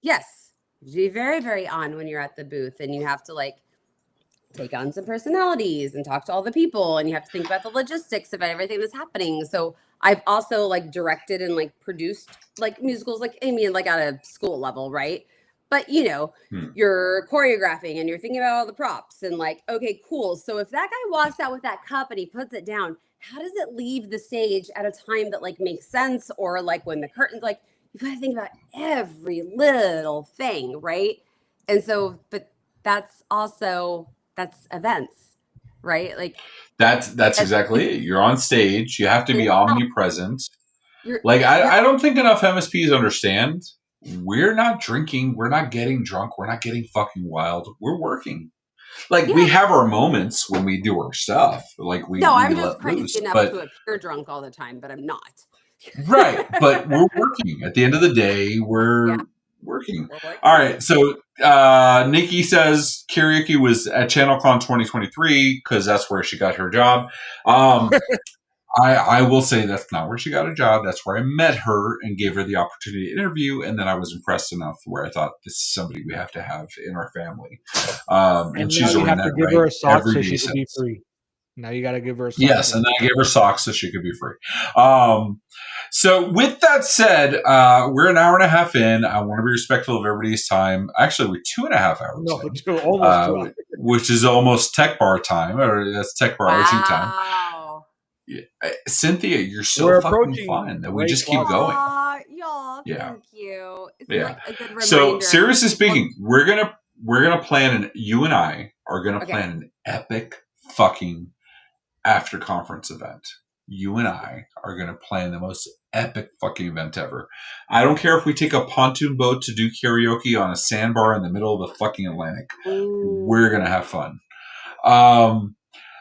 Yes. You have to be very, very on when you're at the booth, and you have to, like, take on some personalities and talk to all the people, and you have to think about the logistics of everything that's happening. So I've also, like, directed and, like, produced, like, musicals, like, I mean, like, at a school level, right? But, you know, you're choreographing and you're thinking about all the props and, like, okay, cool. So if that guy walks out with that cup and he puts it down, how does it leave the stage at a time that, like, makes sense? Or, like, when the curtains, like, you got to think about every little thing, right? And so, but that's events, right? Like, that's exactly it. You're on stage. You have to be omnipresent. I don't think enough MSPs understand. We're not drinking. We're not getting drunk. We're not getting fucking wild. We're working. Like, we have our moments when we do our stuff. Like, I'm just crazy enough to appear drunk all the time, but I'm not. Right. But we're working. At the end of the day, we're working. All right. So Nikki says karaoke was at ChannelCon 2023 because that's where she got her job. I will say that's not where she got a job. That's where I met her and gave her the opportunity to interview. And then I was impressed enough where I thought, this is somebody we have to have in our family. And she's you have to give her a sock so she can be since. free. Now you got to give her a sock. Yes, and then I gave her socks so she could be free. So with that said, we're an hour and a half in. I want to be respectful of everybody's time. Actually, we're 2.5 hours in, almost 2 hours. which is almost Tech Bar time, or that's Tech Bar OG time. Yeah. Cynthia, you're so fucking fun that we just keep going. Y'all, thank you. It's like a good reminder. So seriously speaking, we're gonna plan you and I are gonna plan an epic fucking after conference event. You and I are going to plan the most epic fucking event ever. I don't care if we take a pontoon boat to do karaoke on a sandbar in the middle of the fucking Atlantic. We're going to have fun.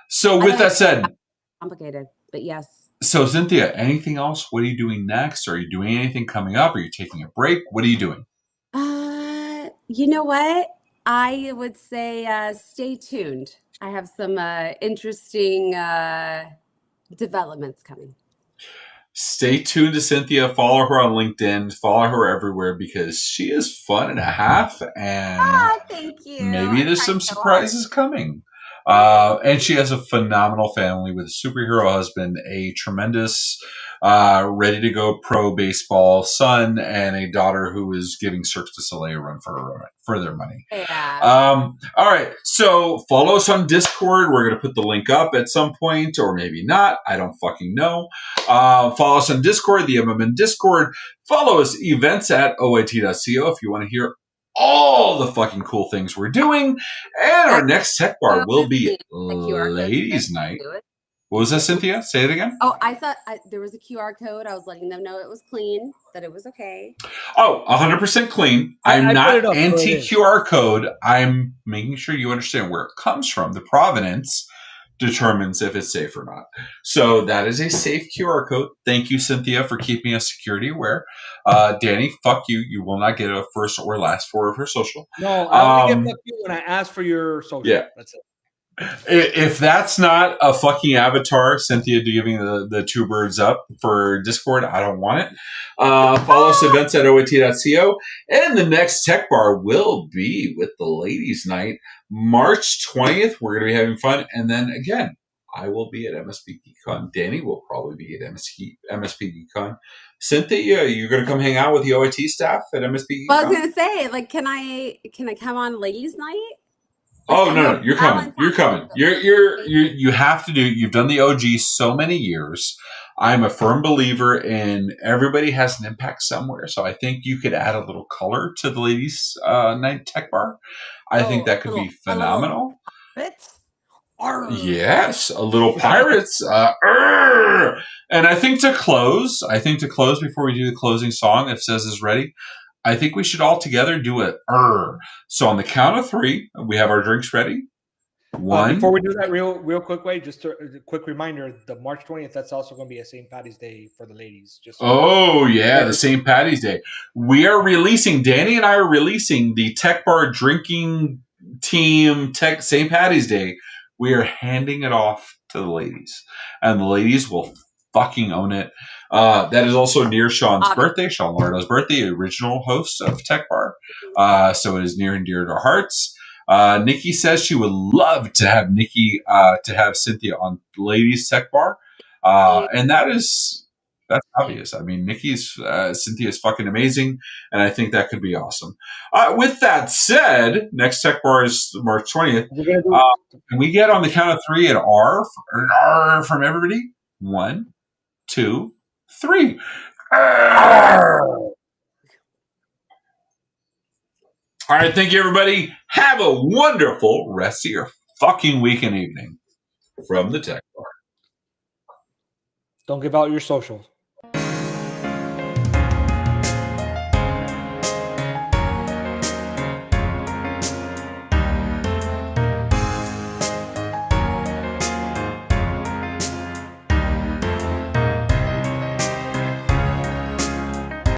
So with that said, complicated, but yes. So Cynthia, anything else? What are you doing next? Are you doing anything coming up? Are you taking a break? What are you doing? You know what? I would say stay tuned. I have some interesting developments coming. Stay tuned to Cynthia. Follow her on LinkedIn. Follow her everywhere because she is fun and a half. And thank you. Maybe there's some surprises coming. And she has a phenomenal family with a superhero husband, a tremendous, ready to go pro baseball son, and a daughter who is giving Cirque du Soleil a run for their money. Yeah. All right. So follow us on Discord. We're going to put the link up at some point, or maybe not. I don't fucking know. Follow us on Discord, the MMN Discord. Follow us events at oit.co if you want to hear all the fucking cool things we're doing. And our next Tech Bar will be Ladies Night. What was that, Cynthia? Say it again. Oh, I thought there was a QR code. I was letting them know it was clean, that it was okay. Oh, 100% clean. I'm not anti-QR code. I'm making sure you understand where it comes from. The provenance determines if it's safe or not. So that is a safe QR code. Thank you, Cynthia, for keeping us security aware. Danny, fuck you. You will not get a first or last four of her social. No, I only get fuck you when I ask for your social. Yeah. That's it. If that's not a fucking avatar, Cynthia giving the two birds up for Discord, I don't want it. Follow us events at oit.co. And the next Tech Bar will be with the Ladies Night, March 20th. We're going to be having fun. And then again, I will be at MSP GeekCon. Danny will probably be at MSP GeekCon. Cynthia, you're going to come hang out with the OIT staff at MSP GeekCon? Well, I was going to say, like, can I come on Ladies Night? Oh no, you're coming. You're coming. You have to do. You've done the OG so many years. I'm a firm believer in everybody has an impact somewhere. So I think you could add a little color to the Ladies Night Tech Bar. I think that could be phenomenal. Arr. Yes, a little pirates. And I think to close before we do the closing song, if Says is ready, I think we should all together do it. So on the count of 3, we have our drinks ready. 1. Before we do that, real quick way, just a quick reminder: the March 20th. That's also going to be a St. Patty's Day for the ladies. Oh yeah, the St. Patty's Day. We are releasing. Danny and I are releasing the Tech Bar drinking team St. Patty's Day. We are handing it off to the ladies, and the ladies will fucking own it. That is also near Sean's birthday, Sean Lordo's birthday, original host of Tech Bar. So it is near and dear to our hearts. Nikki says she would love to have Cynthia on Ladies Tech Bar. And that's obvious. I mean, Cynthia's fucking amazing. And I think that could be awesome. With that said, next Tech Bar is March 20th. Can we get on the count of 3 an R from everybody? 1, 2, 3. All right, thank you, everybody. Have a wonderful rest of your fucking week and evening from the Tech Bar. Don't give out your socials.